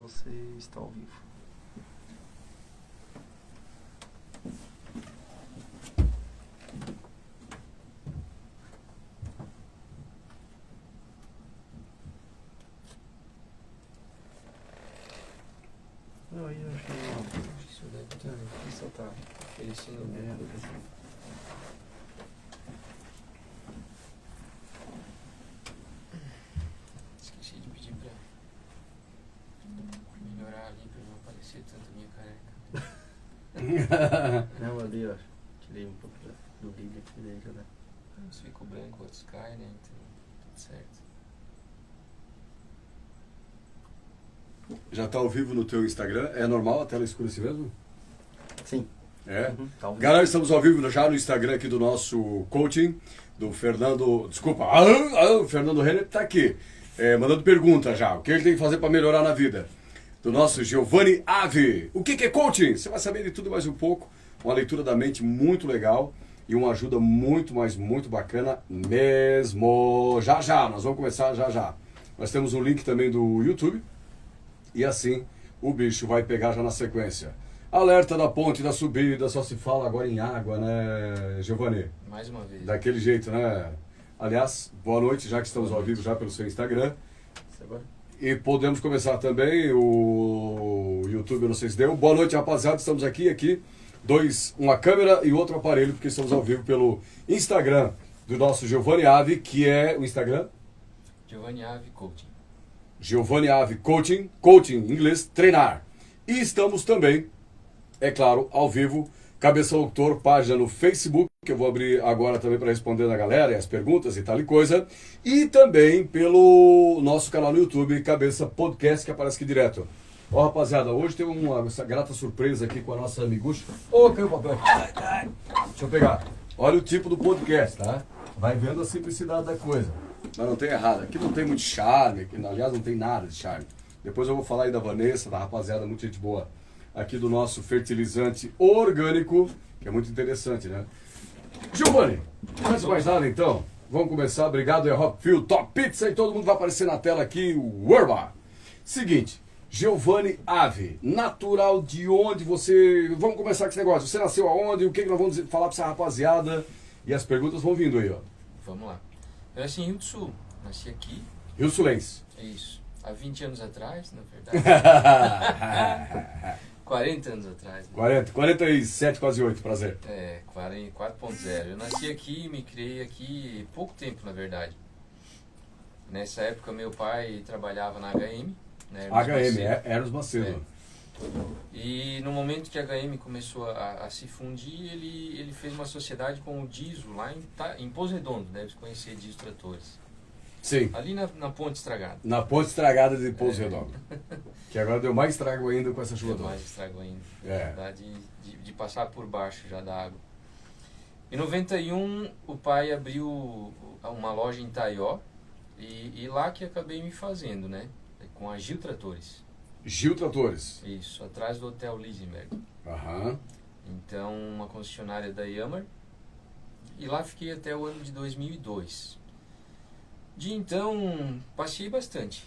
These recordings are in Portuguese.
Você está ao vivo. Não, aí eu acho que isso deve estar. Isso tá oferecendo merda. Esqueci de pedir pra melhorar ali pra não aparecer tanto a minha careca. Não, ali, ó. Tirei um pouco do vídeo aqui, daí já dá. Uns ficam branco, outros caem, né? Então, tudo certo. Já tá ao vivo no teu Instagram? É normal a tela escura assim mesmo? Sim. É? Uhum, tá ao vivo. Galera, estamos ao vivo já no Instagram aqui do nosso coaching, do Fernando... Desculpa, o Fernando Renner tá aqui, mandando pergunta já. O que ele tem que fazer para melhorar na vida? Do nosso Giovanni Ave. O que é coaching? Você vai saber de tudo mais um pouco. Uma leitura da mente muito legal e uma ajuda muito, mas muito bacana mesmo. Já, nós vamos começar já. Nós temos um link também do YouTube e assim o bicho vai pegar já na sequência. Alerta da ponte da subida, só se fala agora em água, né, Giovanni? Mais uma vez. Daquele jeito, né? Aliás, boa noite, já que estamos ao vivo já pelo seu Instagram. Isso agora? E podemos começar também o YouTube, eu não sei se deu. Boa noite, rapaziada, estamos aqui. Uma câmera e outro aparelho, porque estamos ao vivo pelo Instagram do nosso Giovanni Ave, que é o Instagram? Giovanni Ave Coaching. Giovanni Ave Coaching em inglês, treinar. E estamos também, é claro, ao vivo, Cabeça Locutor, página no Facebook, que eu vou abrir agora também para responder a galera e as perguntas e tal e coisa. E também pelo nosso canal no YouTube, Cabeça Podcast, que aparece aqui direto. Ó, rapaziada, hoje tem essa grata surpresa aqui com a nossa amigucha. Ô, caiu o papel. Deixa eu pegar. Olha o tipo do podcast, tá? Vai vendo a simplicidade da coisa. Mas não tem errado. Aqui não tem muito charme, aqui, aliás, não tem nada de charme. Depois eu vou falar aí da Vanessa, da rapaziada, muito gente boa. Aqui do nosso fertilizante orgânico, que é muito interessante, né? Giovanni, antes de mais nada então, vamos começar. Obrigado, é Rockfield, Top Pizza, e todo mundo vai aparecer na tela aqui, o Urba. Seguinte, Giovanni Ave, natural de onde você... Vamos começar com esse negócio. Você nasceu aonde? O que nós vamos falar pra essa rapaziada? E as perguntas vão vindo aí, ó. Vamos lá. Eu nasci em Rio do Sul. Nasci aqui. Rio Sulense. É isso. Há 20 anos atrás, na verdade. 40 anos atrás. Né? 47, quase 8, prazer. 4.0. Eu nasci aqui, me criei aqui pouco tempo, na verdade. Nessa época, meu pai trabalhava na HM. Né, Eros Macedo. E no momento que a HM começou a se fundir, ele fez uma sociedade com o Diso, lá em Pouso Redondo, deve conhecer Diso Tratores. Sim. Ali na Ponte Estragada. Na Ponte Estragada de Pouso Redondo. Que agora deu mais estrago ainda com essa chuva. Deu mais estrago ainda. É. Verdade, de passar por baixo já da água. Em 91, o pai abriu uma loja em Taió, e lá que acabei me fazendo, né? Com a Gil Tratores. Gil Tratores. Isso, atrás do Hotel Lisenberg. Aham. Então, uma concessionária da Yamaha. E lá fiquei até o ano de 2002. De então, passei bastante.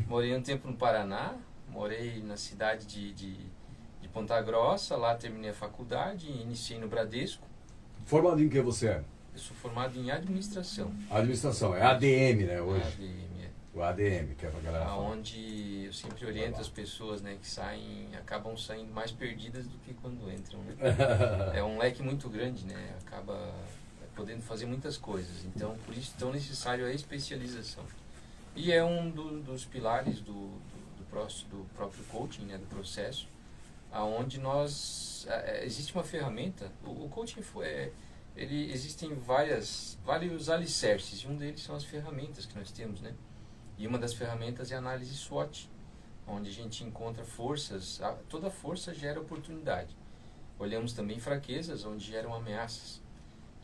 Morei um tempo no Paraná, morei na cidade de Ponta Grossa, lá terminei a faculdade, iniciei no Bradesco. Formado em que você é? Eu sou formado em administração. Administração, é ADM, né, hoje? ADM, O ADM, que é pra galera falar. onde eu sempre oriento as pessoas, né, que acabam saindo mais perdidas do que quando entram, né? É um leque muito grande, né? Acaba podendo fazer muitas coisas. Então, por isso é tão necessário a especialização. E é um dos pilares do próprio coaching, né, do processo, aonde existe uma ferramenta. O coaching existem vários alicerces, e um deles são as ferramentas que nós temos, né? E uma das ferramentas é a análise SWOT, onde a gente encontra forças, toda força gera oportunidade. Olhamos também fraquezas, onde geram ameaças.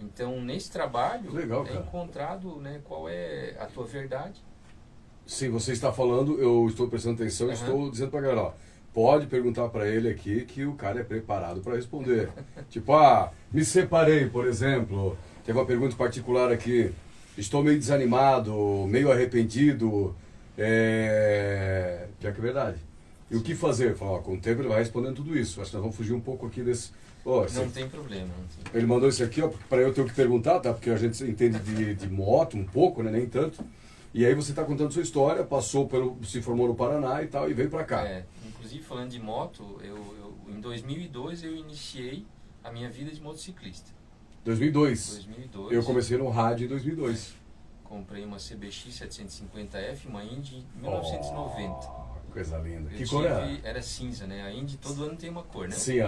Então, nesse trabalho, Legal, é cara. encontrado, né, qual é a tua verdade. Sim, você está falando, eu estou prestando atenção, estou dizendo pra galera, ó, pode perguntar para ele aqui que o cara é preparado para responder. Tipo, me separei, por exemplo. Tem uma pergunta particular aqui. Estou meio desanimado, meio arrependido. Pior que é verdade. E o que fazer? Fala, com o tempo ele vai respondendo tudo isso. Acho que nós vamos fugir um pouco aqui desse... Não tem problema. Ele mandou isso aqui, ó, para eu ter que perguntar, tá? Porque a gente entende de moto um pouco, né? Nem tanto. E aí você está contando sua história, se formou no Paraná e tal, e veio para cá. Inclusive falando de moto, em 2002 eu iniciei a minha vida de motociclista. 2002? Eu comecei no rádio em 2002. Comprei uma CBX 750F, uma Indy em 1990. Coisa linda. Que cor era? Era cinza, né? A Indy todo ano tem uma cor, né? Sim,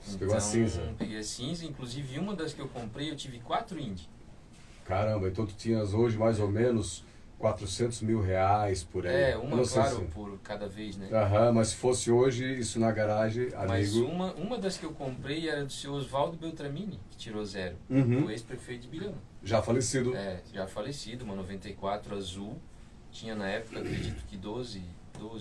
Você pegou a cinza. Peguei a cinza, inclusive uma das que eu comprei, eu tive 4 Indy. Caramba, então tu tinhas hoje mais ou menos 400 mil reais por aí. Uma, claro, por cada vez, né? Mas se fosse hoje, isso na garagem, Mas amigo... uma das que eu comprei era do seu Oswaldo Beltramini, que tirou 0. O ex-prefeito de Birama. Já falecido. Já falecido, uma 94 azul. Tinha na época, acredito que 12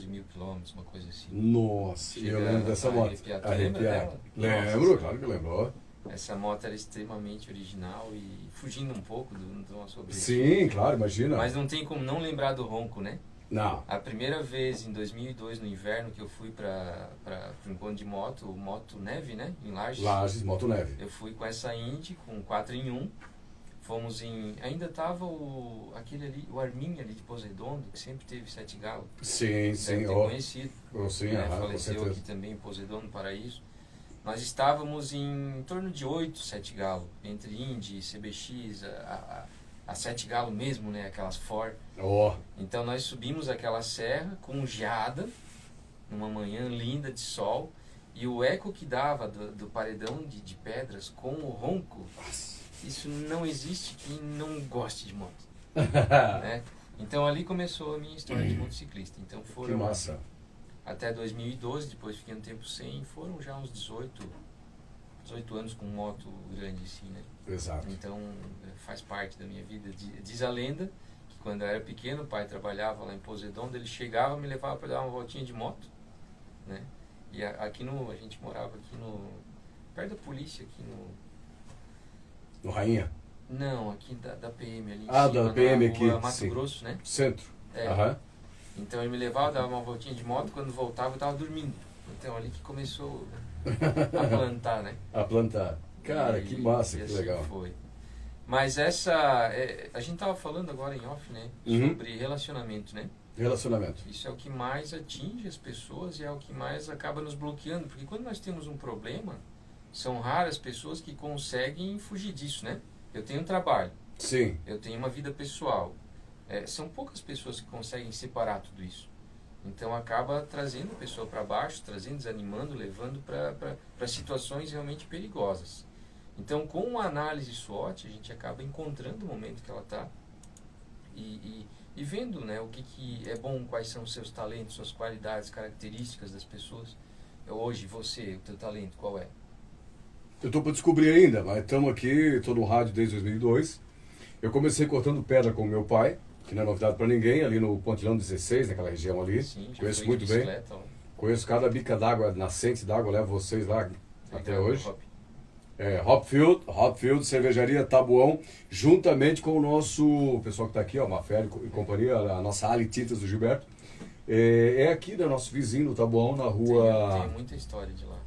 mil quilômetros, uma coisa assim. Nossa, eu lembro dessa moto. Lembra dela? Lembro, claro que lembrou. Essa moto era extremamente original e fugindo um pouco do nosso objetivo. Sim, claro, imagina. Mas não tem como não lembrar do ronco, né? Não. A primeira vez, em 2002, no inverno, que eu fui para um encontro de moto neve, né? Em Lages. Lages, moto neve. Eu fui com essa Indy, com 4-em-1. Fomos em... Ainda tava o Armin ali de Poseidon, que sempre teve 7 galos. Sim. Deve ter conhecido. Sim, faleceu aqui também em Poseidon, no Paraíso. Nós estávamos em torno de 8, 7 galos, entre Indy, CBX, a 7 galos mesmo, né? Aquelas Ford. Então nós subimos aquela serra com geada, numa manhã linda de sol, e o eco que dava do paredão de pedras com o ronco, isso não existe quem não goste de moto. Né? Então ali começou a minha história de motociclista. Então foram... Que massa. Até 2012, depois fiquei um tempo sem, foram já uns 18 anos com moto grande assim, né? Exato. Então faz parte da minha vida. Diz a lenda que quando eu era pequeno, o pai trabalhava lá em Poseidon, ele chegava e me levava para dar uma voltinha de moto, né? E a gente morava aqui perto da polícia, aqui no Rainha? Não, aqui da PM ali em cima, da PM aqui, Mato Grosso, né? Centro. Então ele me levava, dava uma voltinha de moto, quando voltava eu estava dormindo. Então ali que começou a plantar, né? A plantar. Cara, que massa, que assim legal. Foi. Mas a gente estava falando agora em off, né? Sobre relacionamento, né? Relacionamento. Isso é o que mais atinge as pessoas e é o que mais acaba nos bloqueando. Porque quando nós temos um problema, são raras pessoas que conseguem fugir disso, né? Eu tenho um trabalho. Sim. Eu tenho uma vida pessoal. São poucas pessoas que conseguem separar tudo isso. Então acaba trazendo a pessoa para baixo, desanimando, levando para situações realmente perigosas. Então com uma análise SWOT a gente acaba encontrando o momento que ela está e vendo, né, o que é bom, quais são os seus talentos, suas qualidades, características das pessoas. Hoje você, o teu talento, qual é? Eu estou para descobrir ainda, mas estamos aqui, estou no rádio desde 2002. Eu comecei cortando pedra com meu pai, que não é novidade para ninguém, ali no Pontilhão 16, naquela região ali. Sim, conheço muito bem. Conheço cada bica d'água, nascente d'água, levo vocês lá até hoje. Hopfield, cervejaria Tabuão, juntamente com o nosso pessoal que está aqui, Mafé e companhia, a nossa Ali Tintas do Gilberto. É aqui, né, nosso vizinho do Tabuão, na rua... Tem muita história de lá.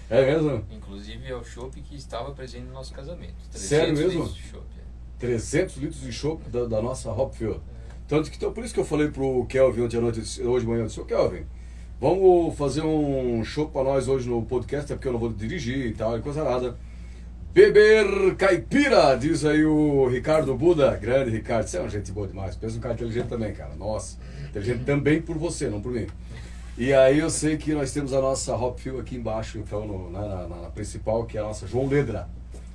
É mesmo? Inclusive é o chopp que estava presente no nosso casamento. Sério mesmo? Litros de chopp, 300 litros de chopp da nossa Hopfield. Tanto que, então, por isso que eu falei pro Kelvin hoje de manhã, eu disse, Kelvin, vamos fazer um chopp para nós hoje no podcast, é porque eu não vou dirigir e tal, e coisa nada. Beber caipira, diz aí o Ricardo Buda. Grande Ricardo, você é um gente boa demais. Pensa um cara inteligente também, cara. Nossa, inteligente também por você, não por mim. E aí eu sei que nós temos a nossa Hopfield aqui embaixo, então, na principal, que é a nossa João Ledra.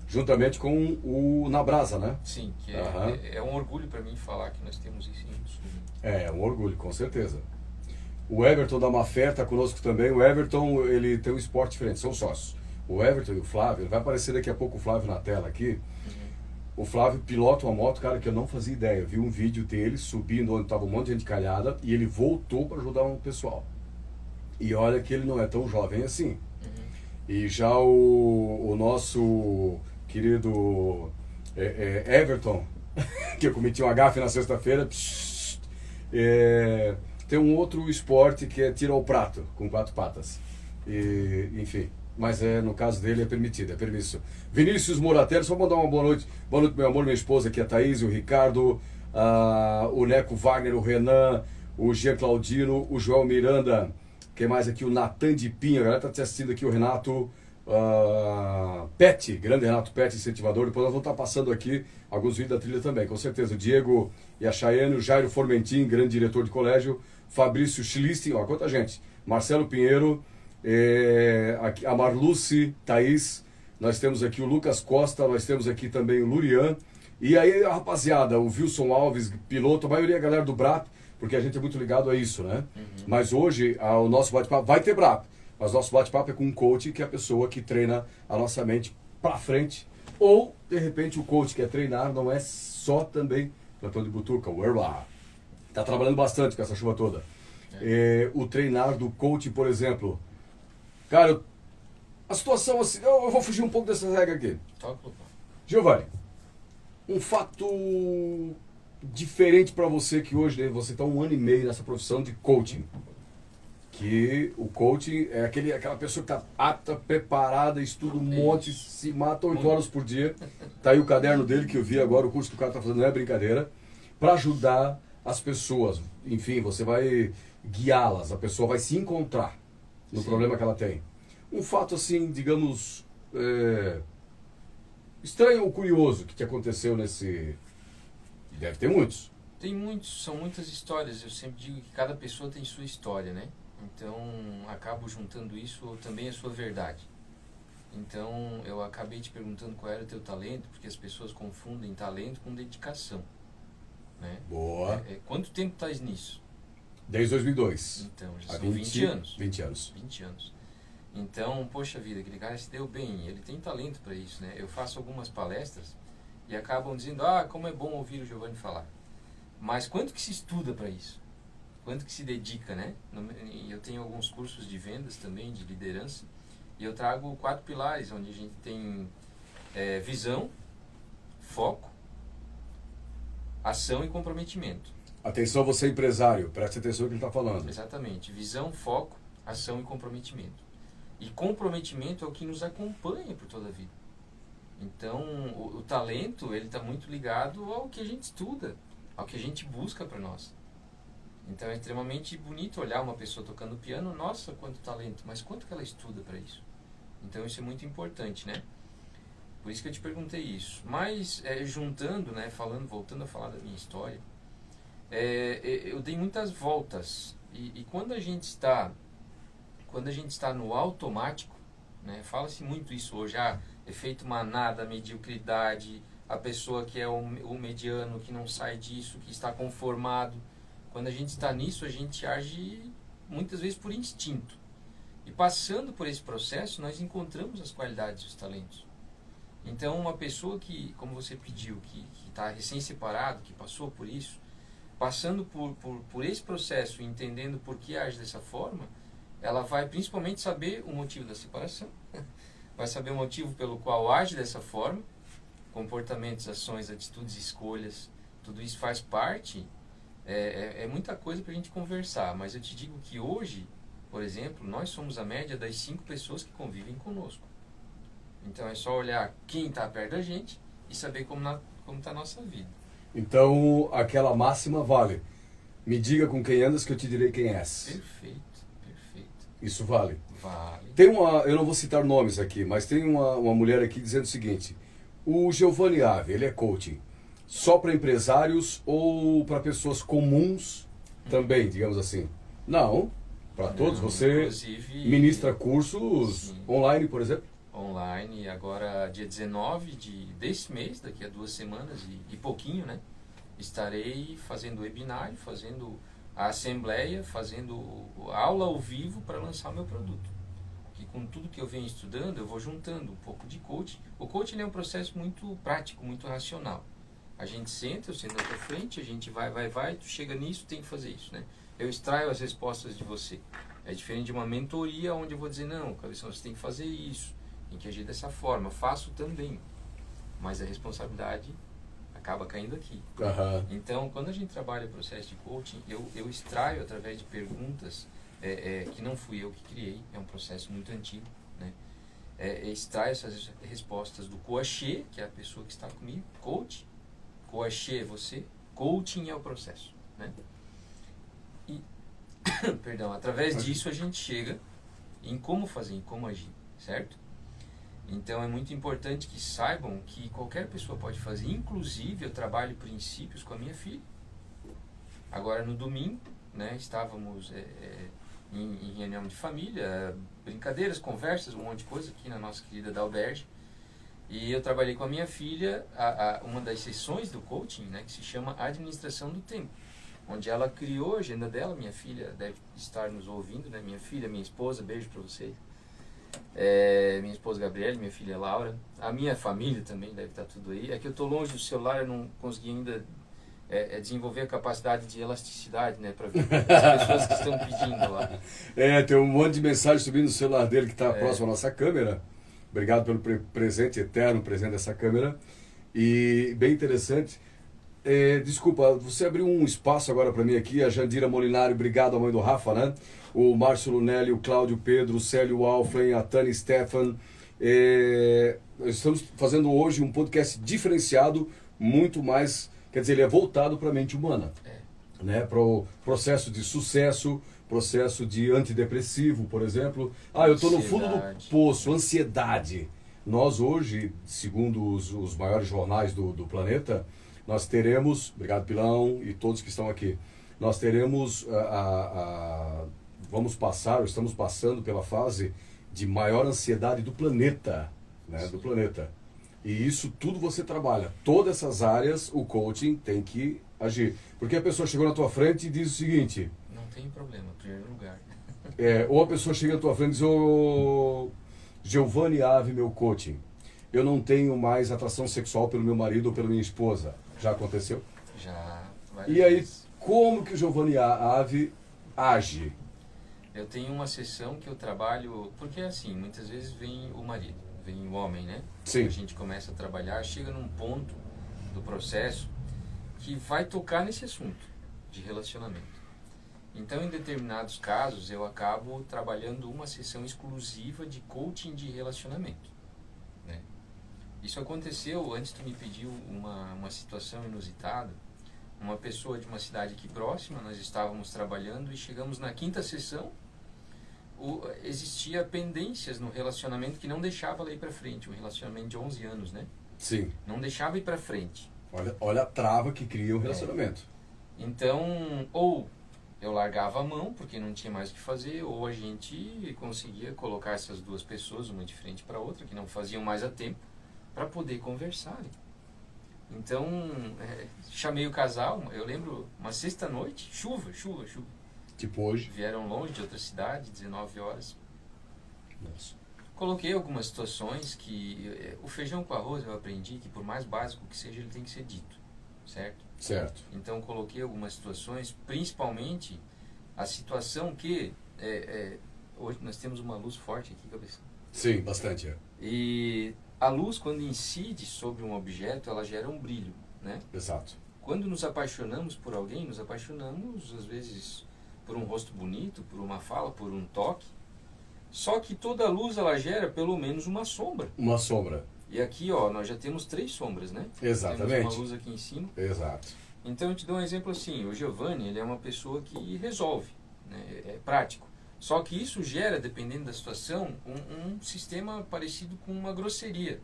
Juntamente com o Na Brasa, né? Sim, que é um orgulho para mim falar que nós temos isso em Sul. É um orgulho, com certeza. O Everton da Mafé está conosco também. O Everton, ele tem um esporte diferente, são sócios. O Everton e o Flávio, vai aparecer daqui a pouco o Flávio na tela aqui. O Flávio pilota uma moto, cara, que eu não fazia ideia. Eu vi um vídeo dele subindo onde estava um monte de gente calhada e ele voltou para ajudar um pessoal. E olha que ele não é tão jovem assim. E já o nosso querido Everton, que eu cometi um agafe na sexta-feira, Tem um outro esporte que é tiro ao prato, com 4 patas. Enfim, mas no caso dele é permitido, é permisso. Vinícius Moratelli, só mandar uma boa noite. Boa noite, meu amor, minha esposa aqui, a Thaís, o Ricardo, o Neco Wagner, o Renan, o Jean Claudino, o Joel Miranda, quem mais aqui? O Natan de Pinha, a galera tá te assistindo aqui, o Renato Pet, grande Renato Pet, incentivador. Depois nós vamos estar passando aqui alguns vídeos da trilha também, com certeza. O Diego e a Chayane, o Jairo Formentin, grande diretor de colégio, Fabrício Schlisting, ó, quanta gente, Marcelo Pinheiro, a Marluce, Thaís, nós temos aqui o Lucas Costa, nós temos aqui também o Lurian, e aí a rapaziada, o Wilson Alves, piloto, a maioria é a galera do BRAP, porque a gente é muito ligado a isso, né? Mas hoje o nosso bate-papo vai ter BRAP, mas nosso bate-papo é com um coach, que é a pessoa que treina a nossa mente pra frente, ou de repente o coach quer treinar, não é só também plantão de butuca, o Erla. Está trabalhando bastante com essa chuva toda. O treinar do coach, por exemplo. Cara, a situação assim... Eu vou fugir um pouco dessa regra aqui. Giovanni, um fato diferente para você que hoje, né, você está 1 ano e meio nessa profissão de coaching. Que o coaching é aquela pessoa que está apta, preparada, estuda um monte, se mata 8 horas por dia. Tá aí o caderno dele que eu vi agora, o curso que o cara está fazendo não é brincadeira. Para ajudar as pessoas, enfim, você vai guiá-las, a pessoa vai se encontrar no problema que ela tem. Um fato assim, digamos, estranho ou curioso que te aconteceu nesse... Deve ter muitos. Tem muitos, são muitas histórias. Eu sempre digo que cada pessoa tem sua história, né? Então, acabo juntando isso também a sua verdade. Então, eu acabei te perguntando qual era o teu talento, porque as pessoas confundem talento com dedicação. Né? Boa. Quanto tempo estás nisso? Desde 2002. Então, já são 20 anos. 20 anos. 20 anos. Então, poxa vida, aquele cara se deu bem, ele tem talento para isso, né? Eu faço algumas palestras e acabam dizendo, como é bom ouvir o Giovanni falar. Mas quanto que se estuda para isso? Quanto que se dedica, né? Eu tenho alguns cursos de vendas também, de liderança, e eu trago 4 pilares, onde a gente tem visão, foco, ação e comprometimento. Atenção, você empresário, preste atenção no que ele está falando. Exatamente. Visão, foco, ação e comprometimento. E comprometimento é o que nos acompanha por toda a vida. Então, o talento, ele está muito ligado ao que a gente estuda, ao que a gente busca para nós. Então, é extremamente bonito olhar uma pessoa tocando piano, nossa, quanto talento, mas quanto que ela estuda para isso? Então, isso é muito importante, né? Por isso que eu te perguntei isso. Mas, juntando, né, voltando a falar da minha história, eu dei muitas voltas. E quando a gente está no automático, né, fala-se muito isso hoje, efeito manada, mediocridade, a pessoa que é o mediano, que não sai disso, que está conformado. Quando a gente está nisso, a gente age muitas vezes por instinto. E passando por esse processo, nós encontramos as qualidades e os talentos. Então, uma pessoa que, como você pediu, que está recém-separado, que passou por isso, passando por esse processo, entendendo por que age dessa forma, ela vai principalmente saber o motivo da separação, vai saber o motivo pelo qual age dessa forma, comportamentos, ações, atitudes, escolhas, tudo isso faz parte, é muita coisa para a gente conversar, mas eu te digo que hoje, por exemplo, nós somos a média das 5 pessoas que convivem conosco. Então é só olhar quem está perto da gente e saber como está a nossa vida. Então, aquela máxima vale. Me diga com quem andas que eu te direi quem és. Perfeito. Isso vale. Vale. Tem eu não vou citar nomes aqui, mas tem uma mulher aqui dizendo o seguinte: o Giovanni Ave, ele é coaching só para empresários ou para pessoas comuns também, digamos assim? Não, para todos. Você ministra cursos online, por exemplo? Online, agora dia 19 desse mês, daqui a 2 semanas e pouquinho, né? Estarei fazendo webinar, fazendo a assembleia, fazendo aula ao vivo para lançar o meu produto. Que com tudo que eu venho estudando, eu vou juntando um pouco de coaching. O coaching é um processo muito prático, muito racional. A gente senta, eu sento na tua frente, a gente vai, tu chega nisso, tem que fazer isso, né? Eu extraio as respostas de você. É diferente de uma mentoria onde eu vou dizer, não, cabeção, você tem que fazer isso, tem que agir dessa forma. Faço também, mas a responsabilidade acaba caindo aqui. Aham. Então, quando a gente trabalha o processo de coaching, eu extraio através de perguntas que não fui eu que criei, é um processo muito antigo, né? Extraio essas respostas do coachê, que é a pessoa que está comigo, coach, coachê é você, coaching é o processo, né? E, perdão, através disso a gente chega em como fazer, em como agir, certo? Então é muito importante que saibam que qualquer pessoa pode fazer, inclusive eu trabalho princípios com a minha filha. Agora no domingo, né, estávamos em reunião de família, brincadeiras, conversas, um monte de coisa aqui na nossa querida Dalberge. E eu trabalhei com a minha filha uma das sessões do coaching, né, que se chama Administração do Tempo, onde ela criou a agenda dela. Minha filha deve estar nos ouvindo, né, minha filha, minha esposa, beijo para vocês. Minha esposa Gabriele, minha filha Laura, a minha família também deve estar tudo aí. É que eu estou longe do celular, eu não consegui ainda desenvolver a capacidade de elasticidade, né, para ver as pessoas que estão pedindo lá. Tem um monte de mensagem subindo no celular dele que está próximo à nossa câmera. Obrigado pelo presente eterno, presente dessa câmera. E bem interessante. Desculpa, você abriu um espaço agora para mim aqui, a Jandira Molinari, obrigado, a mãe do Rafa, né? O Márcio Lunelli, o Cláudio Pedro, o Célio Alflen, a Tânia Stefan. Estamos fazendo hoje um podcast diferenciado, muito mais, quer dizer, ele é voltado para a mente humana, né? Para o processo de sucesso, processo de antidepressivo, por exemplo. Eu estou no fundo do poço, ansiedade. Nós hoje, segundo os maiores jornais do planeta, nós teremos, obrigado Pilão e todos que estão aqui, nós teremos, estamos passando pela fase de maior ansiedade do planeta, né, do planeta. E isso tudo você trabalha. Todas essas áreas, o coaching tem que agir. Porque a pessoa chegou na tua frente e diz o seguinte... Não tem problema, em primeiro lugar. Ou a pessoa chega na tua frente e diz, ô Giovanni Ave, meu coaching, eu não tenho mais atração sexual pelo meu marido ou pela minha esposa. Já aconteceu? Já. E aí, como que o Giovanni Ave age? Eu tenho uma sessão que eu trabalho, porque assim, muitas vezes vem o marido, vem o homem, né? Sim. A gente começa a trabalhar, chega num ponto do processo que vai tocar nesse assunto de relacionamento. Então, em determinados casos, eu acabo trabalhando uma sessão exclusiva de coaching de relacionamento, né? Isso aconteceu, antes tu me pediu uma situação inusitada. Uma pessoa de uma cidade aqui próxima, nós estávamos trabalhando e chegamos na 5ª sessão, existia pendências no relacionamento que não deixava ela ir para frente, um relacionamento de 11 anos, né? Sim. Não deixava ir para frente. Olha a trava que cria o relacionamento. Então, ou eu largava a mão porque não tinha mais o que fazer, ou a gente conseguia colocar essas duas pessoas, uma de frente para a outra, que não faziam mais a tempo, para poder conversar. Então, chamei o casal, eu lembro, uma sexta-noite, chuva. Tipo hoje. Vieram longe de outra cidade, 19 horas. Nossa. Coloquei algumas situações que... o feijão com arroz eu aprendi que por mais básico que seja, ele tem que ser dito, certo? Certo. Então, coloquei algumas situações, principalmente a situação que... hoje nós temos uma luz forte aqui, cabeça. Sim, bastante. E a luz, quando incide sobre um objeto, ela gera um brilho, né? Exato. Quando nos apaixonamos por alguém, nos apaixonamos, às vezes, por um rosto bonito, por uma fala, por um toque. Só que toda luz, ela gera pelo menos uma sombra. Uma sombra. E aqui, ó, nós já temos 3 sombras, né? Exatamente. Temos uma luz aqui em cima. Exato. Então, eu te dou um exemplo assim. O Giovanni, ele é uma pessoa que resolve, né? É prático. Só que isso gera, dependendo da situação, um sistema parecido com uma grosseria.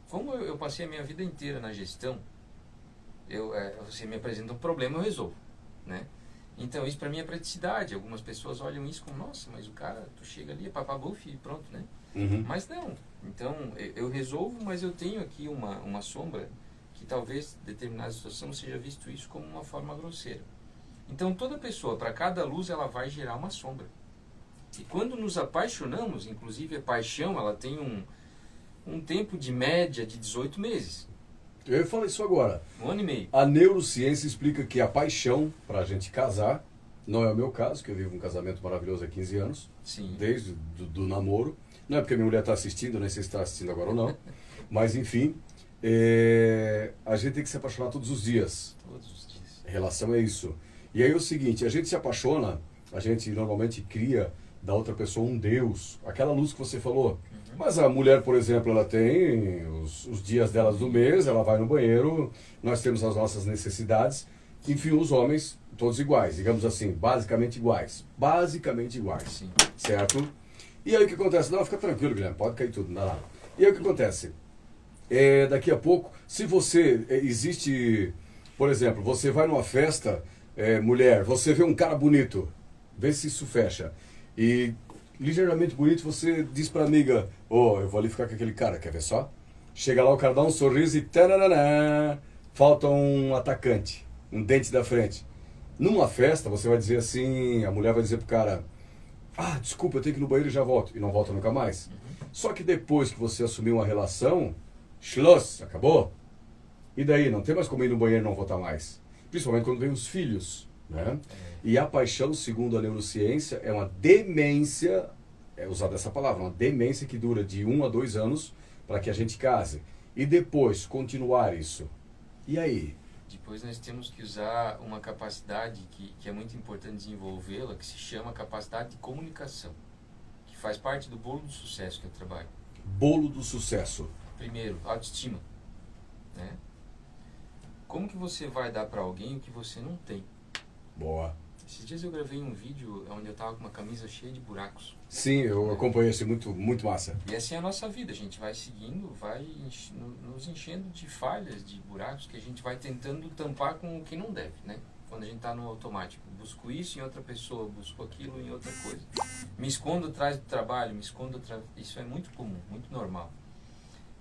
Como eu passei a minha vida inteira na gestão, você me apresenta um problema, eu resolvo, né? Então, isso para mim é praticidade. Algumas pessoas olham isso como, nossa, mas o cara, tu chega ali, é papabuf e pronto, né? Uhum. Mas não. Então, eu resolvo, mas eu tenho aqui uma sombra que talvez, em determinada situação, seja visto isso como uma forma grosseira. Então, toda pessoa, para cada luz, ela vai gerar uma sombra. E quando nos apaixonamos, inclusive a paixão, ela tem um tempo de média de 18 meses. Eu ia falar isso agora. 1 ano e meio. A neurociência explica que a paixão para a gente casar, não é o meu caso, que eu vivo um casamento maravilhoso há 15 anos, Sim. desde do namoro. Não é porque minha mulher está assistindo, nem sei se está assistindo agora ou não. Mas, enfim, a gente tem que se apaixonar todos os dias. Todos os dias. Relação é isso. E aí é o seguinte, a gente se apaixona, a gente normalmente cria da outra pessoa um Deus, aquela luz que você falou. Mas a mulher, por exemplo, ela tem os dias delas do mês, ela vai no banheiro, nós temos as nossas necessidades. Enfim, os homens, todos iguais, digamos assim, basicamente iguais. Basicamente iguais, Sim. certo? E aí o que acontece? Não, fica tranquilo, Guilherme, pode cair tudo, não dá nada. E aí o que acontece? Daqui a pouco, se você, existe, por exemplo, você vai numa festa, mulher, você vê um cara bonito, vê se isso fecha. E ligeiramente bonito, você diz pra amiga, eu vou ali ficar com aquele cara, quer ver só? Chega lá, o cara dá um sorriso e tarará, falta um atacante, um dente da frente. Numa festa, você vai dizer assim, a mulher vai dizer pro cara, desculpa, eu tenho que ir no banheiro e já volto. E não volta nunca mais. Só que depois que você assumiu uma relação, Schluss, acabou. E daí, não tem mais como ir no banheiro e não voltar mais. Principalmente quando vem os filhos, né? E a paixão, segundo a neurociência, é uma demência, é usada essa palavra, uma demência que dura de 1 a 2 anos para que a gente case. E depois, continuar isso. E aí? Depois nós temos que usar uma capacidade que é muito importante desenvolvê-la, que se chama capacidade de comunicação, que faz parte do bolo do sucesso que eu trabalho. Bolo do sucesso. Primeiro, autoestima, né? Como que você vai dar para alguém o que você não tem? Boa. Esses dias eu gravei um vídeo onde eu tava com uma camisa cheia de buracos. Sim, eu acompanhei isso, muito, muito massa. E assim é a nossa vida, a gente vai seguindo, vai nos enchendo de falhas, de buracos que a gente vai tentando tampar com o que não deve, né? Quando a gente está no automático, busco isso em outra pessoa, busco aquilo em outra coisa. Me escondo atrás do trabalho, me escondo atrás... Isso é muito comum, muito normal.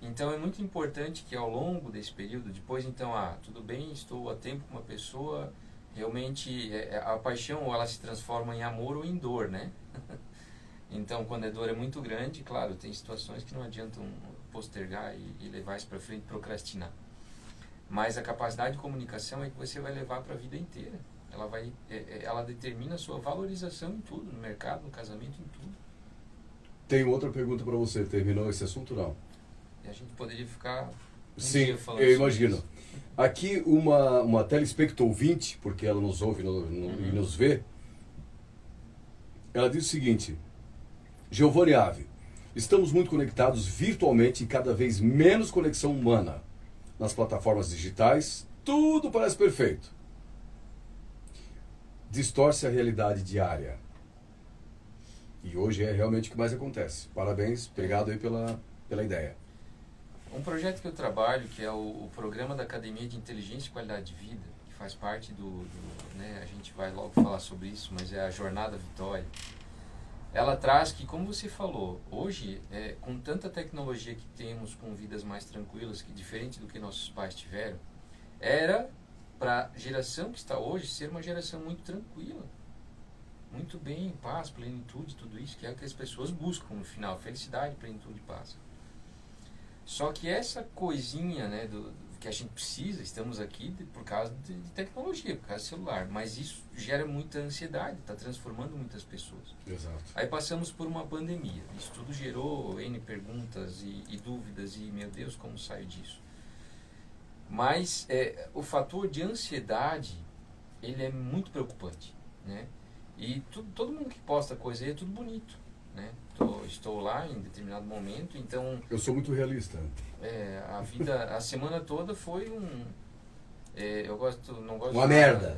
Então é muito importante que ao longo desse período, depois então, tudo bem, estou há tempo com uma pessoa, realmente a paixão ou ela se transforma em amor ou em dor, né? Então, quando a dor é muito grande, claro, tem situações que não adiantam postergar e levar isso para frente, procrastinar. Mas a capacidade de comunicação é que você vai levar para a vida inteira. Ela determina a sua valorização em tudo, no mercado, no casamento, em tudo. Tenho outra pergunta para você. Terminou esse assunto, não? E a gente poderia ficar Sim, dia falando eu sobre imagino. isso. Aqui uma telespecto ouvinte, porque ela nos ouve e nos vê, ela diz o seguinte: Giovanni Ave, estamos muito conectados virtualmente e cada vez menos conexão humana. Nas plataformas digitais, tudo parece perfeito. Distorce a realidade diária. E hoje é realmente o que mais acontece. Parabéns, obrigado aí pela ideia. Um projeto que eu trabalho, que é o programa da Academia de Inteligência e Qualidade de Vida, que faz parte né, a gente vai logo falar sobre isso, mas é a Jornada Vitória. Ela traz que, como você falou, hoje, com tanta tecnologia que temos, com vidas mais tranquilas, que diferente do que nossos pais tiveram, era para a geração que está hoje ser uma geração muito tranquila, muito bem, paz, plenitude, tudo isso, que é o que as pessoas buscam no final, felicidade, plenitude e paz. Só que essa coisinha, né, que a gente precisa, estamos aqui por causa de tecnologia, por causa do celular, mas isso gera muita ansiedade, está transformando muitas pessoas. Exato. Aí passamos por uma pandemia, isso tudo gerou N perguntas e dúvidas, e meu Deus, como saio disso? Mas o fator de ansiedade, ele é muito preocupante, né? E todo mundo que posta coisa aí é tudo bonito, né? Estou lá em determinado momento, então... Eu sou muito realista. A vida, a semana toda foi eu não gosto Uma de merda.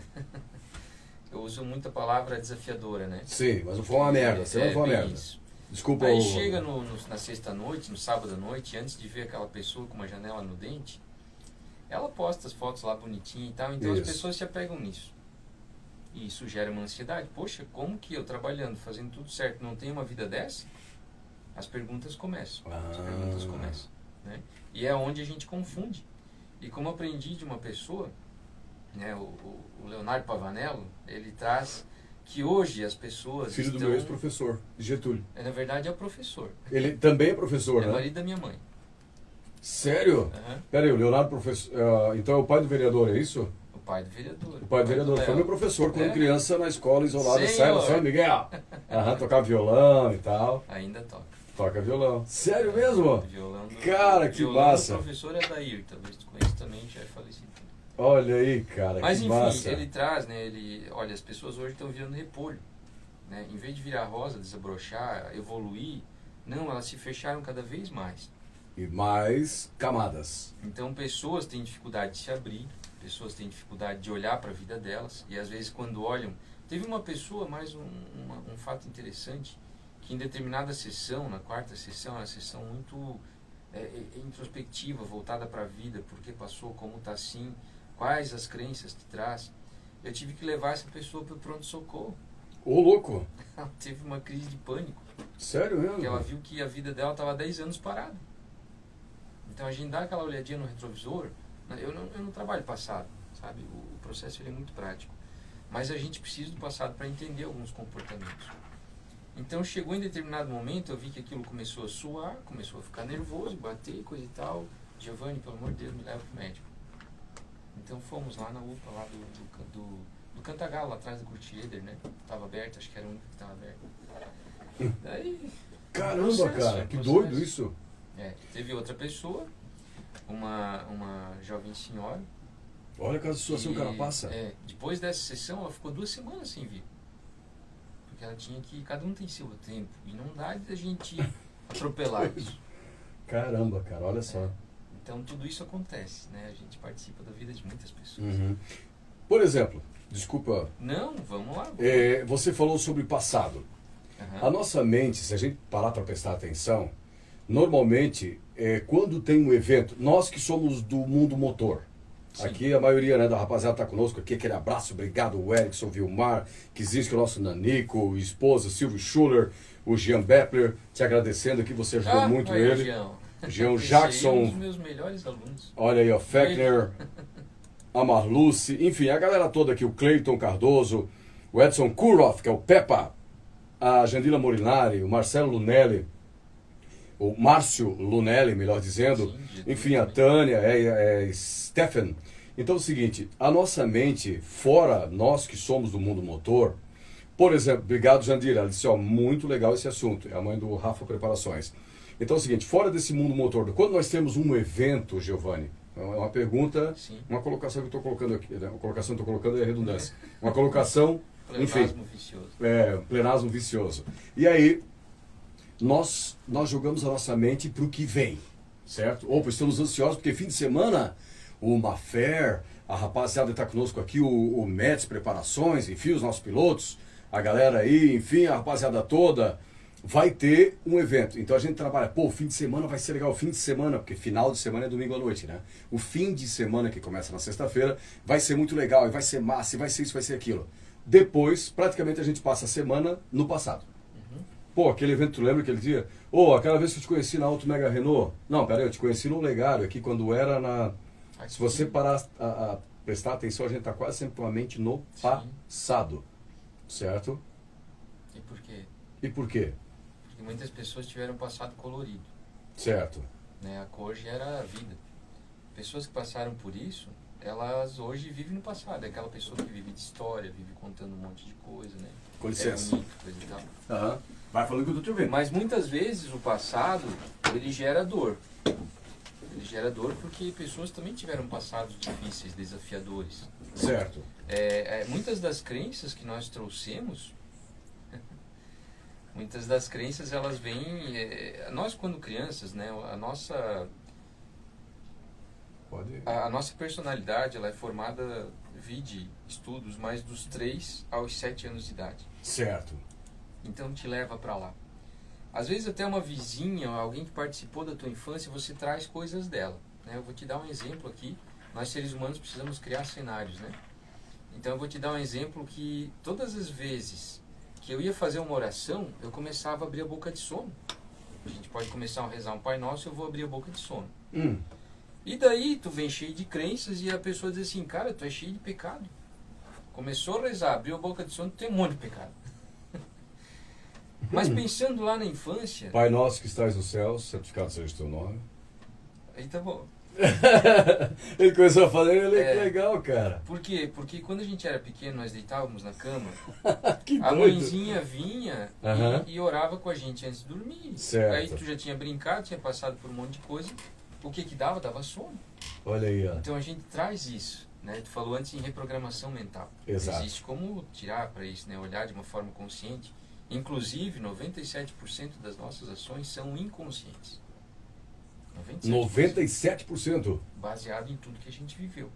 Eu uso muita palavra desafiadora, né? Sim, mas não foi uma merda. Você não foi uma merda. Isso. Desculpa. Aí chega na sexta-noite, no sábado-à-noite, antes de ver aquela pessoa com uma janela no dente, ela posta as fotos lá bonitinha e tal, então Isso. as pessoas se apegam nisso. E isso gera uma ansiedade. Poxa, como que eu trabalhando, fazendo tudo certo, não tenho uma vida dessa? As perguntas começam. Né? E é onde a gente confunde. E como eu aprendi de uma pessoa, né, o Leonardo Pavanello, ele traz que hoje as pessoas Filho do meu ex-professor, Getúlio. Na verdade é o professor. Ele também é professor, É né? marido da minha mãe. Sério? Uhum. Peraí, o Leonardo professor... então é o pai do vereador, é isso? O pai do vereador. O pai do vereador. Foi meu professor quando criança na escola isolada, Senhor. São Miguel. Tocava violão e tal. Ainda toca. Toca violão. Sério mesmo? Violão do, Cara, que violão massa. do professor Adair, talvez tu conheça também, já é falecido. Olha aí, cara, Mas que enfim, massa. ele traz, né, olha, as pessoas hoje estão virando repolho, né? Em vez de virar rosa, desabrochar, evoluir, não, elas se fecharam cada vez mais. E mais camadas. Então, pessoas têm dificuldade de se abrir, pessoas têm dificuldade de olhar para a vida delas, e às vezes quando olham... Teve uma pessoa, mais um fato interessante, que em determinada sessão, na quarta sessão, uma sessão muito introspectiva, voltada para a vida, por que passou, como está assim, quais as crenças que traz, eu tive que levar essa pessoa para o pronto-socorro. Ô, louco. Ela teve uma crise de pânico, Sério mesmo? porque ela viu que a vida dela estava há 10 anos parada. Então a gente dá aquela olhadinha no retrovisor. Eu não trabalho passado, sabe? O processo ele é muito prático. Mas a gente precisa do passado para entender alguns comportamentos. Então chegou em determinado momento, eu vi que aquilo começou a suar, começou a ficar nervoso, bater, coisa e tal. Giovanni, pelo amor de Deus, me leva pro médico. Então fomos lá na UPA, lá do Cantagalo, lá atrás do Curtieder, né? Tava aberto, acho que era o único que tava aberto. Daí... Caramba, processo, cara, que processo. doido isso. Teve outra pessoa, uma jovem senhora. Olha cada situação que ela passa. Depois dessa sessão, ela ficou 2 semanas sem vir. Porque ela tinha que... Cada um tem seu tempo. E não dá de a gente atropelar isso. Caramba, cara, olha só. Então, tudo isso acontece, né? A gente participa da vida de muitas pessoas. Uhum. Por exemplo, desculpa, Não, vamos lá. você falou sobre passado. Aham. A nossa mente, se a gente parar para prestar atenção, normalmente, quando tem um evento, nós que somos do mundo motor, Sim. aqui a maioria, né, da rapaziada está conosco aqui, aquele abraço, obrigado, o Erickson Vilmar, que existe o nosso Nanico, o esposo Silvio Schuller, o Jean Beppler, te agradecendo aqui, você ajudou muito aí, ele. Jean Esse Jackson. aí é um dos meus melhores alunos. Olha aí, ó, Fechner, a Marluce, enfim, a galera toda aqui, o Cleiton Cardoso, o Edson Kuroff, que é o Peppa, a Jandila Morinari, o Marcelo Lunelli, o Márcio Lunelli, melhor dizendo, Sim, enfim, a Tânia, Stephen. Então é o seguinte, a nossa mente, fora nós que somos do mundo motor, por exemplo, obrigado Jandira, ela disse, ó, muito legal esse assunto, é a mãe do Rafa Preparações. Então é o seguinte, fora desse mundo motor, quando nós temos um evento, Giovanni, é uma pergunta, Sim. uma colocação que eu estou colocando aqui, né? Uma colocação que eu estou colocando é redundância. Uma colocação, enfim, Pleonasmo vicioso. plenasmo vicioso. E aí, nós jogamos a nossa mente para o que vem, certo? Opa, estamos ansiosos porque fim de semana, o Mafer, a rapaziada está conosco aqui, o Mets Preparações, enfim, os nossos pilotos, a galera aí, enfim, a rapaziada toda, vai ter um evento. Então a gente trabalha, pô, o fim de semana vai ser legal, o fim de semana, porque final de semana é domingo à noite, né? O fim de semana, que começa na sexta-feira, vai ser muito legal, e vai ser massa, e vai ser isso, vai ser aquilo. Depois, praticamente a gente passa a semana no passado. Pô, aquele evento, tu lembra aquele dia? Aquela vez que eu te conheci na Auto Mega Renault. Não, peraí, eu te conheci no Legário, aqui quando era na... Aqui. Se você parar a prestar atenção, a gente tá quase sempre com a mente no passado. Certo? E por quê? E por quê? Porque muitas pessoas tiveram um passado colorido. Certo. Né? A cor gera a vida. Pessoas que passaram por isso, elas hoje vivem no passado. É aquela pessoa que vive de história, vive contando um monte de coisa, né? Com licença. É bonito, coisa e tal. Aham. Vai falando que eu tô te ouvindo. Mas muitas vezes o passado, ele gera dor. Ele gera dor porque pessoas também tiveram passados difíceis, desafiadores. Certo. Muitas das crenças que nós trouxemos, muitas das crenças elas vêm... nós quando crianças, né, a nossa personalidade ela é formada, vide estudos, mais dos 3 aos 7 anos de idade. Certo. Então te leva para lá. Às vezes até uma vizinha, alguém que participou da tua infância, você traz coisas dela. Né? Eu vou te dar um exemplo aqui. Nós seres humanos precisamos criar cenários, né? Então eu vou te dar um exemplo que todas as vezes que eu ia fazer uma oração, eu começava a abrir a boca de sono. A gente pode começar a rezar um Pai Nosso, eu vou abrir a boca de sono. E daí tu vem cheio de crenças e a pessoa diz assim, cara, tu é cheio de pecado. Começou a rezar, abriu a boca de sono, tu tem um monte de pecado. Mas pensando lá na infância... Pai nosso que estás nos céus, santificado seja o teu nome. Aí tá bom. Ele começou a falar, ele É. que legal, cara. Por quê? Porque quando a gente era pequeno, nós deitávamos na cama, Que a doido. mãezinha vinha Aham. e orava com a gente antes de dormir. Certo. Aí tu já tinha brincado, tinha passado por um monte de coisa. O que que dava? Dava sono. Olha aí, ó. Então a gente traz isso, né? Tu falou antes em reprogramação mental. Exato. Existe como tirar para isso, né? Olhar de uma forma consciente. Inclusive, 97% das nossas ações são inconscientes. 97%. Baseado em tudo que a gente viveu.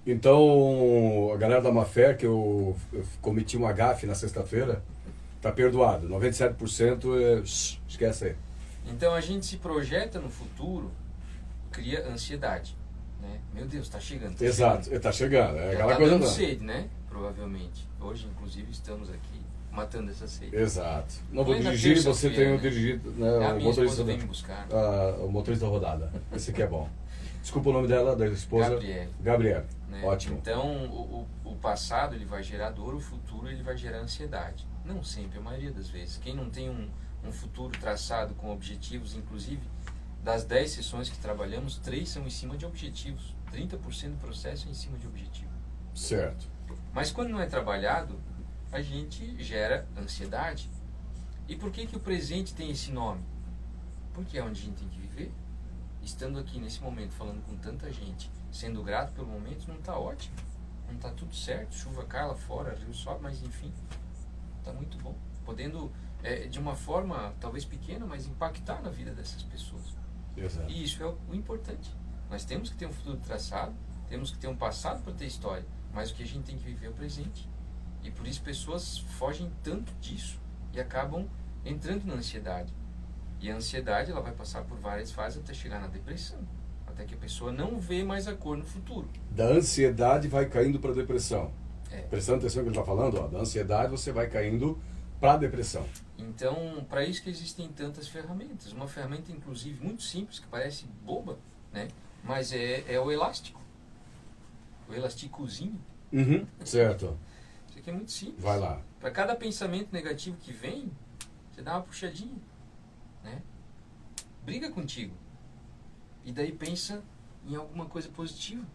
Então, a galera da Mafer, que eu cometi um gafe na sexta-feira, tá perdoado. 97% esquece aí. Então a gente se projeta no futuro, cria ansiedade, né? Meu Deus, tá chegando. Tá Exato, chegando. tá chegando. É Já aquela tá coisa dando não. sede, né? Provavelmente. Hoje, inclusive, estamos aqui matando essa sede. Exato. Não vou Plena dirigir, você terça-feira, tem o né? dirigido, né, A o minha motorista esposa vem me buscar. o motorista da rodada. Esse aqui é bom. Desculpa o nome dela, da esposa. Gabriele. Gabriele. Né? Ótimo. Então, o passado ele vai gerar dor, o futuro ele vai gerar ansiedade. Não sempre, a maioria das vezes. Quem não tem um futuro traçado com objetivos, inclusive, das 10 sessões que trabalhamos, 3 são em cima de objetivos. 30% do processo é em cima de objetivo. Certo. Mas quando não é trabalhado, a gente gera ansiedade. E por que que o presente tem esse nome? Porque é onde a gente tem que viver. Estando aqui nesse momento, falando com tanta gente, sendo grato pelo momento, não está ótimo. Não está tudo certo, chuva cai lá fora, rio sobe, mas enfim, está muito bom. Podendo, de uma forma talvez pequena, mas impactar na vida dessas pessoas. Exato. E isso é o importante. Nós temos que ter um futuro traçado, temos que ter um passado para ter história, mas o que a gente tem que viver é o presente. E por isso pessoas fogem tanto disso e acabam entrando na ansiedade. E a ansiedade ela vai passar por várias fases até chegar na depressão, até que a pessoa não vê mais a cor no futuro. Da ansiedade vai caindo para depressão. É. Prestando atenção no que ele está falando, ó, da ansiedade você vai caindo para depressão. Então, para isso que existem tantas ferramentas. Uma ferramenta, inclusive, muito simples, que parece boba, né? Mas é o elástico. O elasticozinho. Uhum. Certo. Isso aqui é muito simples. Vai lá. Para cada pensamento negativo que vem, você dá uma puxadinha, né? Briga contigo. E daí pensa em alguma coisa positiva.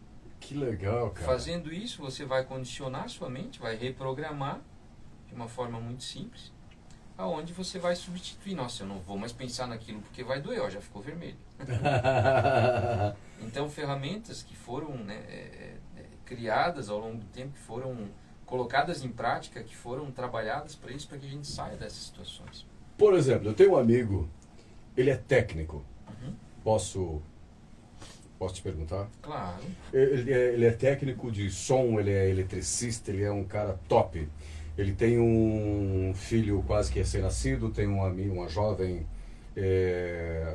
Que legal, cara. Fazendo isso, você vai condicionar sua mente, vai reprogramar de uma forma muito simples, aonde você vai substituir. Nossa, eu não vou mais pensar naquilo porque vai doer, ó, já ficou vermelho. Então, ferramentas que foram criadas ao longo do tempo, que foram colocadas em prática, que foram trabalhadas para isso, para que a gente saia dessas situações. Por exemplo, eu tenho um amigo, ele é técnico. Uhum. Posso te perguntar? Claro. Ele é técnico de som, ele é eletricista, ele é um cara top. Ele tem um filho quase que recém-nascido, tem uma jovem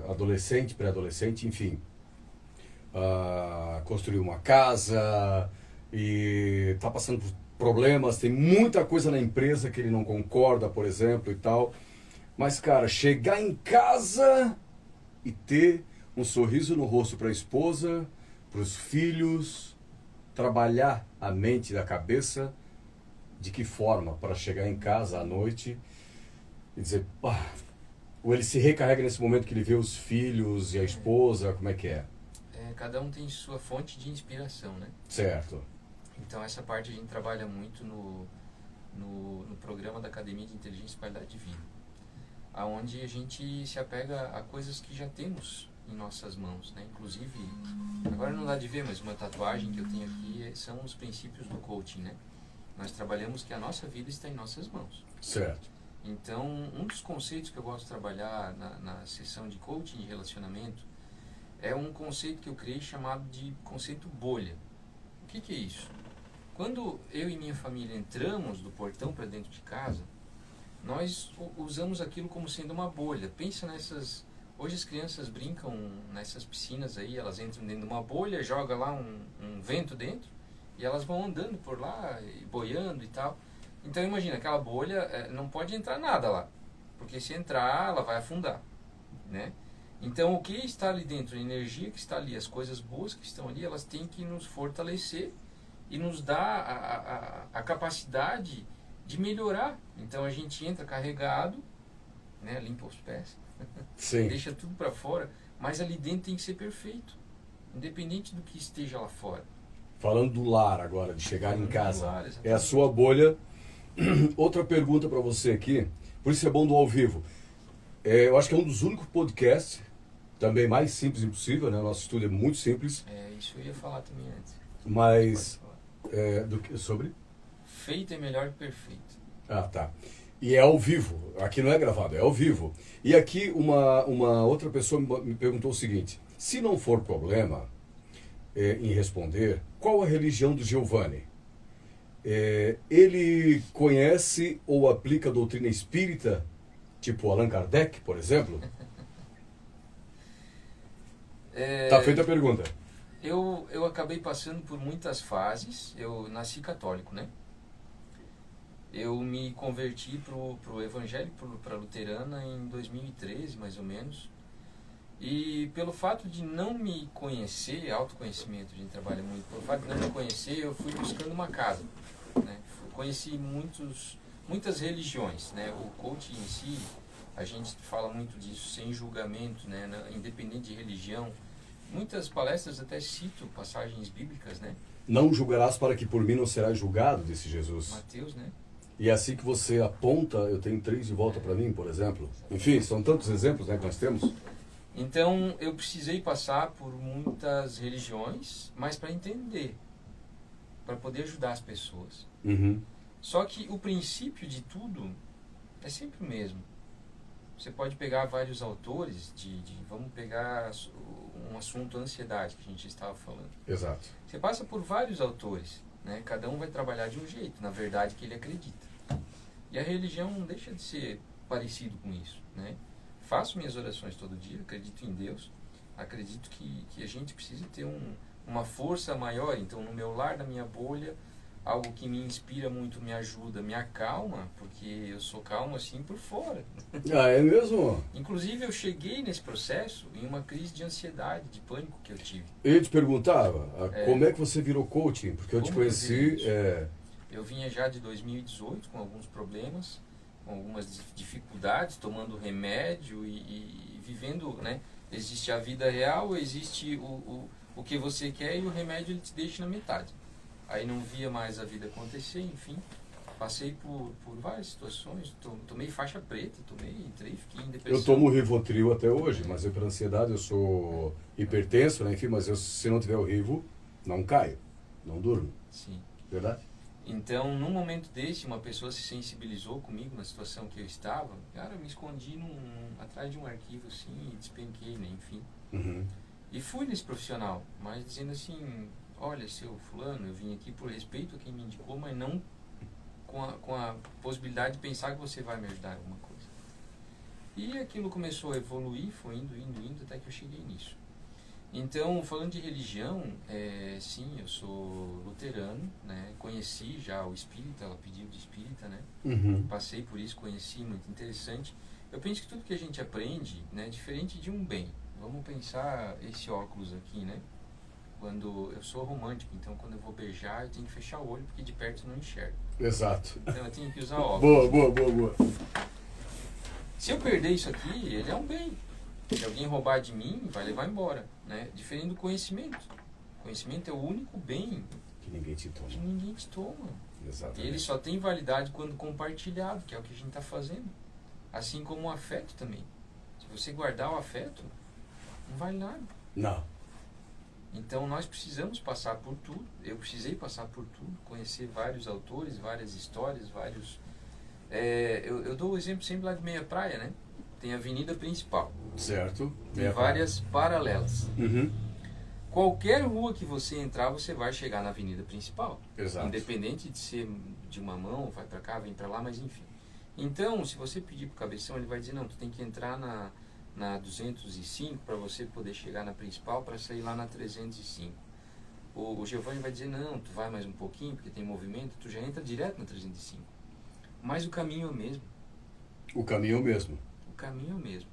adolescente, pré-adolescente, enfim. Construiu uma casa e está passando por problemas, tem muita coisa na empresa que ele não concorda, por exemplo, e tal. Mas, cara, chegar em casa e ter um sorriso no rosto para a esposa, para os filhos, trabalhar a mente da cabeça, de que forma para chegar em casa à noite e dizer, ou ele se recarrega nesse momento que ele vê os filhos e a esposa, como é que é? Cada um tem sua fonte de inspiração, né? Certo. Então essa parte a gente trabalha muito no programa da Academia de Inteligência e Qualidade de Vida, aonde a gente se apega a coisas que já temos em nossas mãos, né? Inclusive, agora não dá de ver, mas uma tatuagem que eu tenho aqui são os princípios do coaching, né? Nós trabalhamos que a nossa vida está em nossas mãos. Certo. Então, um dos conceitos que eu gosto de trabalhar na sessão de coaching de relacionamento é um conceito que eu criei chamado de conceito bolha. O que é isso? Quando eu e minha família entramos do portão para dentro de casa, nós usamos aquilo como sendo uma bolha. Pensa nessas... Hoje as crianças brincam nessas piscinas aí, elas entram dentro de uma bolha, joga lá um vento dentro e elas vão andando por lá, e boiando e tal. Então imagina, aquela bolha não pode entrar nada lá, porque se entrar ela vai afundar, né? Então o que está ali dentro, a energia que está ali, as coisas boas que estão ali, elas têm que nos fortalecer e nos dar a capacidade de melhorar. Então a gente entra carregado, né, limpa os pés, Sim. deixa tudo para fora, mas ali dentro tem que ser perfeito. independente do que esteja lá fora. Falando do lar agora, de chegar Falando em do casa. lar, É a exatamente. sua bolha. Outra pergunta para você aqui, por isso é bom do ao vivo. Eu acho que é um dos únicos podcasts, também mais simples impossível, né? Nosso estúdio é muito simples, Isso eu ia falar também antes. mas Pode falar. do que sobre? Feito é melhor que perfeito. Ah, tá. E é ao vivo. Aqui não é gravado, é ao vivo. E aqui uma outra pessoa me perguntou o seguinte: se não for problema em responder, qual a religião do Giovanni? Ele conhece ou aplica a doutrina espírita, tipo Allan Kardec, por exemplo? Tá feita a pergunta. Eu acabei passando por muitas fases. Eu nasci católico, né? Eu me converti pro evangelho, pra luterana em 2013, mais ou menos. E pelo fato de não me conhecer, autoconhecimento, a gente trabalha muito, pelo fato de não me conhecer, eu fui buscando uma casa, né? Conheci muitas religiões, né? O coaching em si, a gente fala muito disso, sem julgamento, né? Independente de religião. Muitas palestras até cito passagens bíblicas, né? Não julgarás para que por mim não serás julgado, disse Jesus. Mateus, né? E é assim que você aponta, eu tenho 3 de volta para mim, por exemplo. Enfim, são tantos exemplos, né, que nós temos. Então, eu precisei passar por muitas religiões, mas para entender, para poder ajudar as pessoas. Uhum. Só que o princípio de tudo é sempre o mesmo. Você pode pegar vários autores vamos pegar um assunto ansiedade, que a gente estava falando. Exato. Você passa por vários autores, né? Cada um vai trabalhar de um jeito, na verdade que ele acredita. E a religião não deixa de ser parecido com isso, né? Faço minhas orações todo dia, acredito em Deus, acredito que a gente precisa ter uma força maior. Então, no meu lar, na minha bolha, algo que me inspira muito, me ajuda, me acalma, porque eu sou calmo assim por fora. Ah, é mesmo? Inclusive, eu cheguei nesse processo em uma crise de ansiedade, de pânico que eu tive. Eu te perguntava, como é que você virou coaching? Porque eu te Como eu conheci... virei isso? Eu vinha já de 2018 com alguns problemas, com algumas dificuldades, tomando remédio e vivendo, né? Existe a vida real, existe o que você quer, e o remédio ele te deixa na metade. Aí não via mais a vida acontecer, enfim. Passei por várias situações, tomei faixa preta, entrei, fiquei em depressão. Eu tomo Rivotril até hoje, mas para ansiedade eu sou hipertenso, né? Enfim, mas se não tiver o Rivo, não caio, não durmo. Sim. Verdade? Então, num momento desse, uma pessoa se sensibilizou comigo na situação que eu estava. Cara, eu me escondi atrás de um arquivo assim e despenquei, né? Enfim. Uhum. E fui nesse profissional, mas dizendo assim: olha, seu fulano, eu vim aqui por respeito a quem me indicou, mas não com a possibilidade de pensar que você vai me ajudar em alguma coisa. E aquilo começou a evoluir, foi indo, até que eu cheguei nisso. Então, falando de religião, sim, eu sou luterano, né? Conheci já o espírita, ela pediu de espírita, né? Uhum. Passei por isso, conheci, muito interessante. Eu penso que tudo que a gente aprende, né, é diferente de um bem. Vamos pensar esse óculos aqui, né? Quando eu sou romântico, então quando eu vou beijar, eu tenho que fechar o olho, porque de perto eu não enxergo. Exato. Então eu tenho que usar óculos. Boa. Se eu perder isso aqui, ele é um bem. Se alguém roubar de mim, vai levar embora, né? Diferente do conhecimento. O conhecimento é o único bem Que ninguém te toma. que ninguém te toma. Exatamente. Ele só tem validade quando compartilhado, que é o que a gente está fazendo. Assim como o afeto também. Se você guardar o afeto, não vale nada. Não. Então nós precisamos passar por tudo. Eu precisei passar por tudo, conhecer vários autores, várias histórias, vários... eu dou o exemplo sempre lá de Meia Praia, né? Tem a avenida principal. Certo. Tem várias paralelas. Uhum. Qualquer rua que você entrar, você vai chegar na avenida principal. Exato. Independente de ser de uma mão, vai para cá, vem para lá, mas enfim. Então, se você pedir pro cabeção, ele vai dizer: não, tu tem que entrar na 205 para você poder chegar na principal, para sair lá na 305. O Giovanni vai dizer: não, tu vai mais um pouquinho, porque tem movimento, tu já entra direto na 305. Mas o caminho é o mesmo. O caminho é o mesmo. O caminho é o mesmo.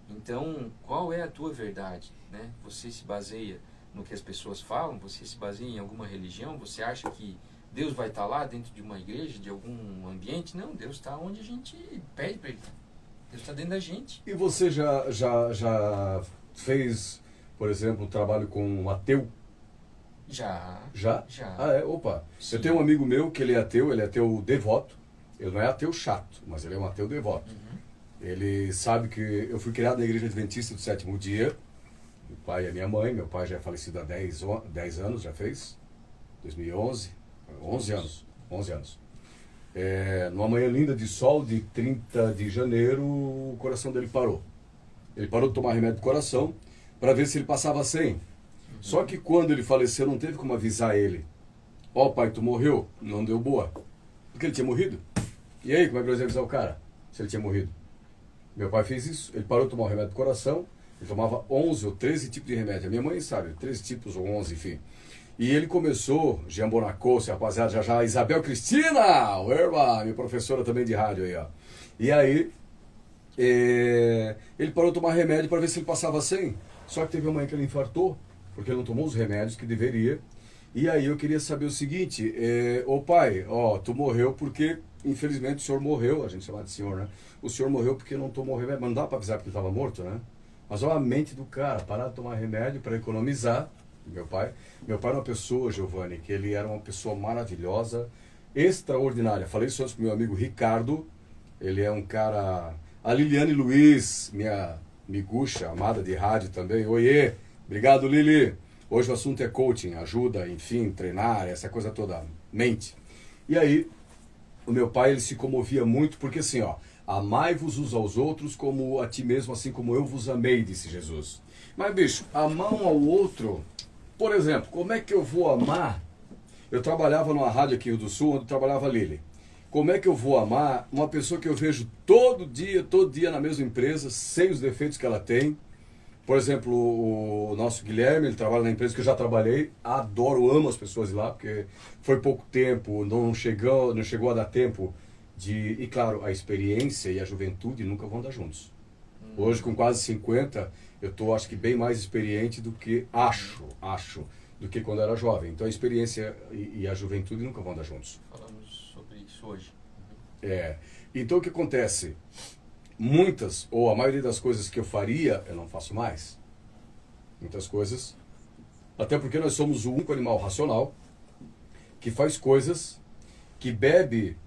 Então, qual é a tua verdade, né? Você se baseia no que as pessoas falam? Você se baseia em alguma religião? Você acha que Deus vai estar lá dentro de uma igreja, de algum ambiente? Não, Deus está onde a gente pede para Ele. Deus está dentro da gente. E você já fez por exemplo, trabalho com um ateu? Já. Já? Já. Ah, é? Opa. Sim. Eu tenho um amigo meu que ele é ateu devoto. Ele não é ateu chato, mas ele é um ateu devoto. Ele sabe que eu fui criado na Igreja Adventista do Sétimo Dia. Meu pai e a minha mãe. Meu pai já é falecido há 10 anos, já fez. 2011. 11 anos. 11 anos. Numa manhã linda de sol, de 30 de janeiro, o coração dele parou. Ele parou de tomar remédio do coração para ver se ele passava 100. Só que quando ele faleceu, não teve como avisar ele. Ó, pai, tu morreu? Não deu boa. Porque ele tinha morrido. E aí, como é que nós ia avisar o cara se ele tinha morrido? Meu pai fez isso. Ele parou de tomar o remédio do coração. Ele tomava 11 ou 13 tipos de remédio. A minha mãe sabe, 13 tipos ou 11, enfim. E ele começou, Jean Bonacos, rapaziada, já, Isabel Cristina, minha professora também de rádio aí, ó. E aí, ele parou de tomar remédio para ver se ele passava 100. Só que teve uma manhã que ele infartou, porque ele não tomou os remédios que deveria. E aí eu queria saber o seguinte, ô pai, ó, tu morreu porque, infelizmente, o senhor morreu, a gente chama de senhor, né? O senhor morreu porque não tomou remédio, mas não dá para avisar porque ele estava morto, né? Mas olha a mente do cara, parar de tomar remédio para economizar. Meu pai era uma pessoa, Giovanni, que ele era uma pessoa maravilhosa, extraordinária. Falei isso antes com meu amigo Ricardo, ele é um cara... A Liliane Luiz, minha miguxa, amada de rádio também. Oiê, obrigado Lili. Hoje o assunto é coaching, ajuda, enfim, treinar, essa coisa toda, mente. E aí, o meu pai, ele se comovia muito, porque assim, ó, amai-vos uns aos outros como a ti mesmo, assim como eu vos amei, disse Jesus. Mas, bicho, amar um ao outro... Por exemplo, como é que eu vou amar? Eu trabalhava numa rádio aqui no Rio do Sul, onde trabalhava a Lili. Como é que eu vou amar uma pessoa que eu vejo todo dia na mesma empresa, sem os defeitos que ela tem? Por exemplo, o nosso Guilherme, ele trabalha na empresa que eu já trabalhei, adoro, amo as pessoas de lá, porque foi pouco tempo, não chegou a dar tempo de... E claro, a experiência e a juventude nunca vão dar juntos. Hoje, com quase 50, eu estou, acho que, bem mais experiente do que, do que quando era jovem. Então, a experiência e a juventude nunca vão dar juntos. Falamos sobre isso hoje. Então, o que acontece? Muitas, ou a maioria das coisas que eu faria, eu não faço mais. Muitas coisas. Até porque nós somos o único animal racional que faz coisas, que bebe,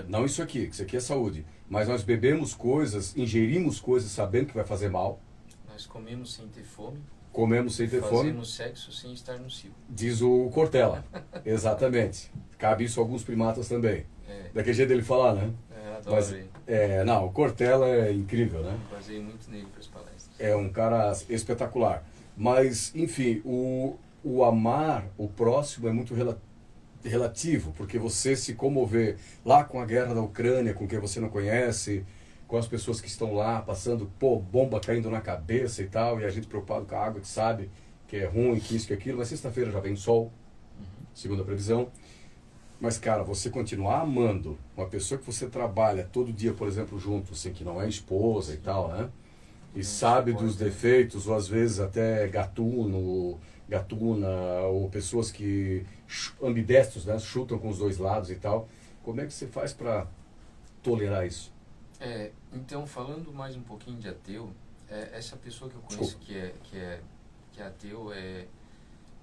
não isso aqui é saúde, mas nós bebemos coisas, ingerimos coisas sabendo que vai fazer mal. Nós comemos sem ter fome. Comemos sem ter fome. Fazemos sexo sem estar no cio. Diz o Cortella. Exatamente. Cabe isso a alguns primatas também. Daquele jeito dele falar, né? Adoro ele. Não, o Cortella é incrível, né? Eu baseei muito nele para as palestras. É um cara espetacular. Mas, enfim, o amar o próximo é muito relativo, porque você se comover lá com a guerra da Ucrânia, com quem você não conhece, com as pessoas que estão lá passando, bomba caindo na cabeça e tal, e a gente preocupado com a água, que sabe que é ruim, que isso, que aquilo, mas sexta-feira já vem sol, segundo a previsão. Mas, cara, você continuar amando uma pessoa que você trabalha todo dia, por exemplo, junto, assim, que não é esposa e tal, né? E sabe dos defeitos, ou às vezes até gatuna, ou pessoas que ambidestros, né? Chutam com os dois lados e tal. Como é que você faz para tolerar isso? Então, falando mais um pouquinho de ateu, essa pessoa que eu conheço que é ateu,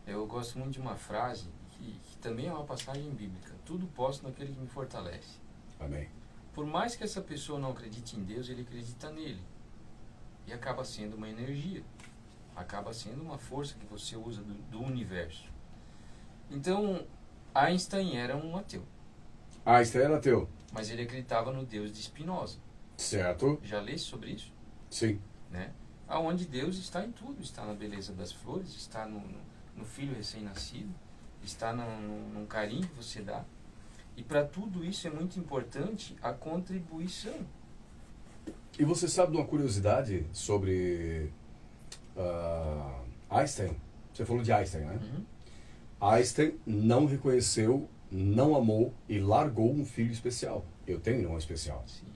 eu gosto muito de uma frase que também é uma passagem bíblica. Tudo posso naquele que me fortalece. Amém. Por mais que essa pessoa não acredite em Deus, ele acredita nele. E acaba sendo uma energia. Acaba sendo uma força que você usa do universo. Então, Einstein era um ateu. Einstein era ateu. Mas ele acreditava no Deus de Spinoza. Certo. Já lê sobre isso? Sim. Né? Aonde Deus está em tudo. Está na beleza das flores, está no filho recém-nascido, está num carinho que você dá. E para tudo isso é muito importante a contribuição. E você sabe de uma curiosidade sobre Einstein? Você falou de Einstein, né? Einstein não reconheceu, não amou e largou um filho especial. Eu tenho irmão especial. Sim.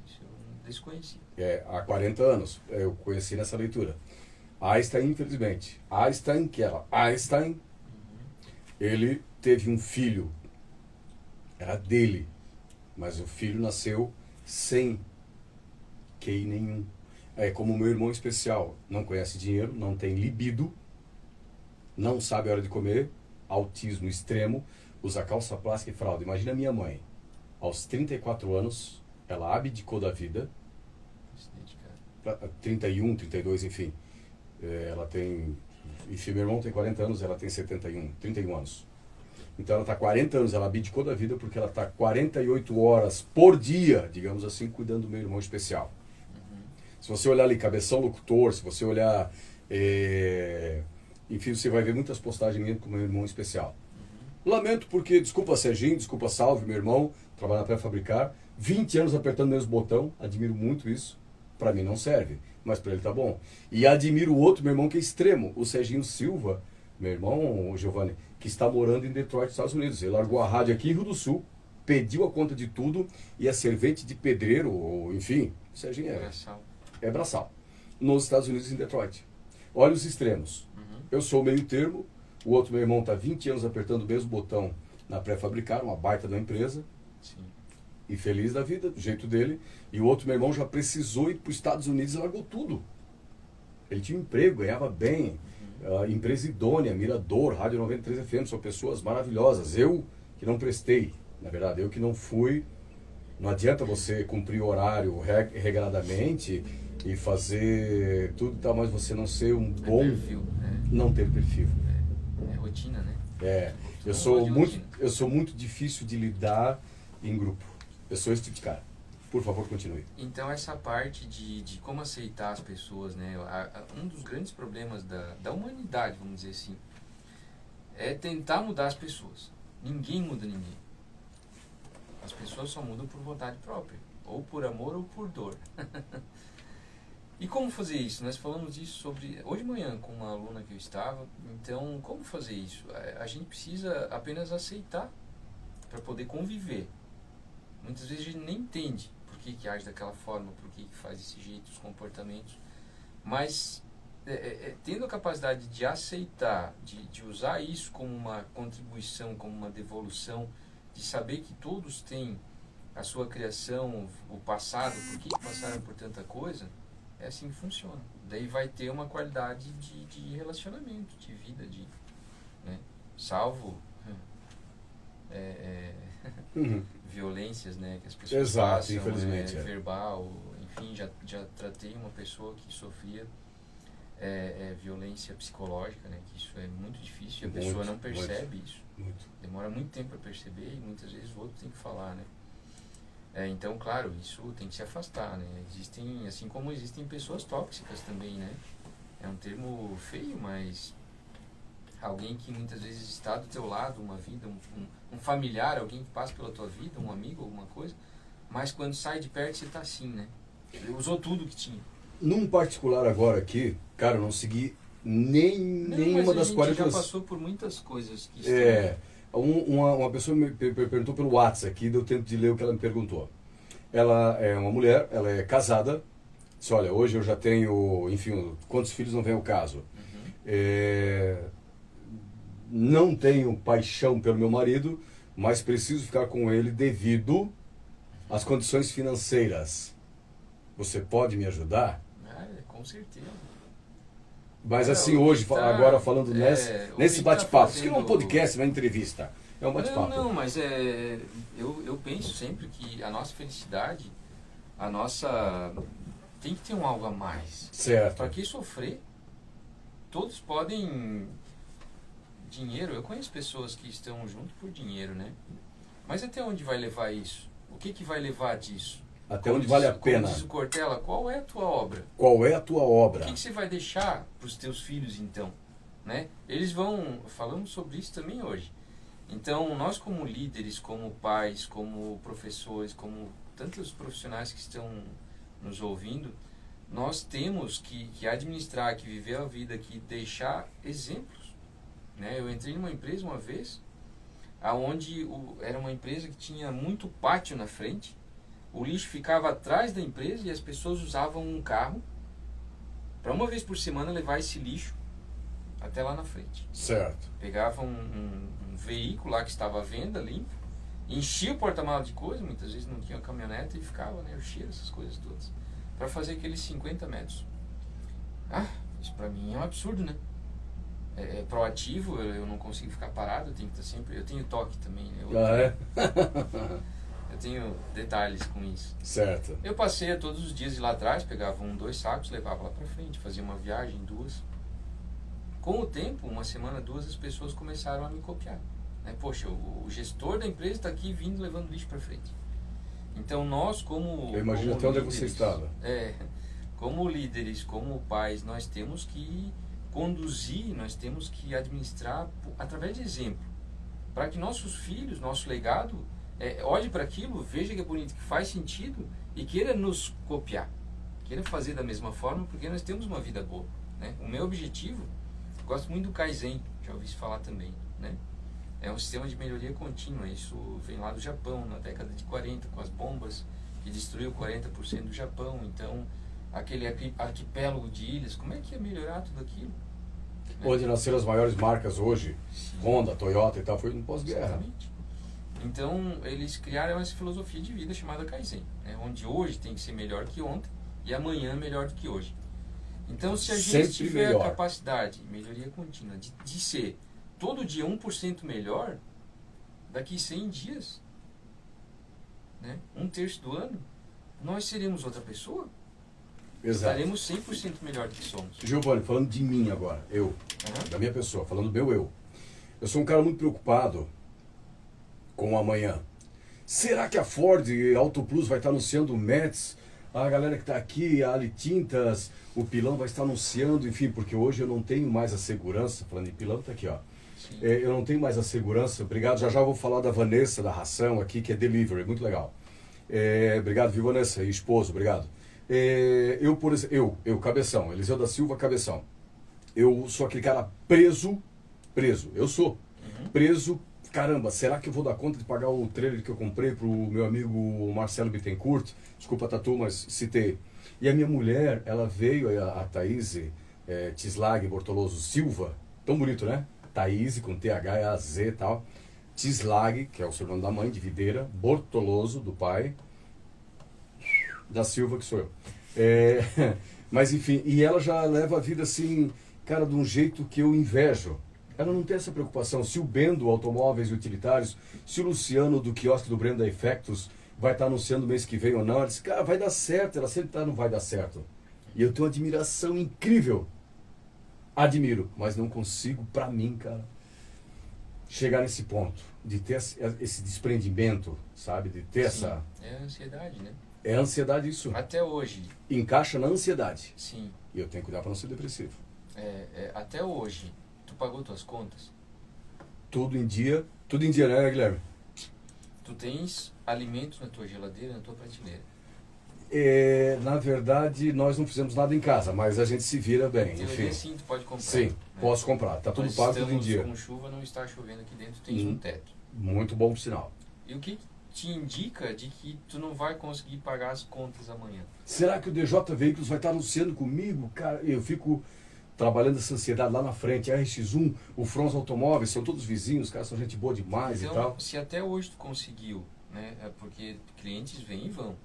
Isso eu desconheci. Há 40 anos eu conheci nessa leitura. Einstein, infelizmente. Einstein, que era Einstein, ele teve um filho. Era dele. Mas o filho nasceu sem QI nenhum. é como o meu irmão especial. Não conhece dinheiro, não tem libido, não sabe a hora de comer, autismo extremo, usa calça plástica e fralda. Imagina a minha mãe, aos 34 anos, ela abdicou da vida, 31, 32, enfim. Ela tem, enfim, meu irmão tem 40 anos, ela tem 31 anos. Então ela está 40 anos, ela abdicou da vida porque ela está 48 horas por dia, digamos assim, cuidando do meu irmão especial. Se você olhar ali, Cabeção Locutor, se você olhar, enfim, você vai ver muitas postagens minhas com o meu irmão especial. Lamento porque, desculpa Serginho, desculpa Salve, meu irmão, trabalha na pré-fabricar, 20 anos apertando o mesmo botão, admiro muito isso, para mim não serve, mas para ele tá bom. E admiro o outro, meu irmão, que é extremo, o Serginho Silva, meu irmão, o Giovanni, que está morando em Detroit, Estados Unidos. Ele largou a rádio aqui em Rio do Sul, pediu a conta de tudo e é servente de pedreiro, ou, enfim, o Serginho é braçal, nos Estados Unidos, em Detroit. Olha os extremos. Eu sou o meio termo, o outro meu irmão está 20 anos apertando o mesmo botão na pré-fabricar, uma baita da empresa. Sim. E feliz da vida, do jeito dele. E o outro meu irmão já precisou ir para os Estados Unidos e largou tudo. Ele tinha um emprego, ganhava bem, empresa idônea, Mirador, Rádio 93 FM, são pessoas maravilhosas. Eu que não prestei, na verdade, eu que não fui. Não adianta você cumprir o horário regradamente e fazer tudo e tal, mas você não ser um bom... perfil, né? Não ter perfil. É rotina, né? Eu sou muito difícil de lidar em grupo. Eu sou esse tipo de cara. Por favor, continue. Então, essa parte de como aceitar as pessoas, né? Um dos grandes problemas da humanidade, vamos dizer assim, é tentar mudar as pessoas. Ninguém muda ninguém. As pessoas só mudam por vontade própria. Ou por amor ou por dor. E como fazer isso? Nós falamos disso hoje de manhã com uma aluna que eu estava. Então, como fazer isso? A gente precisa apenas aceitar para poder conviver. Muitas vezes a gente nem entende por que age daquela forma, por que faz desse jeito, os comportamentos. Mas, tendo a capacidade de aceitar, de usar isso como uma contribuição, como uma devolução, de saber que todos têm a sua criação, o passado, por que passaram por tanta coisa, é assim que funciona. Daí vai ter uma qualidade de relacionamento, de vida, né? Salvo violências, né, que as pessoas passam, infelizmente, verbal, enfim, já tratei uma pessoa que sofria violência psicológica, né, que isso é muito difícil e a pessoa não percebe isso. Demora muito tempo para perceber e muitas vezes o outro tem que falar, né. Então, claro, isso tem que se afastar, né. Existem, assim como existem pessoas tóxicas também, né. É um termo feio, mas alguém que muitas vezes está do teu lado, uma vida, um familiar, alguém que passa pela tua vida, um amigo, alguma coisa, mas quando sai de perto você está assim, né? Ele usou tudo que tinha. Num particular agora aqui, cara, eu não segui nenhuma das 40... já passou por muitas coisas que uma pessoa me perguntou pelo WhatsApp aqui, deu tempo de ler o que ela me perguntou. Ela é uma mulher, ela é casada, disse, olha, hoje eu já tenho, enfim, quantos filhos não vem ao caso. Não tenho paixão pelo meu marido, mas preciso ficar com ele devido às condições financeiras. Você pode me ajudar? Com certeza. Mas assim, hoje, agora falando nesse bate-papo, isso aqui não é um podcast, não é uma entrevista, é um bate-papo. Não, mas eu penso sempre que a nossa felicidade, tem que ter um algo a mais. Certo. Para que sofrer? Todos podem... Dinheiro, eu conheço pessoas que estão junto por dinheiro, né? Mas até onde vai levar isso? O que vai levar disso? Até onde vale a pena? Como diz o Cortella, qual é a tua obra? Qual é a tua obra? O que você vai deixar para os teus filhos, então? Né? Falamos sobre isso também hoje. Então, nós como líderes, como pais, como professores, como tantos profissionais que estão nos ouvindo, nós temos que administrar, que viver a vida, que deixar exemplos. Né? Eu entrei numa empresa uma vez, onde era uma empresa que tinha muito pátio na frente, o lixo ficava atrás da empresa e as pessoas usavam um carro para uma vez por semana levar esse lixo até lá na frente. Certo. Pegavam um veículo lá que estava à venda, limpo, enchia o porta-malas de coisa, muitas vezes não tinha caminhonete e ficava, né, o cheiro, essas coisas todas, para fazer aqueles 50 metros. Ah, isso para mim é um absurdo, né? É proativo, eu não consigo ficar parado, eu tenho que estar sempre... Eu tenho toque também, né? Eu tenho detalhes com isso. Certo. Eu passei todos os dias de lá atrás, pegava 2 sacos, levava lá para frente, fazia uma viagem, 2. Com o tempo, 1 semana, 2, as pessoas começaram a me copiar. Né? Poxa, o gestor da empresa está aqui vindo levando lixo para frente. Então nós como... Eu imagino como até onde líderes, você estava. Como líderes, como pais, nós temos que conduzir, nós temos que administrar através de exemplo. Para que nossos filhos, nosso legado... olhe para aquilo, veja que é bonito, que faz sentido e queira nos copiar, queira fazer da mesma forma, porque nós temos uma vida boa, né? O meu objetivo, gosto muito do Kaizen, já ouvi isso falar também, né? É um sistema de melhoria contínua, isso vem lá do Japão, na década de 40, com as bombas que destruiu 40% do Japão. Então, aquele arquipélago de ilhas, como é que ia melhorar tudo aquilo? Onde nasceram as maiores marcas hoje, Sim. Honda, Toyota e tal, foi no pós-guerra. Exatamente. Então, eles criaram essa filosofia de vida chamada Kaizen, né? Onde hoje tem que ser melhor que ontem e amanhã melhor do que hoje. Então, se a gente Sempre tiver melhor. a capacidade, melhoria contínua, de ser todo dia 1% melhor, daqui 100 dias, né? 1/3 do ano, nós seremos outra pessoa. Exato. Estaremos 100% melhor do que somos. Giovanni, falando de mim agora, eu, Uhum. da minha pessoa, falando do meu eu. Eu sou um cara muito preocupado com o amanhã. Será que a Ford Auto Plus vai estar anunciando o Metz? A galera que está aqui, a Ali Tintas, o Pilão vai estar anunciando, enfim, porque hoje eu não tenho mais a segurança, falando em Pilão, tá aqui, ó. Sim. Eu não tenho mais a segurança, obrigado, já vou falar da Vanessa, da Ração aqui, que é delivery, muito legal. Obrigado, viu, Vanessa, e esposo, obrigado. Eu, por exemplo, eu, Cabeção, Eliseu da Silva, Cabeção. Eu sou aquele cara preso, eu sou preso. Caramba, será que eu vou dar conta de pagar o trailer que eu comprei pro meu amigo Marcelo Bittencourt? Desculpa, Tatu, mas citei. E a minha mulher, ela veio, a Thaís Tislag Bortoloso Silva, tão bonito, né? Thaís, com T-H-E-A-Z e tal. Tislag, que é o sobrenome da mãe, de Videira. Bortoloso, do pai. Da Silva, que sou eu. Mas enfim, e ela já leva a vida assim, cara, de um jeito que eu invejo. Ela não tem essa preocupação se o Bendo Automóveis e Utilitários, se o Luciano do quiosque do Brenda Effectos vai estar anunciando mês que vem ou não. Ela disse, cara, vai dar certo. Ela sempre tá, não vai dar certo. E eu tenho uma admiração incrível. Admiro, mas não consigo, pra mim, cara, chegar nesse ponto. De ter esse desprendimento, sabe? De ter Sim. essa... É a ansiedade, né? É ansiedade isso. Até hoje. Encaixa na ansiedade. Sim. E eu tenho que cuidar pra não ser depressivo. Até hoje, tu pagou tuas contas? Tudo em dia, né, Guilherme? Tu tens alimentos na tua geladeira, na tua prateleira. Na verdade, nós não fizemos nada em casa, mas a gente se vira bem, Teoria, enfim. sim, tu pode comprar. Sim, né? posso comprar. Tá tudo Nós pago, tudo em estamos dia. com chuva, não está chovendo aqui dentro, tens um teto. Muito bom sinal. E o que te indica de que tu não vai conseguir pagar as contas amanhã? Será que o DJ Veículos vai estar anunciando comigo? Cara, eu fico trabalhando essa ansiedade lá na frente. A RX1, o Frons Automóveis, são todos vizinhos, cara, são gente boa demais e tal. Então, se até hoje tu conseguiu, né? É porque clientes vêm e vão.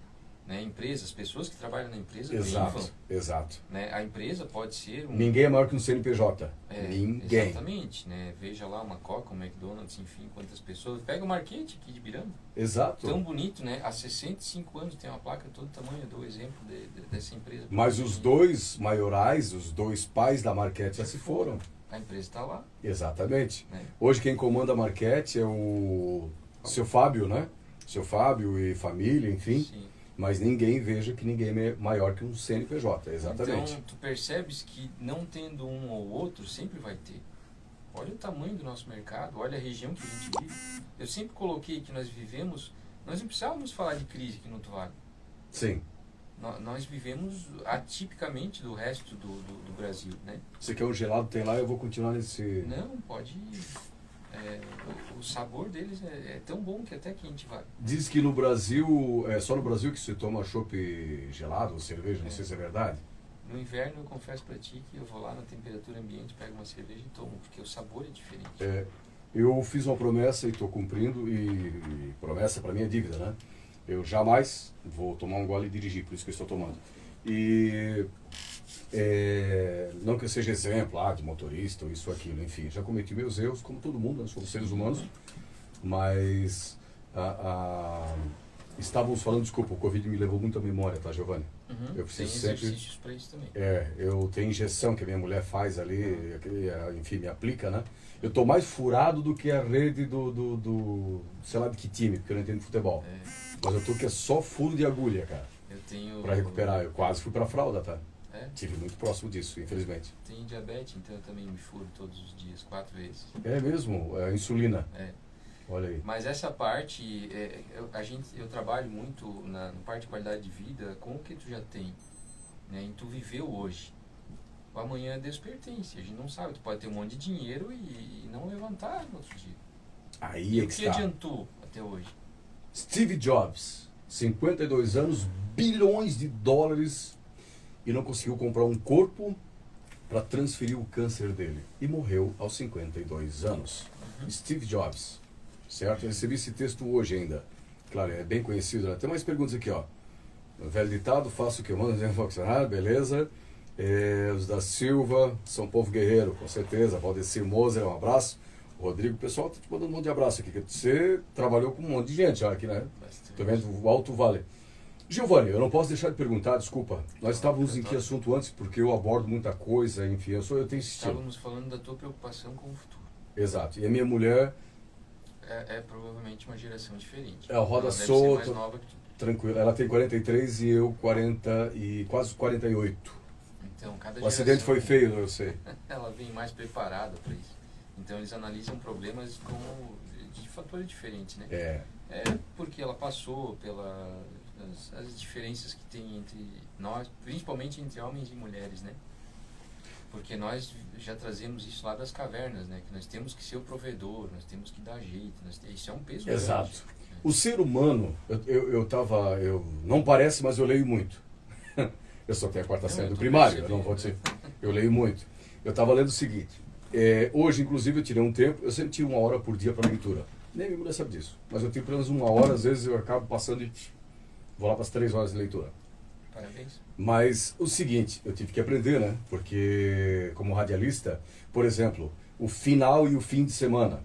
Né? Empresas, pessoas que trabalham na empresa vêm e vão. Exato, exato. Né? A empresa pode ser um... Ninguém é maior que um CNPJ. Ninguém. Exatamente, né? Veja lá uma Coca, um McDonald's, enfim, quantas pessoas. Pega o Marquete aqui de Birama. Exato. Tão bonito, né? Há 65 anos tem uma placa de todo tamanho. Eu dou o exemplo dessa empresa. Mas os dois maiorais, os dois pais da Marquete já se foram. A empresa está lá. Exatamente. Né? Hoje quem comanda a Marquete é o seu Fábio, né? Seu Fábio e família, enfim. Sim. Mas ninguém veja que ninguém é maior que um CNPJ, exatamente. Então, tu percebes que não tendo um ou outro, sempre vai ter. Olha o tamanho do nosso mercado, olha a região que a gente vive. Eu sempre coloquei que nós vivemos, nós não precisávamos falar de crise aqui no Alto Vale. Sim. Nós vivemos atipicamente do resto do Brasil, né? Você quer um gelado, tem lá, eu vou continuar nesse... Não, pode ir. O sabor deles é tão bom que até que a gente vai. Diz que no Brasil, é só no Brasil que se toma chopp gelado ou cerveja, não sei se é verdade. No inverno, eu confesso pra ti que eu vou lá na temperatura ambiente, pego uma cerveja e tomo, porque o sabor é diferente. Eu fiz uma promessa e estou cumprindo, e promessa para mim é dívida, né? Eu jamais vou tomar um gole e dirigir, por isso que eu estou tomando. E não que eu seja exemplo de motorista ou isso ou aquilo, enfim, já cometi meus erros, como todo mundo, nós somos seres humanos, mas estávamos falando, desculpa, o Covid me levou muito à memória, tá, Giovanni? Eu preciso tem sempre... exercícios para isso também. Eu tenho injeção que a minha mulher faz ali, enfim, me aplica, né? Eu tô mais furado do que a rede do sei lá de que time, porque eu não entendo de futebol. Mas eu tô que é só furo de agulha, cara. Eu tenho... Pra recuperar, eu quase fui pra fralda, tá? Tive muito próximo disso, infelizmente. Tenho diabetes, então eu também me furo todos os dias, 4 vezes. É mesmo? Insulina. Olha aí. Mas essa parte, eu trabalho muito na parte de qualidade de vida com o que tu já tem, né? Em tu viver o hoje. O amanhã é Deus pertence, a gente não sabe, tu pode ter um monte de dinheiro e não levantar no outro dia. Aí e é o que que está. adiantou até hoje? Steve Jobs, 52 anos, bilhões de dólares e não conseguiu comprar um corpo para transferir o câncer dele. E morreu aos 52 anos. Steve Jobs. Certo? Eu recebi esse texto hoje ainda. Claro, é bem conhecido, né? Tem mais perguntas aqui, ó. Velho ditado, faço o que eu mando, beleza. Os da Silva, São Povo Guerreiro, com certeza. Valdecir Moser, um abraço. Rodrigo, o pessoal tá te mandando um monte de abraço aqui. Você trabalhou com um monte de gente já aqui, né? Tô vendo o Alto Vale. Giovanni, eu não posso deixar de perguntar, desculpa. Nós estávamos em que assunto antes? Porque eu abordo muita coisa, enfim, eu tenho esse estilo. Estávamos falando da tua preocupação com o futuro. Exato. E a minha mulher... provavelmente uma geração diferente. Ela roda solta, tranquilo. Ela tem 43 e eu 40 e quase 48. Então, cada o acidente foi feio, eu sei. Ela vem mais preparada para isso. Então, eles analisam problemas de fatores diferentes, né? Porque ela passou as diferenças que tem entre nós, principalmente entre homens e mulheres, né? Porque nós já trazemos isso lá das cavernas, né? Que nós temos que ser o provedor, nós temos que dar jeito, isso é um peso grande. Exato. O ser humano, não parece, mas eu leio muito. Eu só tenho a quarta série do primário, eu não vou dizer. Eu leio muito. Eu estava lendo o seguinte, hoje, inclusive, eu tirei um tempo, eu sempre tiro 1 hora por dia para leitura. Nem minha mulher sabe disso. Mas eu tenho pelo menos 1 hora, às vezes eu acabo passando e vou lá para as 3 horas de leitura. Parabéns. Mas o seguinte, eu tive que aprender, né? Porque, como radialista, por exemplo, o final e o fim de semana.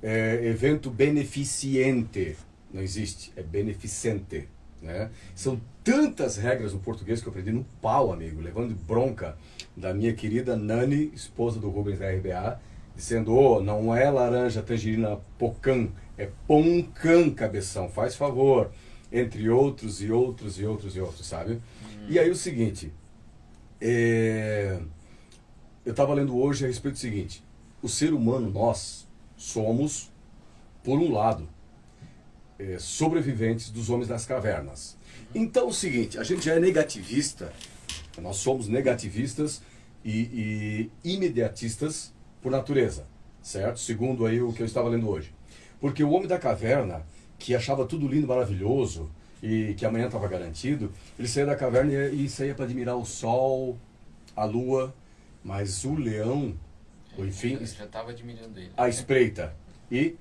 Evento beneficente. Não existe, é beneficente. Né? São tantas regras no português que eu aprendi no pau, amigo, levando bronca da minha querida Nani, esposa do Rubens da RBA, dizendo, não é laranja, tangerina, pocã, é poncan, cabeção, faz favor. Entre outros e outros e outros e outros, sabe? E aí o seguinte, eu estava lendo hoje a respeito do seguinte, o ser humano, nós, somos, por um lado, sobreviventes dos homens das cavernas. Então é o seguinte, a gente já é negativista, nós somos negativistas e imediatistas por natureza, certo? Segundo aí o que eu estava lendo hoje. Porque o homem da caverna, que achava tudo lindo, maravilhoso, e que amanhã estava garantido, ele saía da caverna e saía para admirar o sol, a lua, mas o leão, enfim... Já estava admirando ele. A espreita. E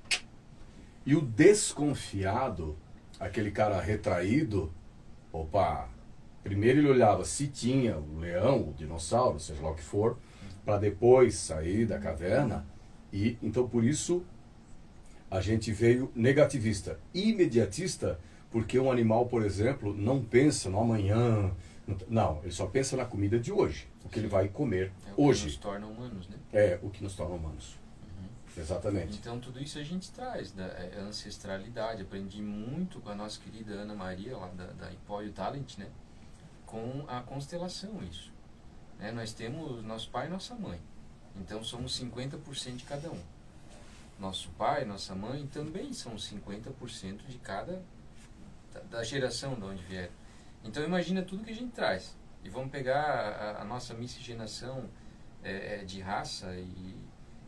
o desconfiado, aquele cara retraído, primeiro ele olhava se tinha o leão, o dinossauro, seja lá o que for, para depois sair da caverna, e então por isso a gente veio negativista. Imediatista, porque um animal, por exemplo, não pensa no amanhã. Não, ele só pensa na comida de hoje. O que ele vai comer hoje. O que nos torna humanos, né? O que nos torna humanos. Exatamente. Então tudo isso a gente traz da ancestralidade. Aprendi muito com a nossa querida Ana Maria, lá da Empório Talent, né? Com a constelação isso. Nós temos nosso pai e nossa mãe. Então somos 50% de cada um. Nosso pai, nossa mãe também são 50% de cada da geração de onde vier. Então imagina tudo que a gente traz. E vamos pegar a nossa miscigenação de raça e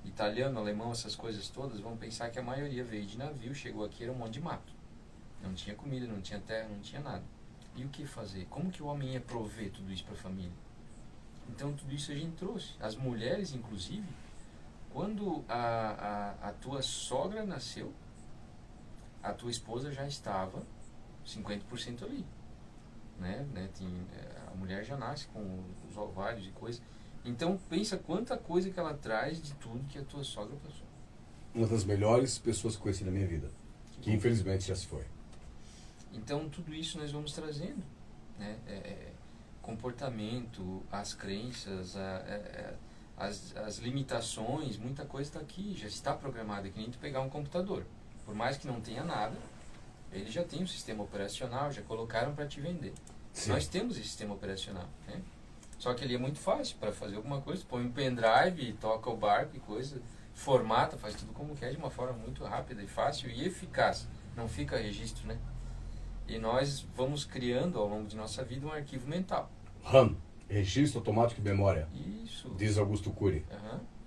italiano, alemão, essas coisas todas, vamos pensar que a maioria veio de navio, chegou aqui, era um monte de mato. Não tinha comida, não tinha terra, não tinha nada. E o que fazer? Como que o homem ia prover tudo isso para a família? Então tudo isso a gente trouxe. As mulheres, inclusive, quando a tua sogra nasceu, a tua esposa já estava 50% ali. Né? A mulher já nasce com os ovários e coisa. Então pensa quanta coisa que ela traz de tudo que a tua sogra passou. Uma das melhores pessoas que conheci na minha vida, que bom. infelizmente já se foi. Então tudo isso nós vamos trazendo, né? Comportamento, as crenças, as limitações, muita coisa está aqui, já está programada. É que nem tu pegar um computador, por mais que não tenha nada, ele já tem um sistema operacional, já colocaram para te vender. Sim. Nós temos esse sistema operacional, né? Só que ele é muito fácil para fazer alguma coisa, põe um pendrive, toca o barco e coisa, formata, faz tudo como quer de uma forma muito rápida e fácil e eficaz. Não fica registro, né? E nós vamos criando ao longo de nossa vida um arquivo mental. RAM, Registro Automático de Memória, Isso. diz Augusto Cury.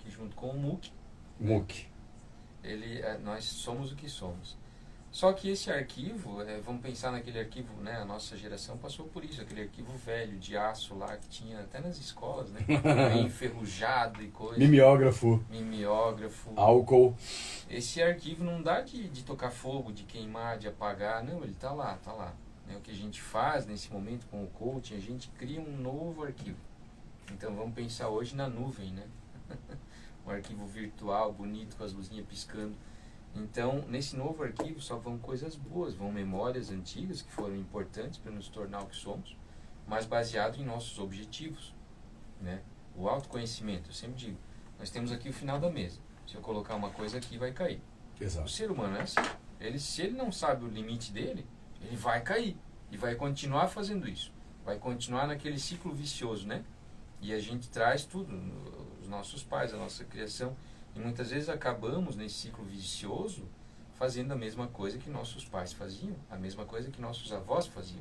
Que junto com o MOOC, MOOC. nós somos o que somos. Só que esse arquivo, vamos pensar naquele arquivo, né? A nossa geração passou por isso, aquele arquivo velho, de aço lá, que tinha até nas escolas, né? Meio enferrujado e coisa. Mimeógrafo. Álcool. Esse arquivo não dá de tocar fogo, de queimar, de apagar. Não, ele tá lá, tá lá. O que a gente faz nesse momento com o coaching, a gente cria um novo arquivo. Então vamos pensar hoje na nuvem, né? Um arquivo virtual, bonito, com as luzinhas piscando. Então, nesse novo arquivo só vão coisas boas, vão memórias antigas que foram importantes para nos tornar o que somos, mas baseado em nossos objetivos, né? O autoconhecimento, eu sempre digo, nós temos aqui o final da mesa. Se eu colocar uma coisa aqui, vai cair. Exato. O ser humano é assim. Se ele não sabe o limite dele, ele vai cair e vai continuar fazendo isso. Vai continuar naquele ciclo vicioso, né? E a gente traz tudo, os nossos pais, a nossa criação. E muitas vezes acabamos nesse ciclo vicioso fazendo a mesma coisa que nossos pais faziam, a mesma coisa que nossos avós faziam,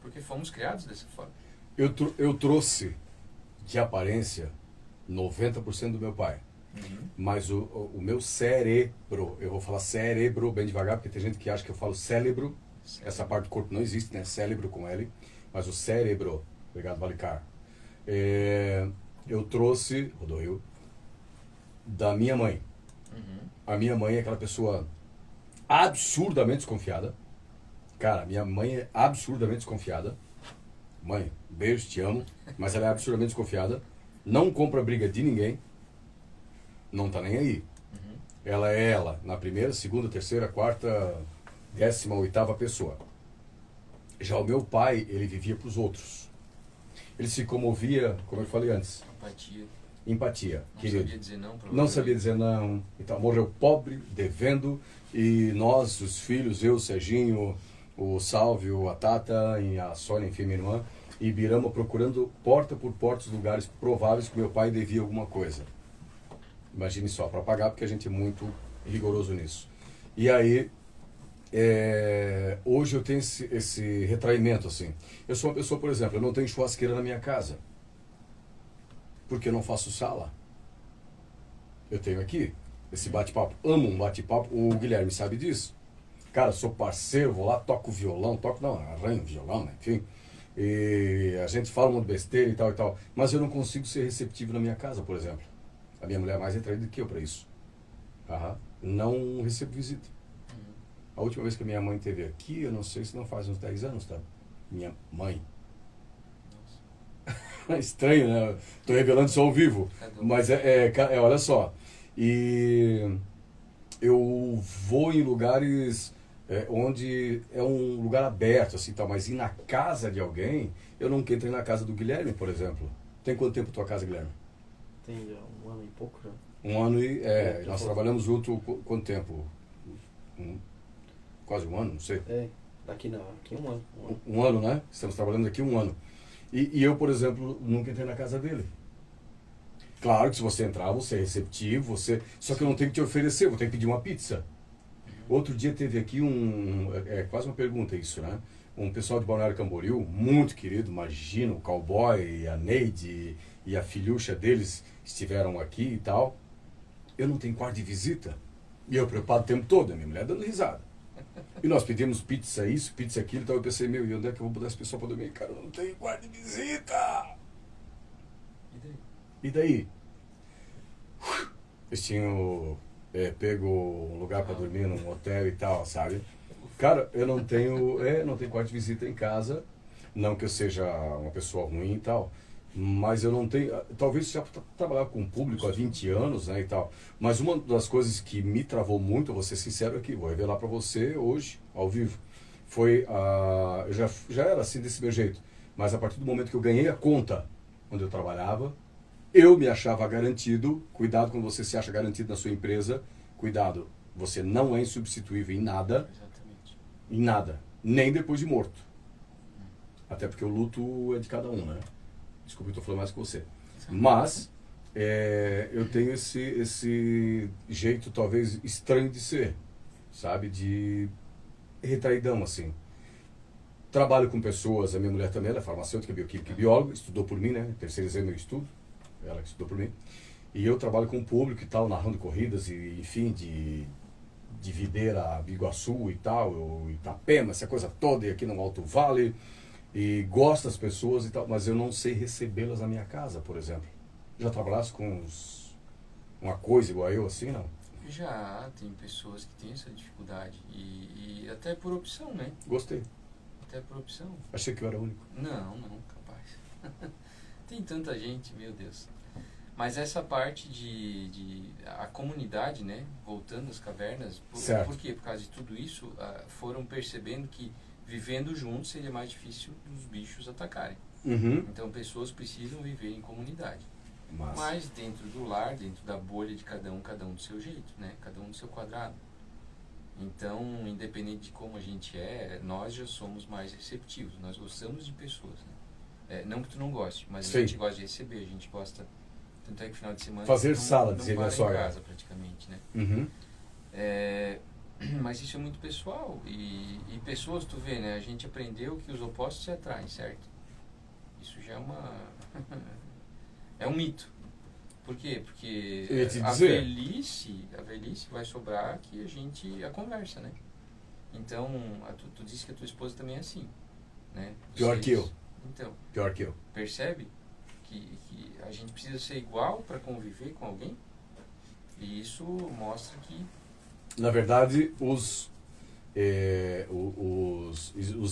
porque fomos criados dessa forma. Eu trouxe de aparência 90% do meu pai, mas o meu cérebro, eu vou falar cérebro bem devagar, porque tem gente que acha que eu falo cérebro, essa parte do corpo não existe, né? Cérebro com L, mas o cérebro, obrigado, Balicar, eu trouxe, Rodolfo, da minha mãe. A minha mãe é aquela pessoa absurdamente desconfiada. Cara, minha mãe é absurdamente desconfiada. Mãe, beijo, te amo. Mas ela é absurdamente desconfiada. Não compra briga de ninguém. Não tá nem aí. Ela é ela, na primeira, segunda, terceira, quarta, 18ª pessoa. Já o meu pai, ele vivia pros outros. Ele se comovia, como eu falei antes. Empatia, não querido. Sabia dizer não, não sabia dizer não. Então, morreu pobre, devendo, e nós, os filhos, eu, o Serginho, o Sálvio, a Tata, e a Sônia, enfim, minha irmã, e Birama procurando porta por porta os lugares prováveis que meu pai devia alguma coisa. Imagine só, para pagar, porque a gente é muito rigoroso nisso. E aí, hoje eu tenho esse retraimento, assim. Eu sou uma pessoa, por exemplo, eu não tenho churrasqueira na minha casa. Porque eu não faço sala. Eu tenho aqui esse bate-papo. Amo um bate-papo. O Guilherme sabe disso. Cara, sou parceiro, vou lá, toco violão. Arranho violão, né? Enfim. E a gente fala um monte de besteira e tal e tal. Mas eu não consigo ser receptivo na minha casa, por exemplo. A minha mulher é mais retraída do que eu para isso. Não recebo visita. A última vez que a minha mãe esteve aqui, eu não sei se não faz uns 10 anos, tá? Minha mãe. É estranho, né? Tô revelando só ao vivo. Mas olha só. E eu vou em lugares onde é um lugar aberto, assim, tal. Mas ir na casa de alguém, eu nunca entrei na casa do Guilherme, por exemplo. Tem quanto tempo a tua casa, Guilherme? Tem já 1 ano e pouco, já. 1 ano e... nós trabalhamos junto quanto tempo? Quase 1 ano, não sei. Aqui 1 ano. 1 ano, né? Estamos trabalhando aqui 1 ano. E eu, por exemplo, nunca entrei na casa dele. Claro que se você entrar, você é receptivo, só que eu não tenho que te oferecer, vou ter que pedir uma pizza. Outro dia teve aqui quase uma pergunta isso, né? Um pessoal de Balneário Camboriú, muito querido, imagina, o cowboy, a Neide e a filhucha deles estiveram aqui e tal. Eu não tenho quarto de visita. E eu preocupado o tempo todo, a minha mulher dando risada. E nós pedimos pizza isso, pizza aquilo, então eu pensei, e onde é que eu vou botar esse pessoal para dormir? Cara, eu não tenho quarto de visita! E daí? Eles tinham pego um lugar para dormir num hotel e tal, sabe? Cara, eu não tenho quarto de visita em casa, não que eu seja uma pessoa ruim e tal, mas eu não tenho, talvez já trabalhar com o público há 20 anos, né, e tal, mas uma das coisas que me travou muito, eu vou ser sincero aqui, vou revelar para você hoje, ao vivo, foi eu já era assim desse meu jeito, mas a partir do momento que eu ganhei a conta onde eu trabalhava, eu me achava garantido. Cuidado quando você se acha garantido na sua empresa, cuidado, você não é insubstituível em nada. Exatamente. Em nada, nem depois de morto. Até porque o luto é de cada um, né? Desculpa, eu estou falando mais que você. Mas eu tenho esse jeito talvez estranho de ser, sabe? De retraidão, assim. Trabalho com pessoas, a minha mulher também, ela é farmacêutica, bioquímica e bióloga, estudou por mim, né? Terceirizei meu estudo, ela que estudou por mim. E eu trabalho com o público e tal, narrando corridas e, enfim, de Videira a Biguaçu e tal, Itapema, essa coisa toda, e aqui no Alto Vale, e gosto das pessoas e tal, mas eu não sei recebê-las na minha casa, por exemplo. Já trabalhasse com uma coisa igual a eu, assim, não? Já tem pessoas que têm essa dificuldade, e até por opção, né? Gostei. Até por opção. Achei que eu era o único. Não, capaz. Tem tanta gente, meu Deus. Mas essa parte a comunidade, né, voltando às cavernas, por quê? Por causa de tudo isso, foram percebendo que vivendo juntos seria mais difícil dos bichos atacarem. Uhum. Então pessoas precisam viver em comunidade. Massa. Mas dentro do lar, dentro da bolha de cada um do seu jeito, né? Cada um do seu quadrado. Então, independente de como a gente nós já somos mais receptivos. Nós gostamos de pessoas, né? Não que tu não goste, mas Sim. a gente gosta de receber, a gente gosta. Tanto é que final de semana fazer sala, não dizer para minha sogra. em casa praticamente, né? Uhum. Mas isso é muito pessoal e pessoas, tu vê, né? A gente aprendeu que os opostos se atraem, certo? Isso já é um mito. Por quê? Porque Eu ia te a dizer. velhice vai sobrar que a conversa, né? Então, tu disse que a tua esposa também é assim, né? Pior que eu. Então, Pior que eu. percebe que a gente precisa ser igual para conviver com alguém? E isso mostra que... Na verdade, os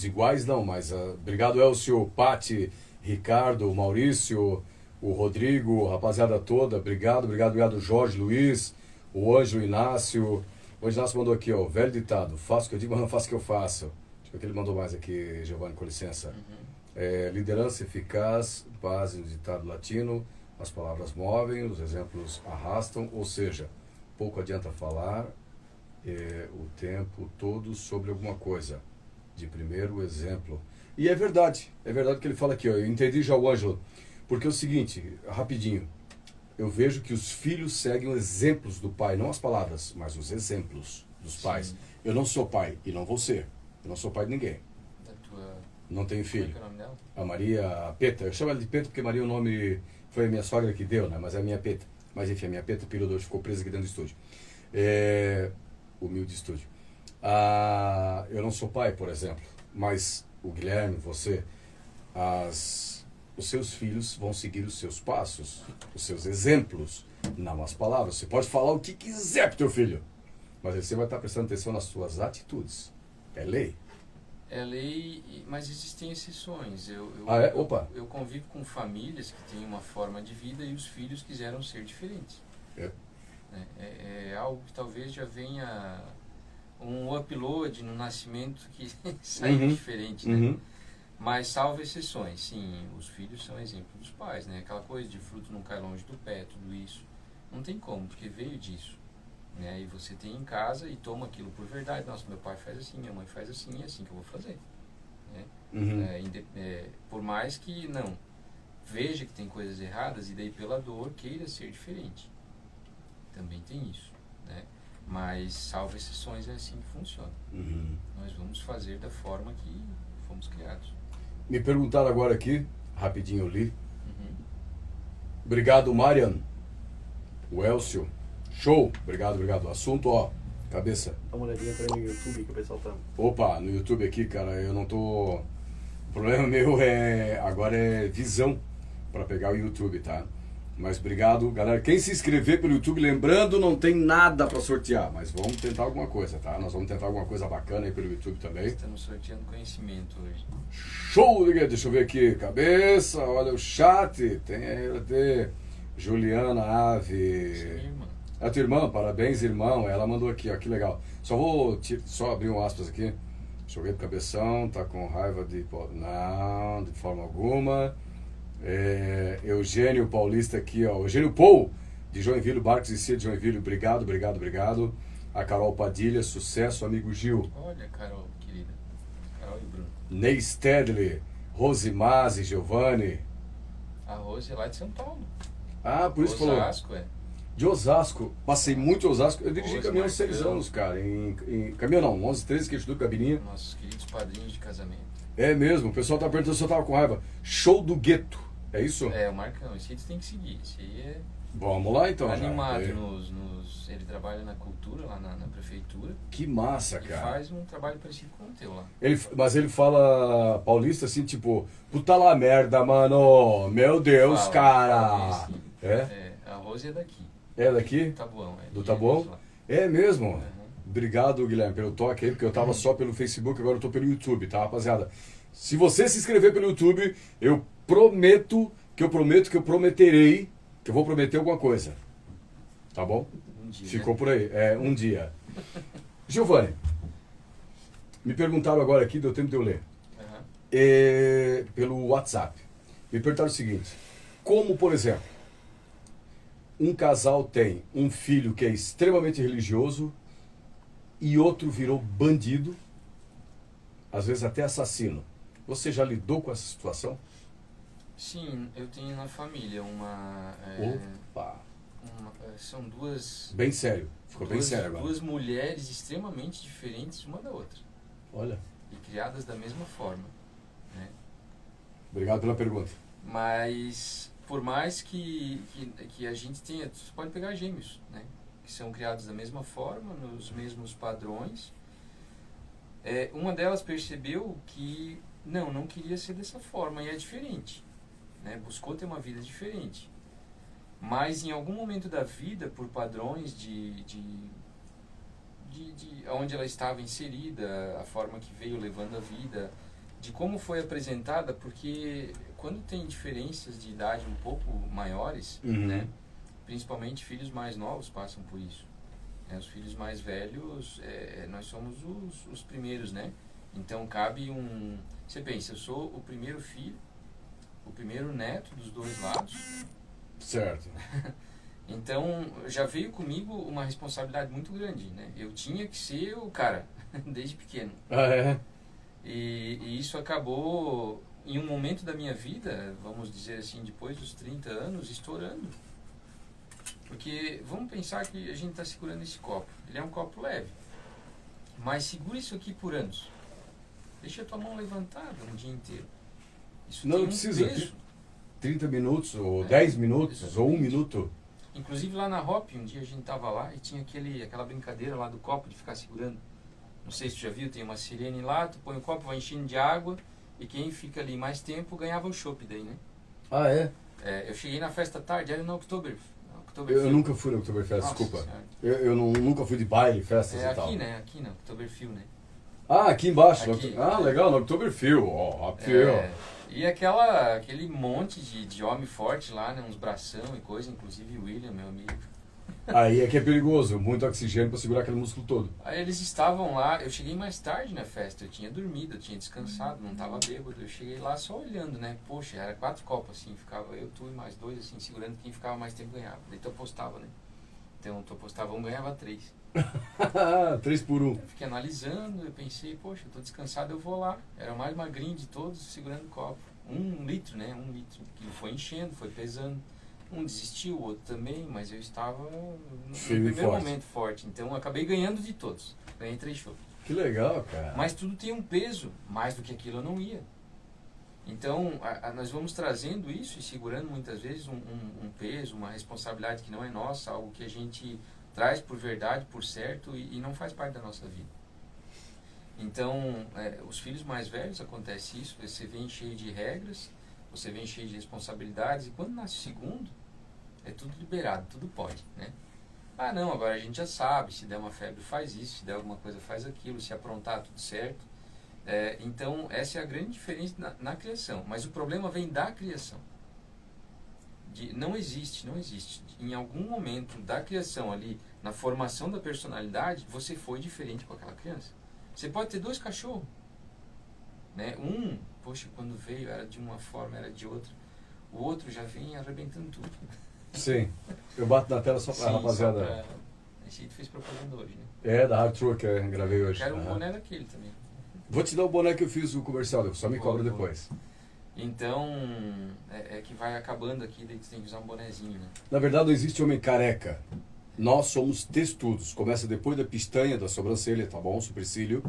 iguais não, mas obrigado Elcio, Pati, Ricardo, Maurício, o Rodrigo, a rapaziada toda, obrigado Jorge, Luiz, o Ângelo, Inácio. O Inácio mandou aqui, ó, velho ditado, faço o que eu digo, mas não faço o que eu faço. Deixa eu ver o que ele mandou mais aqui, Giovanni, com licença. Liderança eficaz, base no ditado latino, as palavras movem, os exemplos arrastam, ou seja, pouco adianta falar o tempo todo sobre alguma coisa. De primeiro exemplo. E é verdade o que ele fala aqui, ó, eu entendi já o Ângelo, porque é o seguinte, rapidinho, eu vejo que os filhos seguem os exemplos do pai, não as palavras, mas os exemplos dos pais. Eu não sou pai e não vou ser, eu não sou pai de ninguém. Não tenho filho. Qual é o nome dela? A Maria Peta, eu chamo ela de Peta porque Maria o nome foi a minha sogra que deu, né? Mas é a minha Peta. Mas enfim, a minha Peta pirou, hoje ficou presa aqui dentro do estúdio. Humilde estúdio. Eu não sou pai, por exemplo, mas o Guilherme, você, os seus filhos vão seguir os seus passos, os seus exemplos, não as palavras. Você pode falar o que quiser pro teu filho, mas você vai estar prestando atenção nas suas atitudes. É lei. É lei, mas existem exceções. Opa! Eu convivo com famílias que têm uma forma de vida e os filhos quiseram ser diferentes. É algo que talvez já venha um upload no nascimento que sai diferente, né? Mas salvo exceções, sim, os filhos são exemplo dos pais, né? Aquela coisa de fruto não cai longe do pé, tudo isso. Não tem como, porque veio disso. Né? E você tem em casa e toma aquilo por verdade. Nossa, meu pai faz assim, minha mãe faz assim, é assim que eu vou fazer. Né? Por mais que não veja que tem coisas erradas e daí pela dor queira ser diferente. Também tem isso. Né? Mas, salvo exceções, é assim que funciona. Nós vamos fazer da forma que fomos criados. Me perguntaram agora aqui, rapidinho eu li. Obrigado, Marian. O Elcio. Show, obrigado. Assunto, ó, cabeça. Dá uma olhadinha também no YouTube que o pessoal tá... Opa, no YouTube aqui, cara, eu não tô... O problema meu agora é visão para pegar o YouTube, tá? Mas obrigado, galera. Quem se inscrever pelo YouTube, lembrando, não tem nada para sortear, mas vamos tentar alguma coisa, tá? Nós vamos tentar alguma coisa bacana aí pelo YouTube também. Estamos sorteando conhecimento hoje. Show! Deixa eu ver aqui. Cabeça, olha o chat. Tem Juliana Ave. Sim, irmã. A tua irmã, parabéns, irmão. Ela mandou aqui, ó, que legal. Só abrir um aspas aqui. Deixa eu ver, Cabeção, tá com raiva de... Não, de forma alguma. Eugênio Paulista aqui, ó. Eugênio Paul, de Joinville, Barcos e Cia de Joinville. Obrigado, obrigado, obrigado. A Carol Padilha, sucesso, amigo Gil. Olha, Carol, querida. Carol e Bruno. Ney Stedley, Rosimase, Giovanni. A Rose é lá de São Paulo. Ah, por isso que falou. Osasco, De Osasco. Passei muito em Osasco. Eu dirigi Rose caminhão há 6 Marcão. anos, cara. Caminhão não, 11, 13 que eu estudei cabininha. Nossos queridos padrinhos de casamento. É mesmo, o pessoal tá perguntando se eu tava com raiva. Show do Gueto, é isso? É, o Marcão, esse aí tu tem que seguir. Esse aí é Vamos lá então. animado. Já. Ele trabalha na cultura, lá na prefeitura. Que massa, E cara. faz um trabalho parecido com o teu lá. Mas ele fala paulista assim, tipo, puta lá merda, mano. Meu Deus, Fala, cara. fala assim. É? A Rose é daqui. É daqui? Tabuão. Do de Tabuão? Jesus lá. É mesmo? Uhum. Obrigado, Guilherme, pelo toque aí, porque eu tava só pelo Facebook, agora eu tô pelo YouTube, tá, rapaziada? Se você se inscrever pelo YouTube, eu prometo que eu prometerei que eu vou prometer alguma coisa. Tá bom? Um dia, Ficou né? por aí. Um dia. Giovanni, me perguntaram agora aqui, deu tempo de eu ler. Uhum. Pelo WhatsApp. Me perguntaram o seguinte: como, por exemplo, um casal tem um filho que é extremamente religioso e outro virou bandido, às vezes até assassino. Você já lidou com essa situação? Sim, eu tenho na família Opa! são duas... Bem sério. Ficou bem sério agora. Duas mulheres extremamente diferentes uma da outra. Olha. E criadas da mesma forma. Né? Obrigado pela pergunta. Mas, por mais que a gente tenha... Você pode pegar gêmeos, né? Que são criados da mesma forma, nos mesmos padrões. Uma delas percebeu que não queria ser dessa forma e é diferente. Né? Buscou ter uma vida diferente. Mas em algum momento da vida, por padrões de onde ela estava inserida, a forma que veio levando a vida, de como foi apresentada, porque quando tem diferenças de idade um pouco maiores, né, principalmente filhos mais novos passam por isso. Né? Os filhos mais velhos, nós somos os primeiros, né? Então cabe um... Você pensa, eu sou o primeiro filho, o primeiro neto dos dois lados. Certo. Então, já veio comigo uma responsabilidade muito grande, né? Eu tinha que ser o cara, desde pequeno. Ah, é? E isso acabou, em um momento da minha vida, vamos dizer assim, depois dos 30 anos, estourando. Porque vamos pensar que a gente está segurando esse copo. Ele é um copo leve. Mas segura isso aqui por anos. Deixa a tua mão levantada um dia inteiro. Isso Não tem precisa. peso. 30 minutos, ou 10 minutos, exatamente. ou 1 minuto. Inclusive lá na Hop, um dia a gente tava lá e tinha aquela brincadeira lá do copo de ficar segurando. Não sei se tu já viu, tem uma sirene lá, tu põe o copo, vai enchendo de água e quem fica ali mais tempo ganhava o chopp daí, né? Ah, é? Eu cheguei na festa tarde, era no Oktoberfest. Eu nunca fui no Oktoberfest, Nossa desculpa. Senhora. Eu nunca fui de baile, festas e tal. Aqui, né? Aqui no Oktoberfest, né? Ah, aqui embaixo. Aqui. Legal, no Oktoberfest. E aquele monte de homem forte lá, né? Uns bração e coisa, inclusive o William, meu amigo. Aí é que é perigoso, muito oxigênio para segurar aquele músculo todo. Aí eles estavam lá, eu cheguei mais tarde na festa, eu tinha dormido, eu tinha descansado, não tava bêbado, eu cheguei lá só olhando, né? Poxa, era 4 copas assim, ficava eu, tu e mais 2 assim, segurando, quem ficava mais tempo ganhava. Daí tu apostava, né? Então tu apostava 1, ganhava 3. 3 por 1. Eu fiquei analisando, eu pensei, poxa, eu tô descansado, eu vou lá. Era o mais magrinho de todos, segurando o copo. 1 litro, né? 1 litro. Que foi enchendo, foi pesando. Um desistiu, o outro também, mas eu estava no primeiro momento forte. Então eu acabei ganhando de todos. Ganhei 3 shows. Que legal, cara. Mas tudo tem um peso, mais do que aquilo eu não ia. Então nós vamos trazendo isso e segurando muitas vezes um peso, uma responsabilidade que não é nossa, algo que a gente traz por verdade, por certo e não faz parte da nossa vida. Então, os filhos mais velhos acontece isso, você vem cheio de regras, você vem cheio de responsabilidades e quando nasce o segundo, é tudo liberado, tudo pode, né? Ah, não, agora a gente já sabe, se der uma febre faz isso, se der alguma coisa faz aquilo, se aprontar tudo certo. Então, essa é a grande diferença na criação. Mas o problema vem da criação. Não existe. Em algum momento da criação ali, na formação da personalidade, você foi diferente com aquela criança. Você pode ter 2 cachorros, né? Poxa, quando veio era de uma forma, era de outra. O outro já vem arrebentando tudo. Sim. Eu bato na tela só pra rapaziada. Esse aí tu fez propaganda hoje, né? É, da Hard Truck, eu gravei hoje. Quero um boné daquele também. Vou te dar o boné que eu fiz o comercial, só me cobra depois. Então, é que vai acabando aqui, daí tu tem que usar um bonezinho, né? Na verdade, não existe homem careca. Nós somos textudos. Começa depois da pestana, da sobrancelha, tá bom? Supercílio.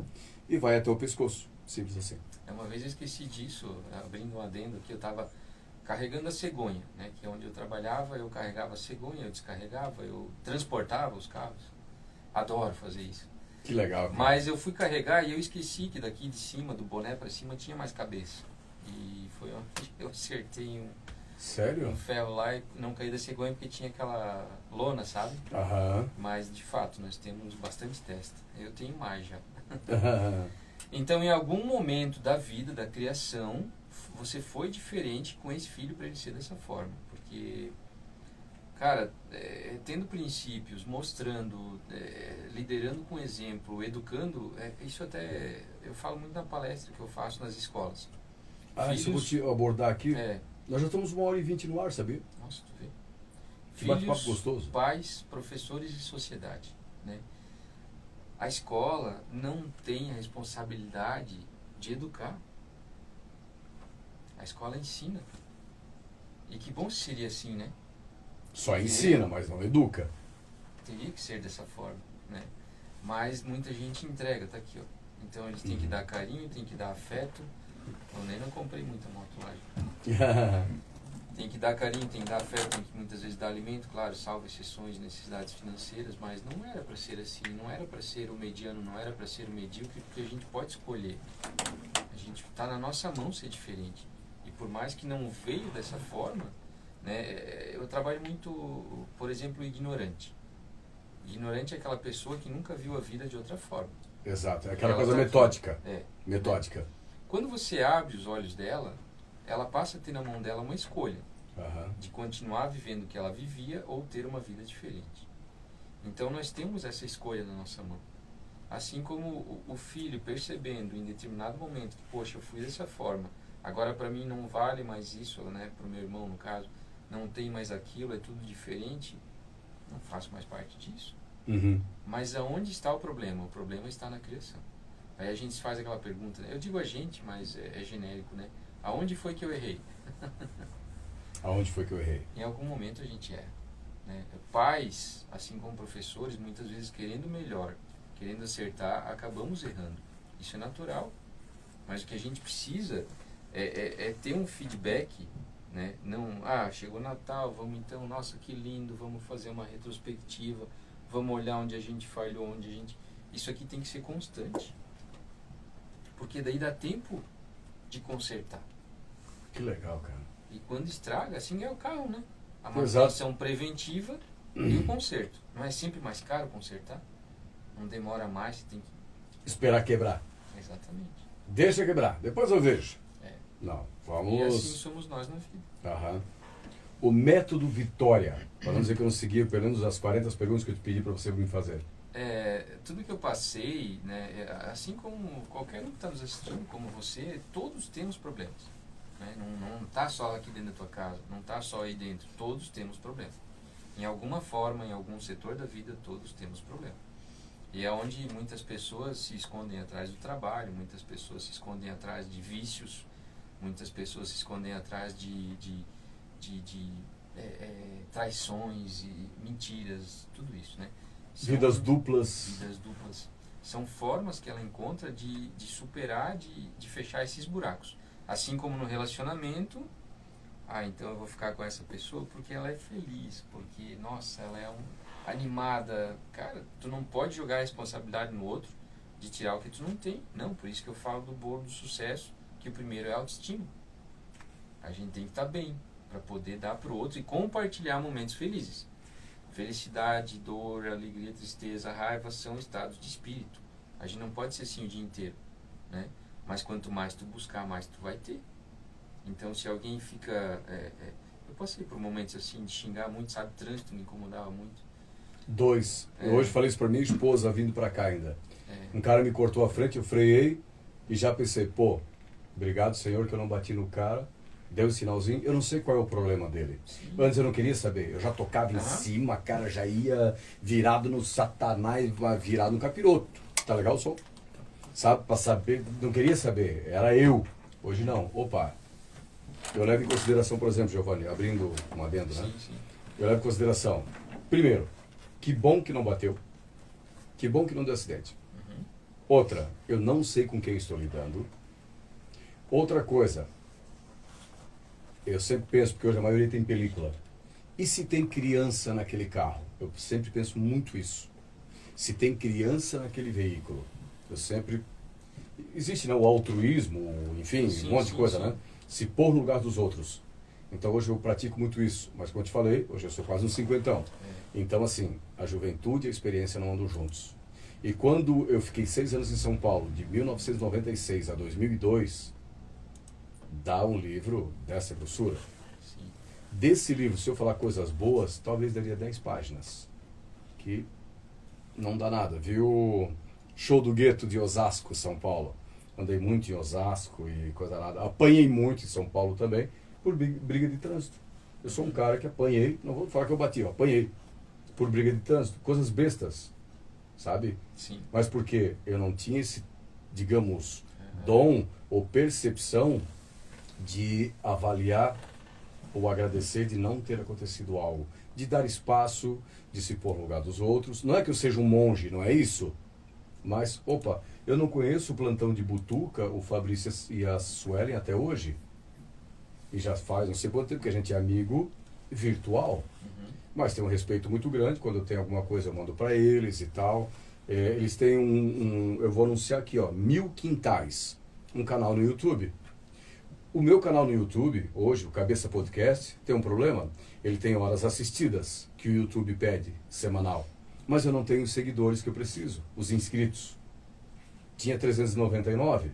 E vai até o pescoço. Simples assim. Uma vez eu esqueci disso, abrindo um adendo aqui, eu estava carregando a cegonha, né? Que é onde eu trabalhava, eu carregava a cegonha, eu descarregava, eu transportava os carros. Adoro fazer isso. Que legal. Cara. Mas eu fui carregar e eu esqueci que daqui de cima, do boné para cima, tinha mais cabeça. E foi onde eu acertei Sério? um ferro lá e não caí da cegonha porque tinha aquela lona, sabe? Aham. Mas de fato, nós temos bastante testa. Eu tenho mais já. Então, em algum momento da vida, da criação, você foi diferente com esse filho para ele ser dessa forma. Porque, cara, tendo princípios, mostrando, liderando com exemplo, educando, isso até eu falo muito na palestra que eu faço nas escolas. Isso eu vou te abordar aqui. É. Nós já estamos 1h20 no ar, sabia? Nossa, tu vê. Que bate-papo gostoso. Pais, professores e sociedade, né? A escola não tem a responsabilidade de educar. A escola ensina. E que bom seria assim, né? Só ensina, mas não educa. Teria que ser dessa forma, né? Mas muita gente entrega, tá aqui, ó. Então eles têm que dar carinho, têm que dar afeto. Eu nem não comprei muita moto lá. Tem que dar carinho, tem que dar afeto, tem que muitas vezes dar alimento, claro, salvo exceções, necessidades financeiras, mas não era para ser assim, não era para ser o mediano, não era para ser o medíocre, porque a gente pode escolher. A gente está na nossa mão ser diferente. E por mais que não veio dessa forma, né, eu trabalho muito, por exemplo, o ignorante. Ignorante é aquela pessoa que nunca viu a vida de outra forma. Exato, é aquela Ela coisa tá metódica. aqui. Metódica. Quando você abre os olhos dela, ela passa a ter na mão dela uma escolha. Uhum. De continuar vivendo o que ela vivia ou ter uma vida diferente. Então nós temos essa escolha na nossa mão. Assim como o filho percebendo em determinado momento que, poxa, eu fui dessa forma, agora para mim não vale mais isso, né, para o meu irmão no caso, não tem mais aquilo, é tudo diferente, não faço mais parte disso. Uhum. Mas aonde está o problema? O problema está na criação. Aí a gente se faz aquela pergunta, né? Eu digo a gente, mas é genérico, né? Aonde foi que eu errei? Aonde foi que eu errei? Em algum momento a gente erra, né? Pais, assim como professores, muitas vezes querendo melhor, querendo acertar, acabamos errando. Isso é natural. Mas o que a gente precisa é ter um feedback, né? Não, chegou Natal, vamos então, nossa, que lindo, vamos fazer uma retrospectiva, vamos olhar onde a gente falhou, onde a gente... Isso aqui tem que ser constante. Porque daí dá tempo de consertar. Que legal, cara. E quando estraga, assim é o carro, né? A Exato. manutenção preventiva e o conserto. Não é sempre mais caro consertar? Não demora mais, você tem que... Esperar quebrar. Exatamente. Deixa quebrar, depois eu vejo. Não, E vamos... assim somos nós na vida. Aham. O método Vitória. Para não dizer que eu não segui pelo menos as 40 perguntas que eu te pedi para você me fazer. Tudo que eu passei, né, assim como qualquer um que está nos assistindo, como você, todos temos problemas. Né? Não está só aqui dentro da tua casa, não está só aí dentro, todos temos problemas. Em alguma forma, em algum setor da vida, todos temos problemas. E é onde muitas pessoas se escondem atrás do trabalho, muitas pessoas se escondem atrás de vícios, muitas pessoas se escondem atrás de traições e mentiras, tudo isso, né? Vidas duplas. Vidas duplas. São formas que ela encontra de superar, de fechar esses buracos. Assim como no relacionamento, então eu vou ficar com essa pessoa porque ela é feliz, porque, nossa, ela é animada. Cara, tu não pode jogar a responsabilidade no outro de tirar o que tu não tem. Não, por isso que eu falo do bolo do sucesso, que o primeiro é a autoestima. A gente tem que estar bem. para poder dar para o outro e compartilhar momentos felizes. Felicidade, dor, alegria, tristeza, raiva são estados de espírito. A gente não pode ser assim o dia inteiro, né? Mas quanto mais tu buscar, mais tu vai ter. Então, se alguém fica... eu passei por momentos assim de xingar muito, sabe? Trânsito me incomodava muito. 2. Eu hoje falei isso pra minha esposa vindo pra cá ainda. É. Um cara me cortou a frente, eu freiei e já pensei, pô, obrigado, Senhor, que eu não bati no cara. Deu um sinalzinho, eu não sei qual é o problema dele. Sim. Antes eu não queria saber, eu já tocava em cima, a cara já ia virado no satanás, virado no capiroto. Tá legal o som? Sabe, pra saber, não queria saber, era eu. Hoje não, opa. Eu levo em consideração, por exemplo, Giovanni, abrindo um adendo, né? Sim. Eu levo em consideração, primeiro, que bom que não bateu. Que bom que não deu acidente. Outra, eu não sei com quem estou lidando. Outra coisa, eu sempre penso, porque hoje a maioria tem película. E se tem criança naquele carro? Eu sempre penso muito isso. Se tem criança naquele veículo, eu sempre... Existe, né, o altruísmo, enfim, Sim, um monte de sim, coisa, sim. né? Se pôr no lugar dos outros. Então hoje eu pratico muito isso. Mas como eu te falei, hoje eu sou quase um cinquentão. Então assim, a juventude e a experiência não andam juntos. E quando eu fiquei 6 anos em São Paulo, de 1996 a 2002, dá um livro dessa grossura. Sim. Desse livro, se eu falar coisas boas, talvez daria 10 páginas. Que não dá nada. Viu Show do Gueto de Osasco, São Paulo. Andei muito em Osasco e coisa nada. Apanhei muito em São Paulo também por briga de trânsito. Eu sou um cara que apanhei, não vou falar que eu bati, eu apanhei por briga de trânsito. Coisas bestas, sabe? Sim. Mas porque eu não tinha esse, digamos, dom ou percepção de avaliar ou agradecer de não ter acontecido algo, de dar espaço, de se pôr no lugar dos outros. Não é que eu seja um monge, não é isso? Mas, opa, eu não conheço o plantão de Butuca, o Fabrício e a Suelen até hoje. E já faz não sei quanto tempo que a gente é amigo virtual. Mas tem um respeito muito grande. Quando eu tenho alguma coisa eu mando para eles e tal. Eles têm eu vou anunciar aqui, ó, 1000 Quintais, um canal no YouTube. O meu canal no YouTube, hoje, o Cabeça Podcast, tem um problema. Ele tem horas assistidas que o YouTube pede, semanal. Mas eu não tenho os seguidores que eu preciso, os inscritos. Tinha 399,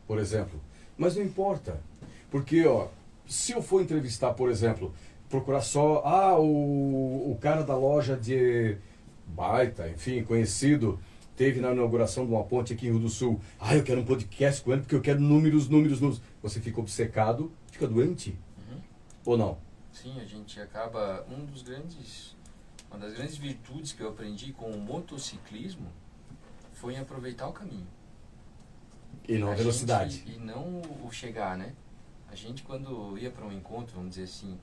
por exemplo. Mas não importa. Porque, ó, se eu for entrevistar, por exemplo, procurar só, o cara da loja de Baita, enfim, conhecido, teve na inauguração de uma ponte aqui em Rio do Sul. Eu quero um podcast com ele porque eu quero números. Você fica obcecado, fica doente? Ou não? Sim, a gente acaba... Uma das grandes virtudes que eu aprendi com o motociclismo foi em aproveitar o caminho. E não a velocidade. E não o chegar, né? A gente, quando ia para um encontro, vamos dizer assim,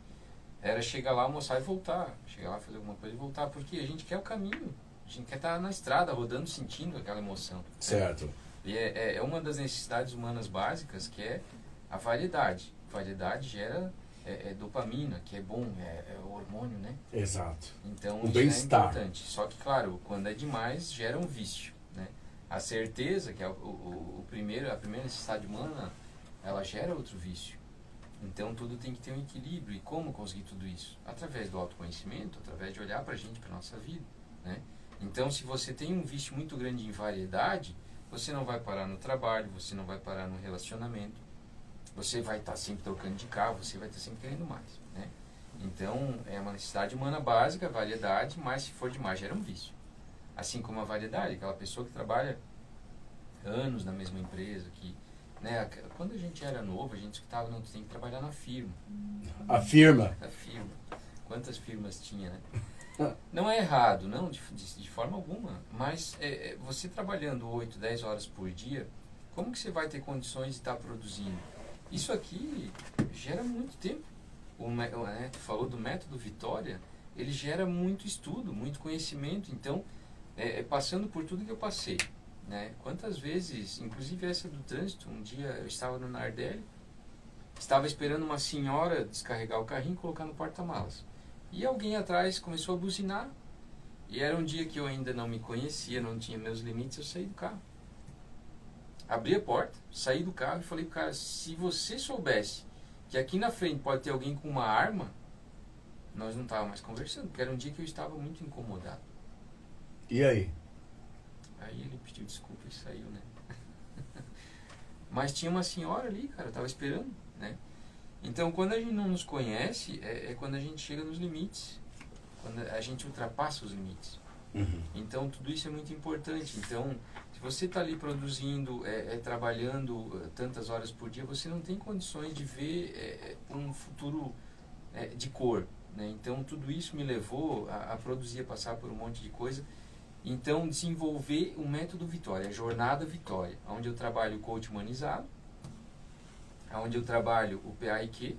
era chegar lá, almoçar e voltar. Chegar lá, fazer alguma coisa e voltar. Porque a gente quer o caminho. A gente quer estar na estrada, rodando, sentindo aquela emoção. Certo. Né? E é uma das necessidades humanas básicas, que é a variedade. Variedade gera dopamina, que é bom, é o hormônio, né? Exato. Então, o isso bem-estar. É importante. Só que, claro, quando é demais, gera um vício, né? A certeza, que é a primeira necessidade humana, ela gera outro vício. Então, tudo tem que ter um equilíbrio. E como conseguir tudo isso? Através do autoconhecimento, através de olhar pra gente, pra nossa vida, né? Então, se você tem um vício muito grande em variedade, você não vai parar no trabalho, você não vai parar no relacionamento, você vai estar sempre trocando de carro, você vai estar sempre querendo mais, né? Então, é uma necessidade humana básica, variedade, mas se for demais, gera um vício. Assim como a variedade, aquela pessoa que trabalha anos na mesma empresa, que, né, quando a gente era novo, a gente escutava, não, tu tem que trabalhar na firma. A firma. A firma. Quantas firmas tinha, né? Não é errado, não, de forma alguma, mas você trabalhando 8, 10 horas por dia, como que você vai ter condições de estar produzindo? Isso aqui gera muito tempo. Tu falou do método Vitória, ele gera muito estudo, muito conhecimento. Então, passando por tudo que eu passei, né? Quantas vezes, inclusive essa do trânsito, um dia eu estava no Nardelli, estava esperando uma senhora descarregar o carrinho e colocar no porta-malas. E alguém atrás começou a buzinar. E era um dia que eu ainda não me conhecia, não tinha meus limites, eu saí do carro. Abri a porta, saí do carro e falei pro cara, se você soubesse que aqui na frente pode ter alguém com uma arma, nós não estávamos mais conversando, porque era um dia que eu estava muito incomodado. E aí? Aí ele pediu desculpa e saiu, né? Mas tinha uma senhora ali, cara, eu tava esperando, né? Então, quando a gente não nos conhece, é quando a gente chega nos limites, quando a gente ultrapassa os limites. Uhum. Então, tudo isso é muito importante. Então, se você está ali produzindo, trabalhando tantas horas por dia, você não tem condições de ver um futuro de cor, né? Então, tudo isso me levou a produzir, a passar por um monte de coisa. Então, desenvolver o método Vitória, a jornada Vitória, onde eu trabalho o coach humanizado, onde eu trabalho o PAIQ.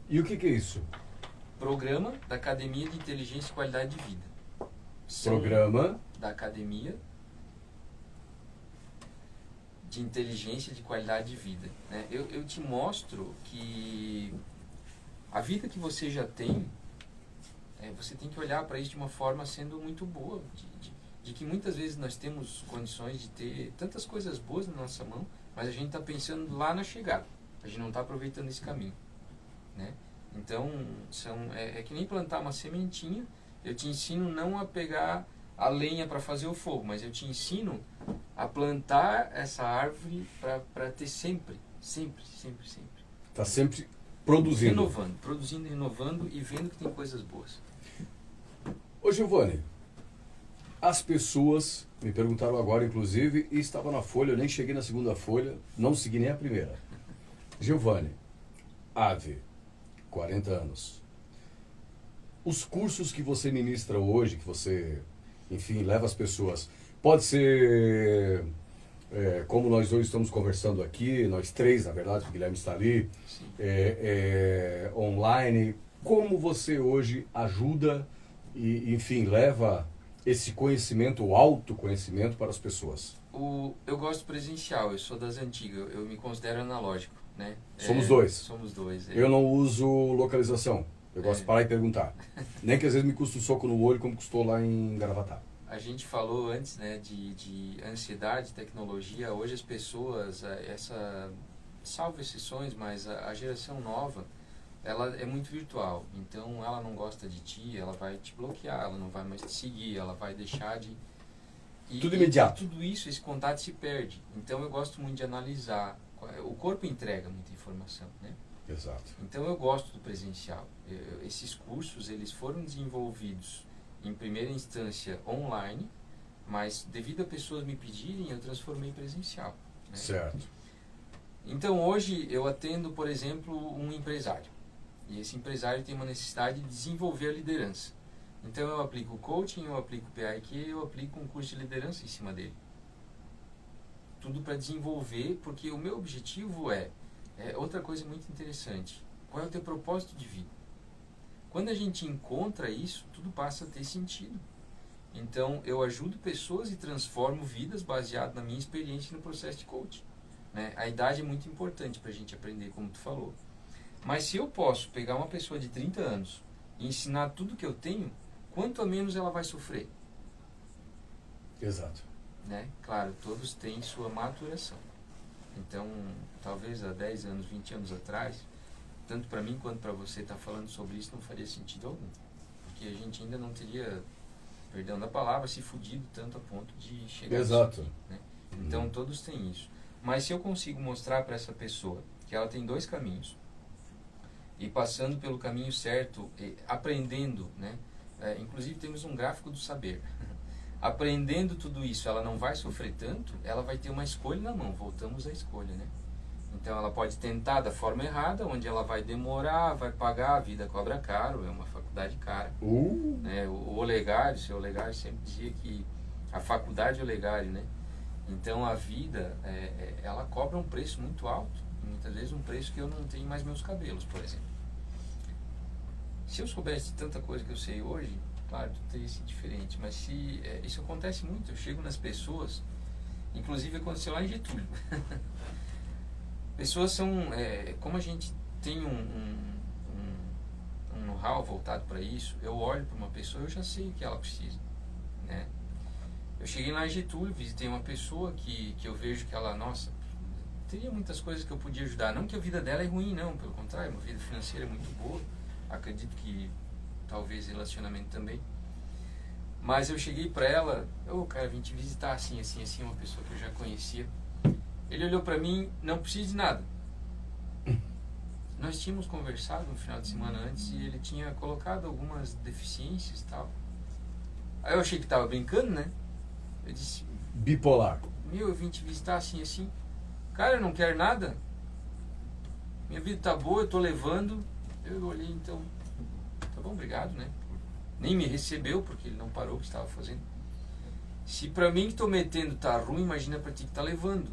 E o que é isso? Programa da Academia de Inteligência e Qualidade de Vida. Programa da Academia de Inteligência e de Qualidade de Vida, né? Eu te mostro que a vida que você já tem, você tem que olhar para isso de uma forma sendo muito boa, de que muitas vezes nós temos condições de ter tantas coisas boas na nossa mão, mas a gente está pensando lá na chegada, a gente não está aproveitando esse caminho, né? Então, é que nem plantar uma sementinha. Eu te ensino não a pegar a lenha para fazer o fogo, mas eu te ensino a plantar essa árvore para ter sempre. Está sempre produzindo. Produzindo, renovando e vendo que tem coisas boas. Ô Giovanni, as pessoas me perguntaram agora, inclusive, e estava na folha, eu nem cheguei na segunda folha, não segui nem a primeira. Giovanni, AVE, 40 anos. Os cursos que você ministra hoje, que você, enfim, leva as pessoas, pode ser, como nós dois estamos conversando aqui, nós três, na verdade, o Guilherme está ali, online. Como você hoje ajuda e, enfim, leva esse conhecimento, o autoconhecimento para as pessoas? Eu gosto presencial, eu sou das antigas, eu me considero analógico, né? Somos dois. Somos dois. Eu não uso localização. Eu gosto de parar e perguntar. Nem que às vezes me custa um soco no olho, como custou lá em Gravatá. A gente falou antes, né, de ansiedade, tecnologia. Hoje as pessoas, salvo exceções, mas a geração nova, ela é muito virtual. Então ela não gosta de ti, ela vai te bloquear, ela não vai mais te seguir, ela vai deixar de... Tudo imediato. E tudo isso, esse contato se perde. Então eu gosto muito de analisar. O corpo entrega muita informação, né? Exato. Então eu gosto do presencial. Esses cursos, eles foram desenvolvidos em primeira instância online, mas devido a pessoas me pedirem, eu transformei em presencial, né? Certo. Então hoje eu atendo, por exemplo, um empresário. E esse empresário tem uma necessidade de desenvolver a liderança. Então eu aplico coaching, eu aplico PAIQ, eu aplico um curso de liderança em cima dele. Tudo para desenvolver, porque o meu objetivo é outra coisa muito interessante. Qual é o teu propósito de vida? Quando a gente encontra isso, tudo passa a ter sentido. Então, eu ajudo pessoas e transformo vidas baseado na minha experiência no processo de coaching, né? A idade é muito importante para a gente aprender, como tu falou. Mas se eu posso pegar uma pessoa de 30 anos e ensinar tudo que eu tenho, quanto a menos ela vai sofrer? Exato. Né? Claro, todos têm sua maturação. Então, talvez há 10 anos, 20 anos atrás, tanto para mim quanto para você estar falando sobre isso não faria sentido algum. Porque a gente ainda não teria, perdão da palavra, se fudido tanto a ponto de chegar Exato. nisso, né? Então, todos têm isso. Mas se eu consigo mostrar para essa pessoa que ela tem dois caminhos, e passando pelo caminho certo, aprendendo, né? Inclusive temos um gráfico do saber. Aprendendo tudo isso, ela não vai sofrer tanto, ela vai ter uma escolha na mão. Voltamos à escolha, né? Então ela pode tentar da forma errada, onde ela vai demorar, vai pagar, a vida cobra caro, é uma faculdade cara. Né? O Olegário, seu Olegário sempre dizia que a faculdade é Olegário, né? Então a vida, ela cobra um preço muito alto, muitas vezes um preço que eu não tenho mais meus cabelos, por exemplo. Se eu soubesse tanta coisa que eu sei hoje, claro, tudo teria sido diferente, mas se isso acontece muito, eu chego nas pessoas, inclusive aconteceu lá em Getúlio. Pessoas são, como a gente tem um know-how voltado para isso, eu olho para uma pessoa e eu já sei o que ela precisa, né? Eu cheguei lá em Getúlio, visitei uma pessoa que eu vejo que ela, nossa, teria muitas coisas que eu podia ajudar. Não que a vida dela é ruim, não, pelo contrário, uma vida financeira é muito boa. Acredito que talvez relacionamento também. Mas eu cheguei pra ela, cara, vim te visitar assim, uma pessoa que eu já conhecia. Ele olhou pra mim, não precisa de nada. Nós tínhamos conversado no final de semana antes e ele tinha colocado algumas deficiências e tal. Aí eu achei que tava brincando, né? Eu disse, Bipolar. eu vim te visitar assim. Cara, eu não quero nada. Minha vida tá boa, eu tô levando. Eu olhei, então, tá bom, obrigado, né? Nem me recebeu, porque ele não parou o que estava fazendo. Se pra mim que tô metendo tá ruim, imagina pra ti que tá levando.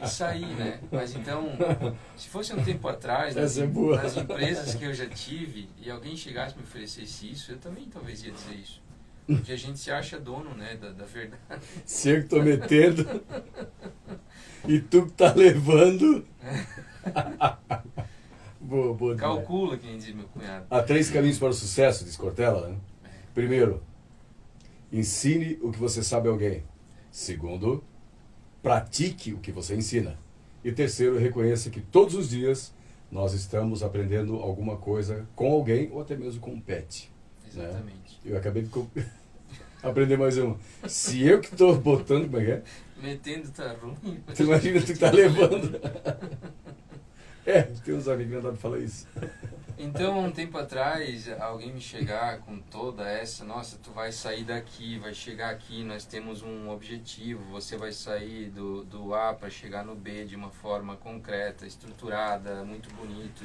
Isso aí, né? Mas então, se fosse um tempo atrás, nas empresas que eu já tive, e alguém chegasse e me oferecesse isso, eu também talvez ia dizer isso. Porque a gente se acha dono, né, da verdade. Se eu que tô metendo e tu que tá levando. Boa. Calcula, que nem diz meu cunhado. Há 3 caminhos para o sucesso, diz Cortella, né? Primeiro, ensine o que você sabe a alguém. Segundo, pratique o que você ensina. E terceiro, reconheça que todos os dias nós estamos aprendendo alguma coisa com alguém ou até mesmo com um pet. Exatamente. Né? Eu acabei de aprender mais uma. Se eu que estou botando, como é que é? Metendo tá ruim. Tu imagina tu que tá levando. Tem uns amigos que não dá pra falar isso. Então, um tempo atrás, alguém me chegar com toda essa, nossa, tu vai sair daqui, vai chegar aqui, nós temos um objetivo, você vai sair do A para chegar no B de uma forma concreta, estruturada, muito bonito.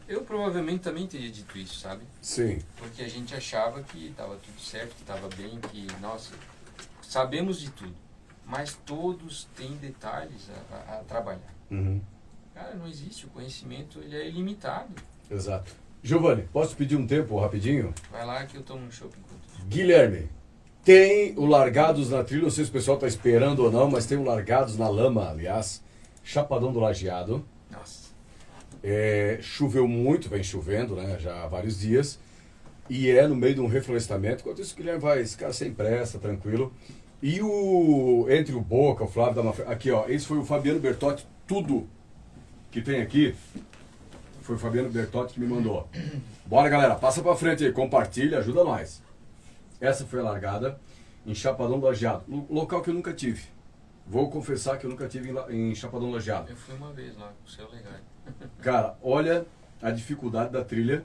Eu provavelmente também teria dito isso, sabe? Sim. Porque a gente achava que estava tudo certo, que estava bem, que, nossa, sabemos de tudo. Mas todos têm detalhes a trabalhar. Uhum. Cara, não existe, o conhecimento ele é ilimitado. Exato. Giovanni, posso pedir um tempo rapidinho? Vai lá que eu tomo um chopp enquanto. Guilherme, tem o Largados na Trilha, não sei se o pessoal está esperando ou não, mas tem o Largados na Lama, aliás, Chapadão do Lajeado. Nossa. Choveu muito, vem chovendo, né, já há vários dias, e é no meio de um reflorestamento. Enquanto isso, o Guilherme vai ficar sem pressa, tranquilo. E entre o Boca, o Flávio da Mafra, aqui ó, esse foi o Fabiano Bertotti, tudo que tem aqui foi o Fabiano Bertotti que me mandou. Bora, galera, passa pra frente aí, compartilha, ajuda nós. Essa foi a largada em Chapadão do Lajeado, local que eu nunca tive. Vou confessar que eu nunca tive em Chapadão do Lajeado. Eu fui uma vez lá, com o seu legal. Cara, olha a dificuldade da trilha.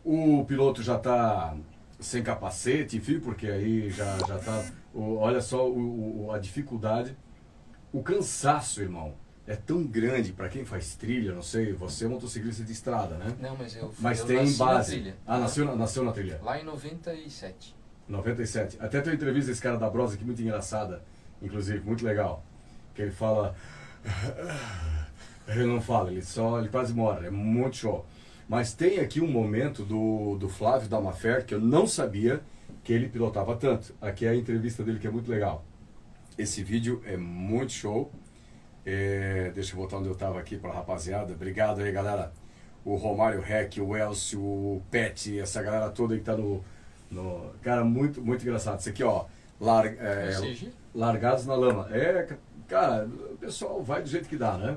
O piloto já tá sem capacete, enfim, porque aí já tá... Olha só a dificuldade. O cansaço, irmão, é tão grande para quem faz trilha, não sei, você é motociclista de estrada, né? Não, mas eu tem nasci base. na trilha. Ah, nasceu na trilha. Lá em 97. 97. Até tem uma entrevista desse cara da Brosa aqui, muito engraçada, inclusive, muito legal. Que ele fala... Ele não fala, ele quase mora, é muito show. Mas tem aqui um momento do Flávio da Mafer que eu não sabia que ele pilotava tanto. Aqui é a entrevista dele que é muito legal. Esse vídeo é muito show. Deixa eu voltar onde eu estava aqui para a rapaziada. Obrigado aí, galera. O Romário Rec, o Elcio, o Pet, essa galera toda aí que tá no... Cara, muito, muito engraçado. Isso aqui, ó. Largados na Lama. Cara, o pessoal vai do jeito que dá, né?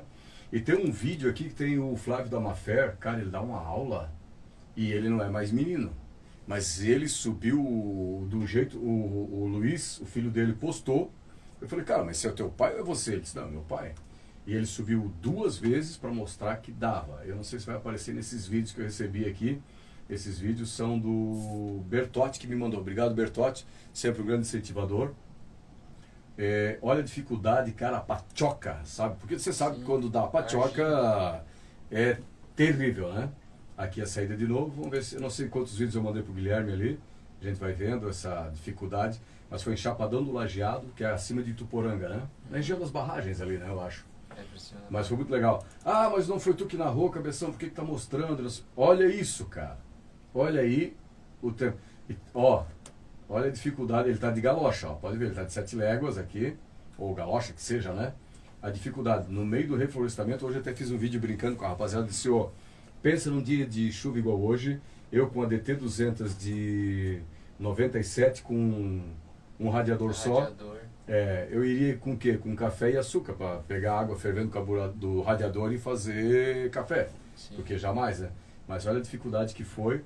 E tem um vídeo aqui que tem o Flávio da Mafer. Cara, ele dá uma aula e ele não é mais menino. Mas ele subiu do jeito... O Luiz, o filho dele, postou. Eu falei, cara, mas esse é o teu pai ou é você? Ele disse, não, meu pai. E ele subiu 2 vezes para mostrar que dava. Eu não sei se vai aparecer nesses vídeos que eu recebi aqui. Esses vídeos são do Bertotti que me mandou. Obrigado, Bertotti. Sempre um grande incentivador. Olha a dificuldade, cara, a pachoca, sabe? Porque você sabe que quando dá a pachoca é terrível, né? Aqui a saída de novo. Vamos ver se... Eu não sei quantos vídeos eu mandei pro Guilherme ali. A gente vai vendo essa dificuldade. Mas foi em Chapadão do Lajeado, que é acima de Ituporanga, né? Na região das barragens ali, né? Eu acho. Mas foi muito legal. Ah, mas não foi tu que narrou, Cabeção, por que tá mostrando? Olha isso, cara. Olha aí o tempo. Olha a dificuldade. Ele tá de galocha, ó. Pode ver, ele tá de 7 léguas aqui. Ou galocha, que seja, né? A dificuldade. No meio do reflorestamento, hoje eu até fiz um vídeo brincando com a rapaziada. Disse, pensa num dia de chuva igual hoje. Eu com a DT200 de 97 com um radiador só. Eu iria com o quê? Com café e açúcar, para pegar água fervendo do radiador e fazer café. Sim. Porque jamais, né? Mas olha a dificuldade que foi.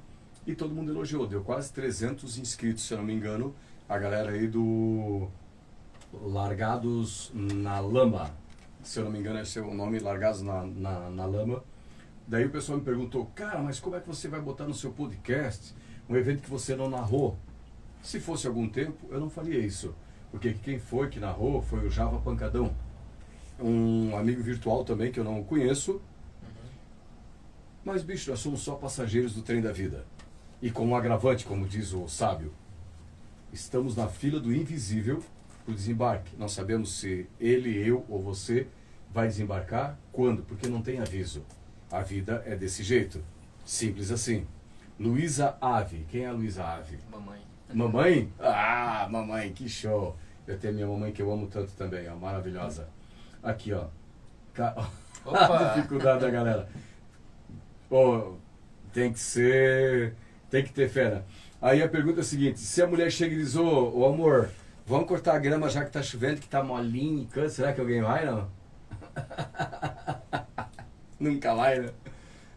E todo mundo elogiou. Deu quase 300 inscritos, se eu não me engano. A galera aí do Largados na Lama. Se eu não me engano, esse é o nome, Largados na Lama. Daí o pessoal me perguntou, cara, mas como é que você vai botar no seu podcast um evento que você não narrou? Se fosse algum tempo, eu não faria isso. Porque quem foi que narrou foi o Java Pancadão. Um amigo virtual também que eu não conheço. Mas, bicho, nós somos só passageiros do trem da vida. E com um agravante, como diz o sábio, estamos na fila do invisível para o desembarque. Não sabemos se ele, eu ou você vai desembarcar. Quando? Porque não tem aviso. A vida é desse jeito. Simples assim. Luísa Ave. Quem é a Luísa Ave? Mamãe. Mamãe? Ah, mamãe, que show. Eu tenho minha mamãe que eu amo tanto também, ó, maravilhosa. Aqui, ó. A dificuldade da galera. Oh, tem que ter fé, né? Aí a pergunta é a seguinte, se a mulher chega e diz, ô amor, vamos cortar a grama já que tá chovendo, que tá molinho e cansa, será que alguém vai, não? Nunca vai, né?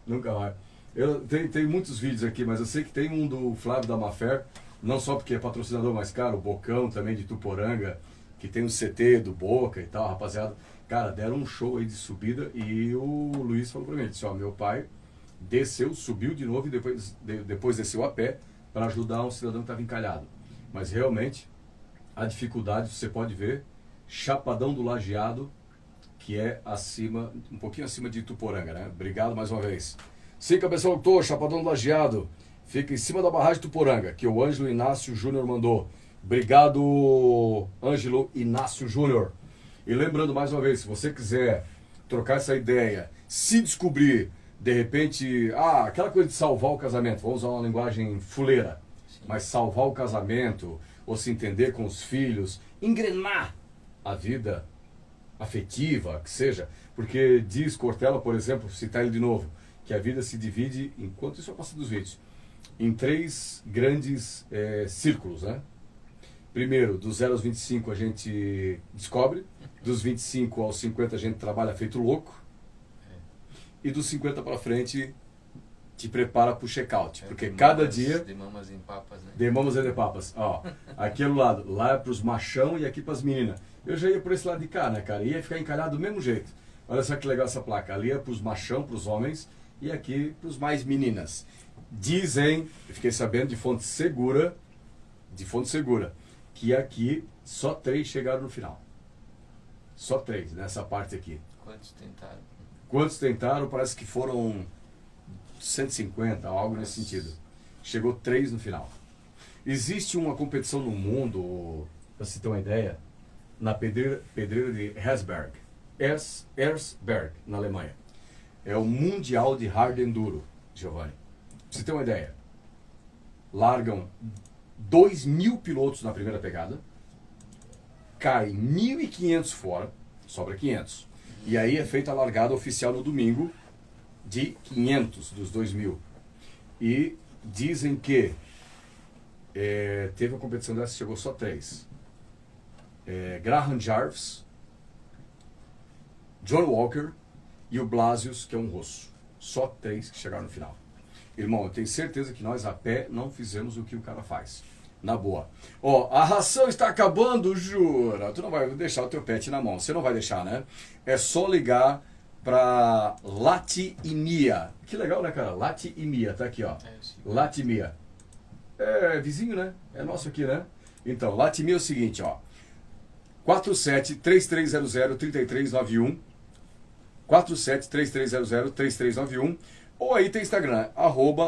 Nunca vai. Tem muitos vídeos aqui, mas eu sei que tem um do Flávio da Mafer, não só porque é patrocinador mais caro, o Bocão também de Tuporanga, que tem o CT do Boca e tal, rapaziada. Cara, deram um show aí de subida e o Luiz falou pra mim, disse, ó, meu pai desceu, subiu de novo e depois desceu a pé para ajudar um cidadão que estava encalhado. Mas realmente, a dificuldade, você pode ver, Chapadão do Lajeado, que é acima, um pouquinho acima de Tuporanga, né? Obrigado mais uma vez. Sim, cabeção doutor, Chapadão do Lajeado, fica em cima da barragem Tuporanga, que o Ângelo Inácio Júnior mandou. Obrigado, Ângelo Inácio Júnior. E lembrando mais uma vez, se você quiser trocar essa ideia, se descobrir, de repente, aquela coisa de salvar o casamento, vamos usar uma linguagem fuleira, Sim. Mas salvar o casamento, ou se entender com os filhos, engrenar a vida afetiva, que seja, porque diz Cortella, por exemplo, citar ele de novo, que a vida se divide, enquanto isso eu passo dos vídeos, em 3 grandes círculos, né? Primeiro, dos 0 aos 25 a gente descobre, dos 25 aos 50 a gente trabalha feito louco, e dos 50 para frente te prepara para o check-out, porque cada dia... De mamas em papas, né? De mamas e de papas. Ó, aquele lado, lá é para os machão e aqui para as meninas. Eu já ia por esse lado de cá, né, cara? Ia ficar encalhado do mesmo jeito. Olha só que legal essa placa. Ali é para os machão, para os homens, e aqui para os mais meninas. Dizem, eu fiquei sabendo de fonte segura, que aqui só 3 chegaram no final. Só 3, nessa parte aqui. Quantos tentaram? Quantos tentaram? Parece que foram 150, algo nesse sentido. Chegou 3 no final. Existe uma competição no mundo, para você ter uma ideia, na pedreira de Herzberg, na Alemanha. É o Mundial de Hard Enduro, Giovanni. Pra você ter uma ideia, largam 2.000 pilotos na primeira pegada, cai 1.500 fora, sobra 500. E aí é feita a largada oficial no domingo de 500 dos 2.000. E dizem que teve uma competição dessa, chegou só 3. Graham Jarvis, John Walker e o Blasius, que é um russo. Só 3 que chegaram no final. Irmão, eu tenho certeza que nós a pé não fizemos o que o cara faz. Na boa. Ó, a ração está acabando, jura? Tu não vai deixar o teu pet na mão. Você não vai deixar, né? É só ligar pra Latimia. Que legal, né, cara? Latimia, tá aqui, ó. Latimia. É vizinho, né? É nosso aqui, né? Então, Latimia é o seguinte, ó. 47-3300-3391. 47-3300-3391. Ou aí tem Instagram,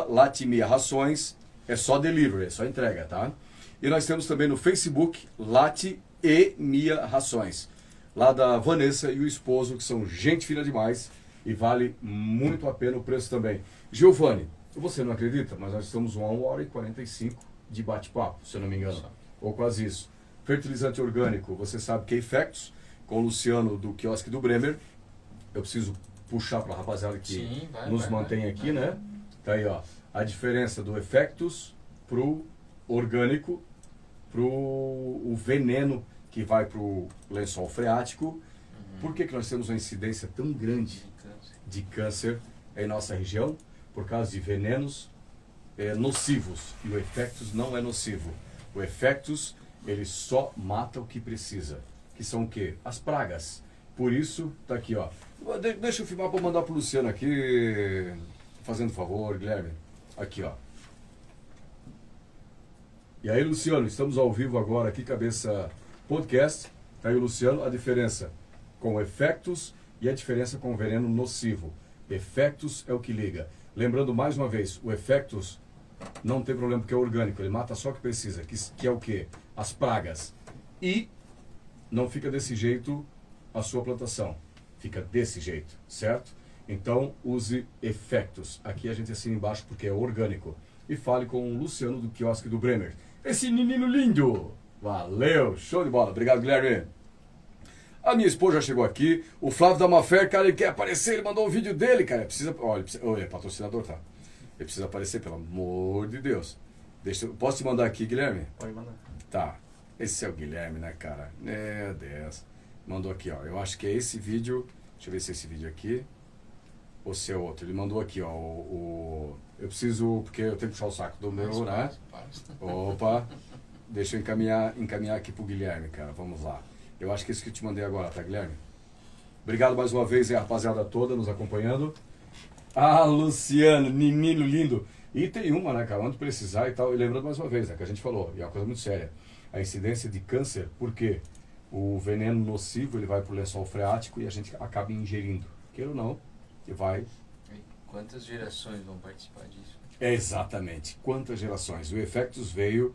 @Latimia Rações. É só delivery, é só entrega, tá? E nós temos também no Facebook, Lati e Mia Rações. Lá da Vanessa e o esposo, que são gente fina demais. E vale muito a pena o preço também. Giovanni, você não acredita, mas nós estamos 1h45 de bate-papo, se eu não me engano. Ou quase isso. Fertilizante orgânico, você sabe que é Effectos, com o Luciano do quiosque do Bremer. Eu preciso puxar para a rapaziada que nos mantém aqui, né? Tá aí, ó. A diferença do Effectos pro orgânico, pro o veneno que vai para o lençol freático. Por que nós temos uma incidência tão grande de câncer em nossa região? Por causa de venenos nocivos. E o Effectus não é nocivo. O Effectus, ele só mata o que precisa. Que são o quê? As pragas. Por isso, tá aqui, ó. Deixa eu filmar para mandar pro Luciano aqui, fazendo favor, Guilherme. Aqui, ó. E aí, Luciano, estamos ao vivo agora aqui, Cabeça Podcast. Tá aí o Luciano, a diferença com o Effectus e a diferença com o veneno nocivo. Effectus é o que liga. Lembrando mais uma vez, o Effectus não tem problema porque é orgânico, ele mata só o que precisa, que é o quê? As pragas. E não fica desse jeito a sua plantação. Fica desse jeito, certo? Então, use Effectus. Aqui a gente assina embaixo porque é orgânico. E fale com o Luciano do quiosque do Bremer. Esse menino lindo! Valeu! Show de bola! Obrigado, Guilherme! A minha esposa já chegou aqui. O Flávio da Mafer, cara, ele quer aparecer. Ele mandou um vídeo dele, cara. Olha, é patrocinador, tá? Ele precisa aparecer, pelo amor de Deus. Posso te mandar aqui, Guilherme? Pode mandar. Tá. Esse é o Guilherme, né, cara? Meu Deus. Mandou aqui, ó. Eu acho que é esse vídeo. Deixa eu ver se é esse vídeo aqui. Ou se é outro. Ele mandou aqui, ó. Eu preciso, porque eu tenho que puxar o saco do meu, né? Opa. Deixa eu encaminhar aqui pro Guilherme, cara. Vamos lá. Eu acho que é esse que eu te mandei agora, tá, Guilherme? Obrigado mais uma vez aí, a rapaziada toda nos acompanhando. Ah, Luciano, menino lindo. E tem uma, né, cara, onde precisar e tal. E lembrando mais uma vez, né, que a gente falou, e é uma coisa muito séria. A incidência de câncer, porque o veneno nocivo, ele vai pro lençol freático e a gente acaba ingerindo. Queira ou não, e vai... Quantas gerações vão participar disso? Exatamente. Quantas gerações? O Effectus veio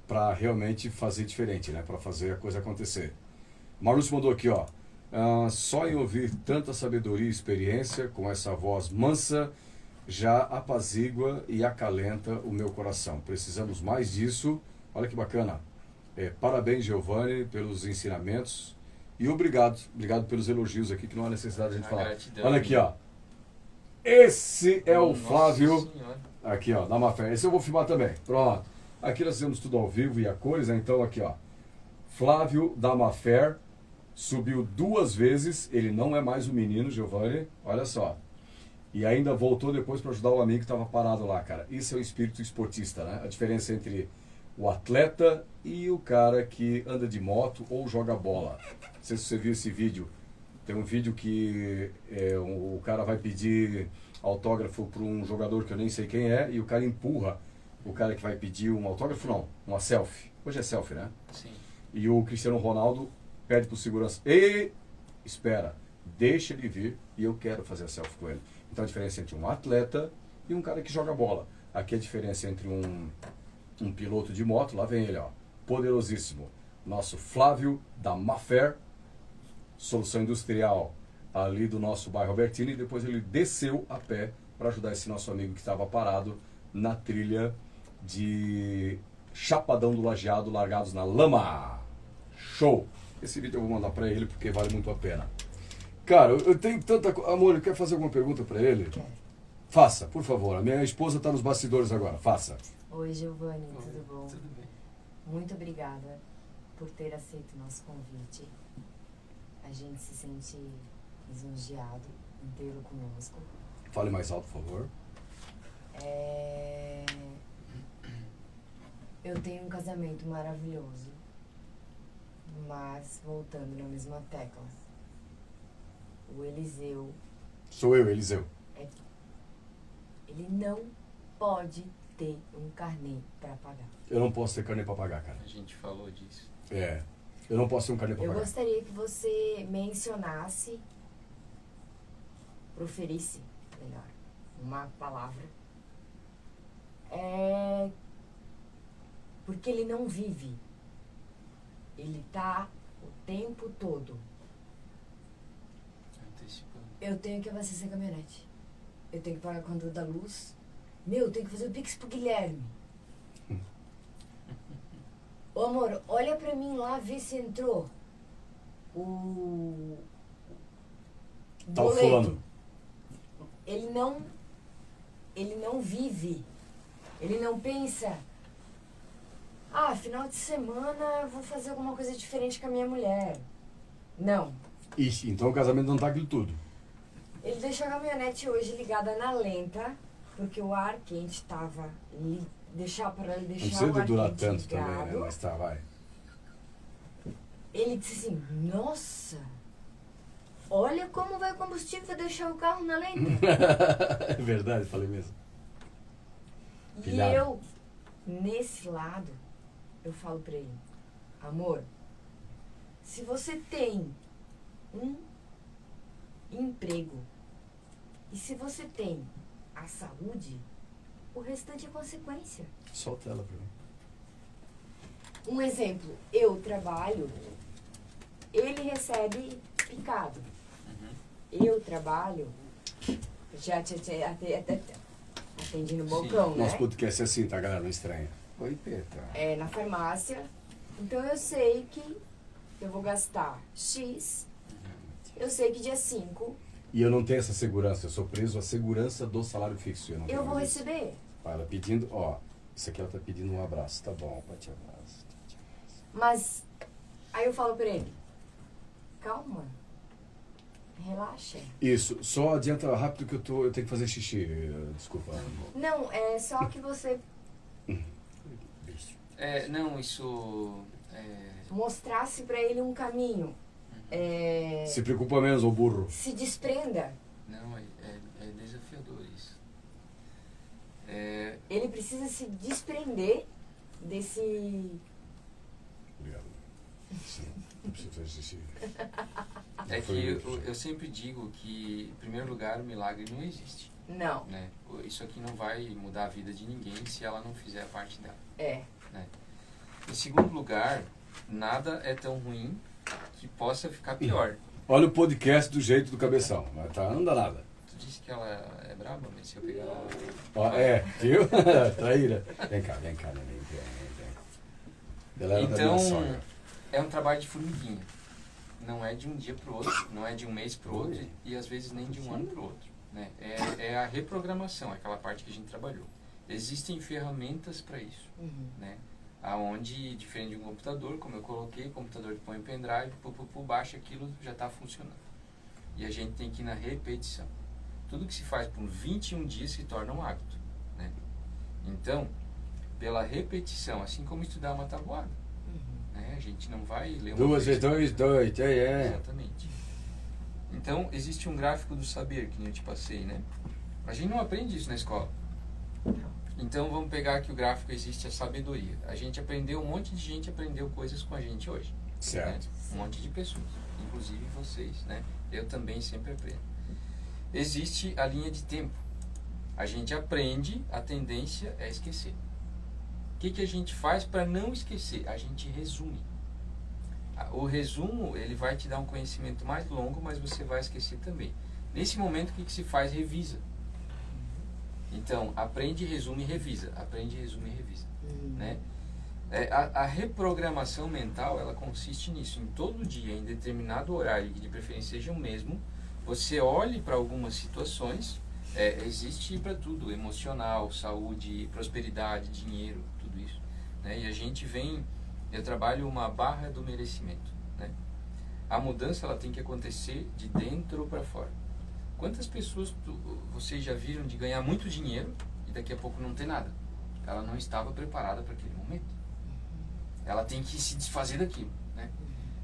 para realmente fazer diferente, né, para fazer a coisa acontecer. Maurício mandou aqui, ó. Só em ouvir tanta sabedoria e experiência, com essa voz mansa, já apazigua e acalenta o meu coração. Precisamos mais disso. Olha que bacana. Parabéns, Giovanni, pelos ensinamentos. E obrigado pelos elogios aqui, que não há necessidade de a gente falar. Gratidão. Olha aqui, ó. Esse é o Nossa Flávio. Senhora. Aqui, ó, da Mafé. Esse eu vou filmar também. Pronto. Aqui nós temos tudo ao vivo e a cores, né? Então, aqui, ó. Flávio da Mafer subiu 2 vezes. Ele não é mais um menino, Giovanni. Olha só. E ainda voltou depois para ajudar o amigo que estava parado lá, cara. Isso é o espírito esportista, né? A diferença entre o atleta e o cara que anda de moto ou joga bola. Não sei se você viu esse vídeo. Tem um vídeo que o cara vai pedir autógrafo para um jogador que eu nem sei quem é, e o cara empurra o cara que vai pedir um autógrafo, não, uma selfie. Hoje é selfie, né? Sim. E o Cristiano Ronaldo pede pro segurança: ei, espera, deixa ele vir e eu quero fazer a selfie com ele. Então a diferença entre um atleta e um cara que joga bola. Aqui a diferença entre um piloto de moto, lá vem ele, ó, poderosíssimo. Nosso Flávio da Mafer, solução industrial ali do nosso bairro Albertino, e depois ele desceu a pé para ajudar esse nosso amigo que estava parado na trilha de Chapadão do Lajeado, largados na lama. Show! Esse vídeo eu vou mandar para ele porque vale muito a pena. Cara, eu tenho tanta... Amor, quer fazer alguma pergunta para ele? Quero. Faça, por favor. A minha esposa está nos bastidores agora. Faça. Oi, Giovanni, tudo bom? Tudo bem. Muito obrigada por ter aceito o nosso convite. A gente se sente lisonjeado em tê-lo conosco. Fale mais alto, por favor. Eu tenho um casamento maravilhoso, mas voltando na mesma tecla. O Eliseu, Sou eu, Eliseu. ele não pode ter um carnê para pagar. Eu não posso ter carne para pagar, cara. A gente falou disso. Eu não posso ter um carne para Eu pagar. gostaria que você mencionasse, proferisse, melhor, uma palavra. Porque ele não vive. Ele tá o tempo todo. Antecipando. Eu tenho que abastecer a caminhonete. Eu tenho que pagar a conta da luz. Eu tenho que fazer o Pix pro Guilherme. Ô amor, olha pra mim lá, vê se entrou o Tá o fulano. Ele não vive. Ele não pensa Final de semana eu vou fazer alguma coisa diferente com a minha mulher. Não. Ixi, então o casamento não tá aquilo tudo. Ele deixou a caminhonete hoje ligada na lenta, porque o ar quente tava... Deixar para ele Não deixar precisa o ar de durar quente tanto também, né? ligado. Mas tá, vai. Ele disse assim, nossa, olha como vai o combustível deixar o carro na lenta. É verdade, falei mesmo. E Pilhado. eu, nesse lado, eu falo pra ele, amor, se você tem um emprego e se você tem a saúde, o restante é consequência. Solta ela pra mim. Um exemplo, eu trabalho, ele recebe picado. Eu trabalho, já atendi no balcão, né? Nosso podcast é assim, tá, galera? Não estranha. Oi, Petra. É na farmácia. Então eu sei que eu vou gastar X. Eu sei que dia 5 E eu não tenho essa segurança, eu sou preso à segurança do salário fixo. Eu, não eu tenho vou isso. receber. Ela pedindo, ó, isso aqui ela tá pedindo um abraço. Tá bom, pode te abraço. Mas aí eu falo pra ele, calma, relaxa. Isso, só adianta rápido que eu tenho que fazer xixi. Desculpa. Não, é só que você Bicho. Não, isso... mostrasse pra ele um caminho. Se preocupa menos, ô burro. Se desprenda. Não, é desafiador isso. Ele precisa se desprender desse... Obrigado. Sim, não preciso fazer xixi. É Foi que muito. eu sempre digo que, em primeiro lugar, o milagre não existe. Não, Né? Isso aqui não vai mudar a vida de ninguém se ela não fizer a parte dela. é. Em segundo lugar, nada é tão ruim que possa ficar pior. Olha o podcast do jeito do cabeção. Mas tá, não dá nada. Tu disse que ela é braba, mas se eu pegar ela... Ó, viu? Traíra. Vem cá, neném. Vem. Ela era da Então, minha sogra. é um trabalho de formiguinha. Não é de um dia para o outro, não é de um mês para o outro e às vezes nem de um ano para o outro. Né? É a reprogramação, aquela parte que a gente trabalhou. Existem ferramentas para isso. Né? Aonde, diferente de um computador, como eu coloquei, o computador põe o pendrive, baixa aquilo, já está funcionando. E a gente tem que ir na repetição. Tudo que se faz por 21 dias se torna um hábito. Né? Então, pela repetição, assim como estudar uma tabuada. Né? A gente não vai ler uma 2 vezes 2, Exatamente. Então, existe um gráfico do saber, que nem eu te passei, né? A gente não aprende isso na escola. Então, vamos pegar aqui o gráfico, existe a sabedoria. A gente aprendeu, um monte de gente aprendeu coisas com a gente hoje. Certo. Né? Um monte de pessoas, inclusive vocês, né? Eu também sempre aprendo. Existe a linha de tempo. A gente aprende, a tendência é esquecer. O que a gente faz para não esquecer? A gente resume. O resumo, ele vai te dar um conhecimento mais longo, mas você vai esquecer também. Nesse momento, o que se faz? Revisa. Então, aprende, resume e revisa. Aprende, resume e revisa. Né? A reprogramação mental, ela consiste nisso. Em todo dia, em determinado horário, que de preferência seja o mesmo, você olhe para algumas situações, existe para tudo, emocional, saúde, prosperidade, dinheiro, tudo isso. Né? E a gente eu trabalho uma barra do merecimento. Né? A mudança, ela tem que acontecer de dentro para fora. Quantas pessoas vocês já viram de ganhar muito dinheiro e daqui a pouco não ter nada? Ela não estava preparada para aquele momento. Ela tem que se desfazer daquilo. Né?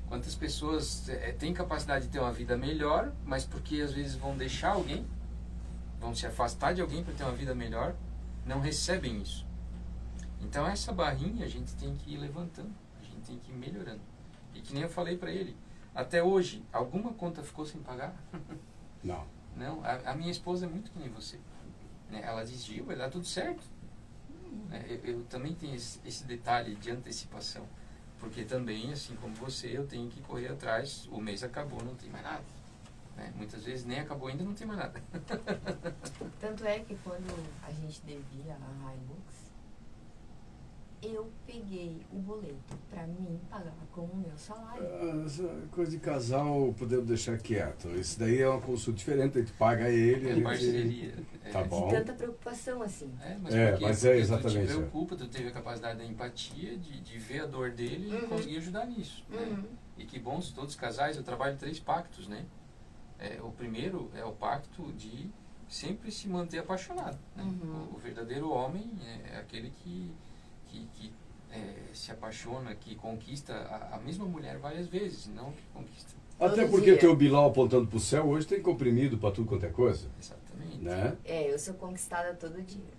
Quantas pessoas têm capacidade de ter uma vida melhor, mas porque às vezes vão deixar alguém, vão se afastar de alguém para ter uma vida melhor, não recebem isso. Então essa barrinha a gente tem que ir levantando, a gente tem que ir melhorando. E que nem eu falei para ele, até hoje, alguma conta ficou sem pagar? Não. Não, a minha esposa é muito que nem você. Né? Ela diz, Gil, vai dar tudo certo. Né? Eu também tenho esse detalhe de antecipação. Porque também, assim como você, eu tenho que correr atrás. O mês acabou, não tem mais nada. Né? Muitas vezes nem acabou ainda, não tem mais nada. Tanto é que quando a gente devia a Hilux, eu peguei o boleto pra mim pagar com o meu salário. Essa coisa de casal, podemos deixar quieto. Isso daí é uma consulta diferente, a gente paga ele. É a gente- parceria. Tá De bom. tanta preocupação assim. Mas É, por quê? mas Porque é tu exatamente, te é. preocupa, tu teve a capacidade da empatia, de ver a dor dele e Uhum. conseguir ajudar nisso. Né? Uhum. E que bom, se todos os casais, eu trabalho 3 pactos, né? O primeiro é o pacto de sempre se manter apaixonado. Né? Uhum. O verdadeiro homem é aquele que se apaixona, que conquista a mesma mulher várias vezes, não que conquista. Até Todo porque dia. teu Bilal apontando pro céu hoje tem comprimido pra tudo quanto é coisa, Exatamente. né? Eu sou conquistada todo dia.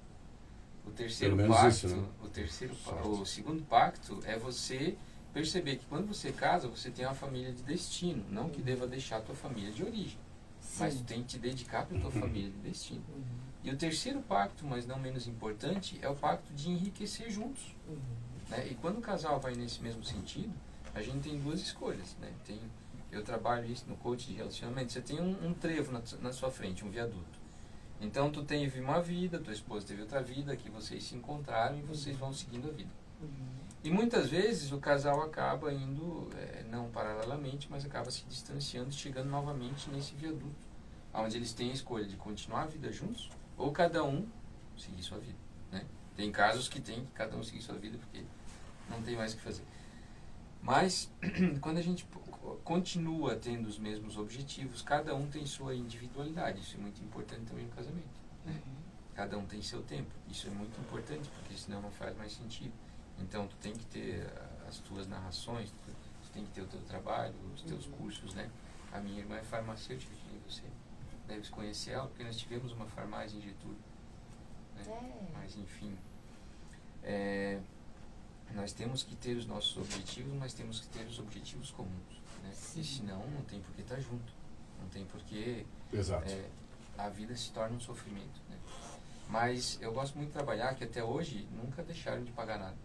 O terceiro Pelo menos pacto, isso, né? o segundo pacto é você perceber que quando você casa, você tem uma família de destino, não que deva deixar a tua família de origem, mas tu Sim. tem que te dedicar para a tua família de destino. Uhum. E o terceiro pacto, mas não menos importante, é o pacto de enriquecer juntos. Uhum. Né? E quando o casal vai nesse mesmo sentido, a gente tem 2 escolhas. Né? Eu trabalho isso no coaching de relacionamento. Você tem um trevo na sua frente, um viaduto. Então tu teve uma vida, tua esposa teve outra vida, que vocês se encontraram e vocês vão seguindo a vida. Uhum. E muitas vezes o casal acaba indo, não paralelamente, mas acaba se distanciando, chegando novamente nesse viaduto, onde eles têm a escolha de continuar a vida juntos ou cada um seguir sua vida. Né? Tem casos que tem que cada um seguir sua vida porque não tem mais o que fazer. Mas quando a gente continua tendo os mesmos objetivos, cada um tem sua individualidade. Isso é muito importante também no casamento. Né? Uhum. Cada um tem seu tempo. Isso é muito importante, porque senão não faz mais sentido. Então, tu tem que ter as tuas narrações, tu tem que ter o teu trabalho, os teus cursos, né? A minha irmã é farmacêutica, que você deve conhecer ela, porque nós tivemos uma farmácia em Getúlio. Né? Mas, enfim, nós temos que ter os nossos objetivos, mas temos que ter os objetivos comuns. Né? Porque senão não tem por que estar junto. Não tem por que Exato. a vida se torna um sofrimento. Né? Mas eu gosto muito de trabalhar, que até hoje nunca deixaram de pagar nada.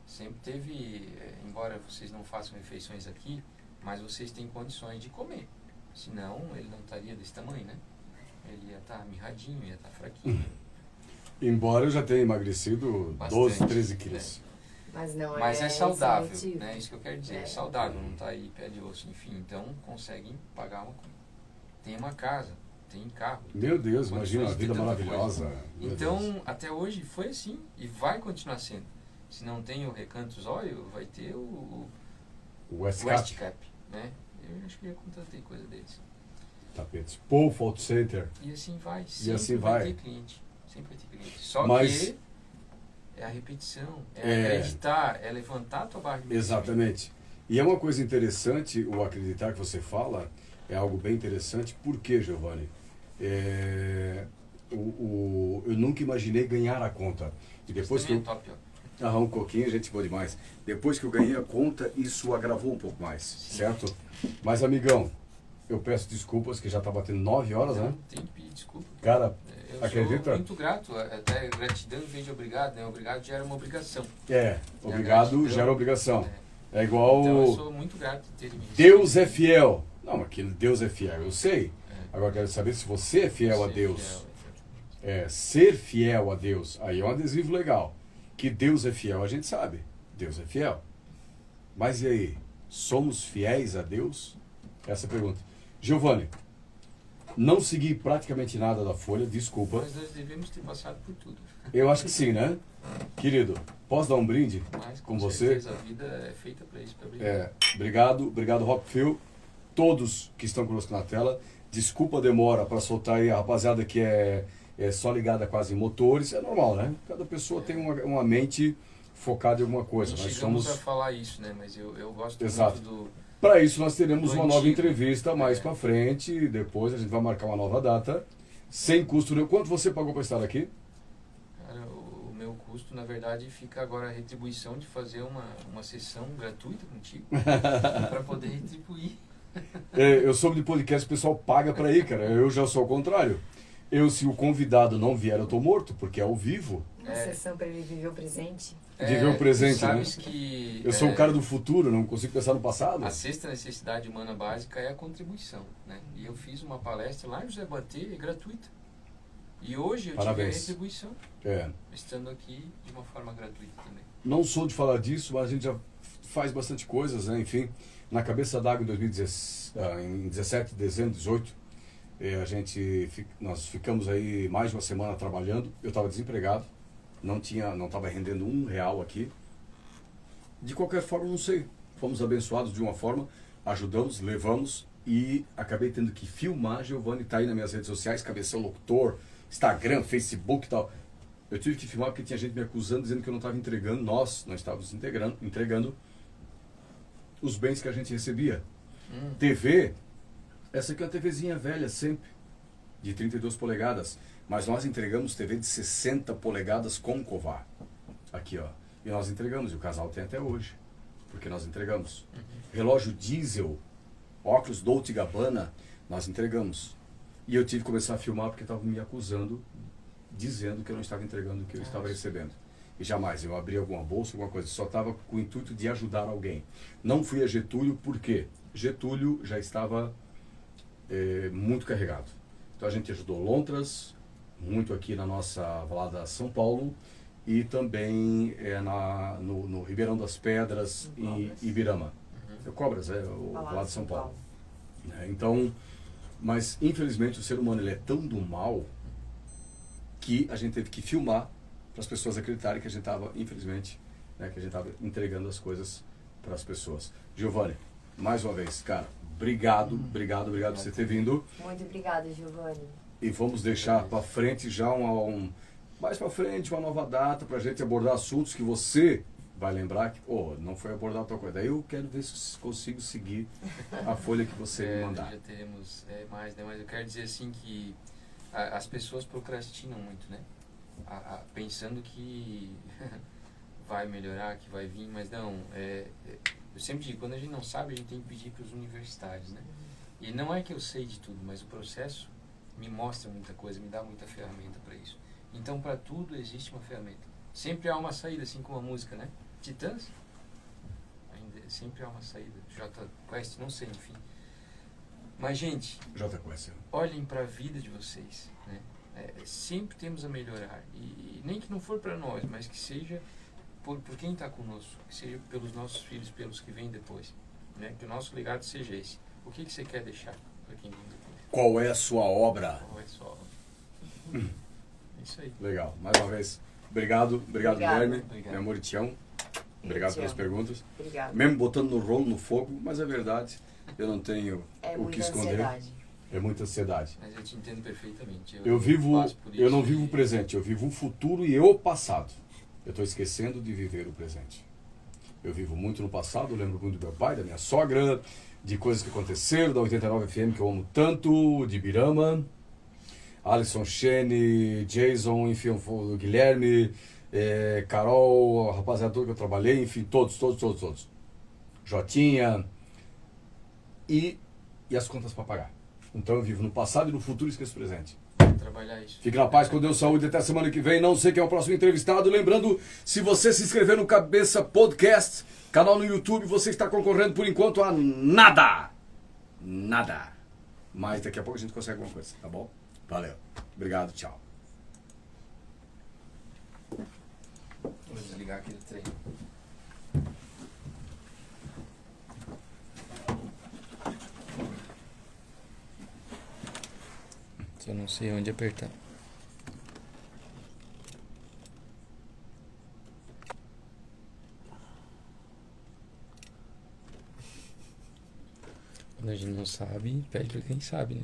Sempre teve, embora vocês não façam refeições aqui, mas vocês têm condições de comer. Senão ele não estaria desse tamanho, né? Ele ia estar mirradinho, ia estar fraquinho. Embora eu já tenha emagrecido Bastante, 12, 13 quilos. Mas não Mas é esse saudável, o motivo. né? Isso que eu quero dizer, é saudável, não está aí pé de osso, enfim. Então conseguem pagar uma coisa. Tem uma casa, tem carro. Meu Deus, Condições imagina, uma de ter vida tanta maravilhosa. coisa. Meu Então, Deus. até hoje foi assim e vai continuar sendo. Se não tem o Recantos Oil, vai ter o O West West Cap, Cap, né? Eu acho que já contratei coisa deles. tapetes. Paul Fault Center. E assim vai, sempre assim vai vai. ter cliente. Sempre vai ter cliente. Só Mas- que é a repetição, acreditar, é levantar a tua barra de merecimento. Exatamente. E é uma coisa interessante, o acreditar que você fala, é algo bem interessante. Por quê, Giovanni? Eu nunca imaginei ganhar a conta. E depois que Também eu... é top, ó. Um coquinho, gente boa demais. Depois que eu ganhei a conta, isso agravou um pouco mais, certo? Mas, amigão, eu peço desculpas, que já tá batendo 9 horas, né? Tem que pedir desculpa. Cara, Eu acredita? sou muito grato, até gratidão em vez de obrigado, né? Obrigado gera uma obrigação. obrigado gratidão, gera obrigação. É. É igual... Então eu sou muito grato de terem me Deus recebido. é fiel. Não, aquilo Deus é fiel, eu sei. Agora eu quero saber se você é fiel a Ser Deus. fiel, Ser fiel a Deus, aí é um adesivo legal. Que Deus é fiel, a gente sabe. Deus é fiel. Mas e aí? Somos fiéis a Deus? Essa é a pergunta. Giovanni, não segui praticamente nada da Folha, desculpa. Mas nós devemos ter passado por tudo. Eu acho que sim, né? Querido, posso dar um brinde Mas com você? certeza a vida é feita para isso, para brincar. Obrigado Rockfield, todos que estão conosco na tela. Desculpa a demora para soltar aí a rapaziada que é só ligada quase em motores. É normal, né? Cada pessoa tem uma mente focada em alguma coisa. Não Nós chegamos somos... a falar isso, né? Mas eu gosto Exato. muito do... Para isso nós teremos do uma nova antigo. entrevista mais para frente. Depois a gente vai marcar uma nova data. Sem custo nenhum. Quanto você pagou para estar aqui? Cara, o meu custo, na verdade, fica agora a retribuição de fazer uma sessão gratuita contigo para poder retribuir. Eu soube de podcast, o pessoal paga para ir, cara. Eu já sou ao contrário. Se o convidado não vier, eu tô morto, porque é ao vivo. Uma sessão para ele viver o presente. Viver o presente, sabes né? que Eu sou o cara do futuro, não consigo pensar no passado. a sexta necessidade humana básica é a contribuição, né? E eu fiz uma palestra lá em José Batê, gratuita. E hoje eu Parabéns. tive a retribuição, É. estando aqui de uma forma gratuita também. Não sou de falar disso, mas a gente já faz bastante coisas, né? Enfim, na Cabeça d'Água em 17 de dezembro de 18, nós ficamos aí mais de uma semana trabalhando. Eu estava desempregado, não estava rendendo R$1 aqui. De qualquer forma, não sei, fomos abençoados de uma forma, ajudamos, levamos e acabei tendo que filmar. Giovanni está aí nas minhas redes sociais, Cabeção Locutor, Instagram, Facebook e tal. Eu tive que filmar porque tinha gente me acusando, dizendo que eu não estava entregando, nós não estávamos entregando os bens que a gente recebia. TV, essa aqui é uma TVzinha velha sempre, de 32 polegadas, mas nós entregamos TV de 60 polegadas com covar. Aqui, ó. E nós entregamos, e o casal tem até hoje, porque nós entregamos. Relógio diesel, óculos Dolce & Gabbana, nós entregamos. E eu tive que começar a filmar porque estavam me acusando, dizendo que eu não estava entregando o que eu estava recebendo. E jamais eu abri alguma bolsa, alguma coisa, só estava com o intuito de ajudar alguém. Não fui a Getúlio, por quê? Getúlio já estava muito carregado. Então a gente ajudou Lontras, muito aqui na nossa Valada São Paulo, e também no Ribeirão das Pedras e Ibirama. Cobras, o Valada São Paulo. Então, mas infelizmente o ser humano ele é tão do mal que a gente teve que filmar para as pessoas acreditarem que a gente estava, infelizmente, que a gente estava entregando as coisas para as pessoas. Giovanni, mais uma vez, cara, obrigado por você ter vindo. Muito obrigada, Giovanni. E vamos deixar para frente já mais para frente uma nova data para a gente abordar assuntos que você vai lembrar que, não foi abordar tal coisa. Daí eu quero ver se consigo seguir a folha que você me mandar. Já teremos mais, né? Mas eu quero dizer assim que as pessoas procrastinam muito, né? Pensando que vai melhorar, que vai vir, mas não. Eu sempre digo, quando a gente não sabe, a gente tem que pedir para os universitários, né? E não é que eu sei de tudo, mas o processo me mostra muita coisa, me dá muita ferramenta para isso. Então, para tudo existe uma ferramenta. Sempre há uma saída, assim como a música, né? Titãs, sempre há uma saída. J Quest, não sei, enfim. Mas, gente, J Quest, olhem para a vida de vocês, né? Sempre temos a melhorar. E nem que não for para nós, mas que seja por quem está conosco, que seja pelos nossos filhos, pelos que vêm depois, né? Que o nosso legado seja esse. O que você quer deixar para quem vem depois? Qual é a sua obra? Qual é a sua obra? É isso aí. Legal. Mais uma vez, obrigado Guilherme. Obrigado. Meu amor, te amo. Obrigado pelas perguntas. Obrigada. Mesmo botando no rolo, no fogo, mas é verdade. Eu não tenho o que esconder. Ansiedade. É muita ansiedade. Mas eu te entendo perfeitamente. Eu não vivo o presente, eu vivo o futuro e o passado. Eu estou esquecendo de viver o presente. Eu vivo muito no passado, eu lembro muito do meu pai, da minha sogra, de coisas que aconteceram, da 89 FM que eu amo tanto, de Ibirama, Alisson, Shane, Jason, enfim, o Guilherme, Carol, a rapaziada toda que eu trabalhei, enfim, todos. Jotinha e as contas para pagar. Então eu vivo no passado e no futuro e esqueço o presente. Trabalhar isso. Fique na paz, com Deus, saúde, até a semana que vem. Não sei quem é o próximo entrevistado. Lembrando, se você se inscrever no Cabeça Podcast, canal no YouTube, você está concorrendo por enquanto a nada. Nada. Mas daqui a pouco a gente consegue alguma coisa, tá bom? Valeu. Obrigado, tchau. Vou desligar aquele trem. Eu não sei onde apertar. Quando a gente não sabe, pede pra quem sabe, né?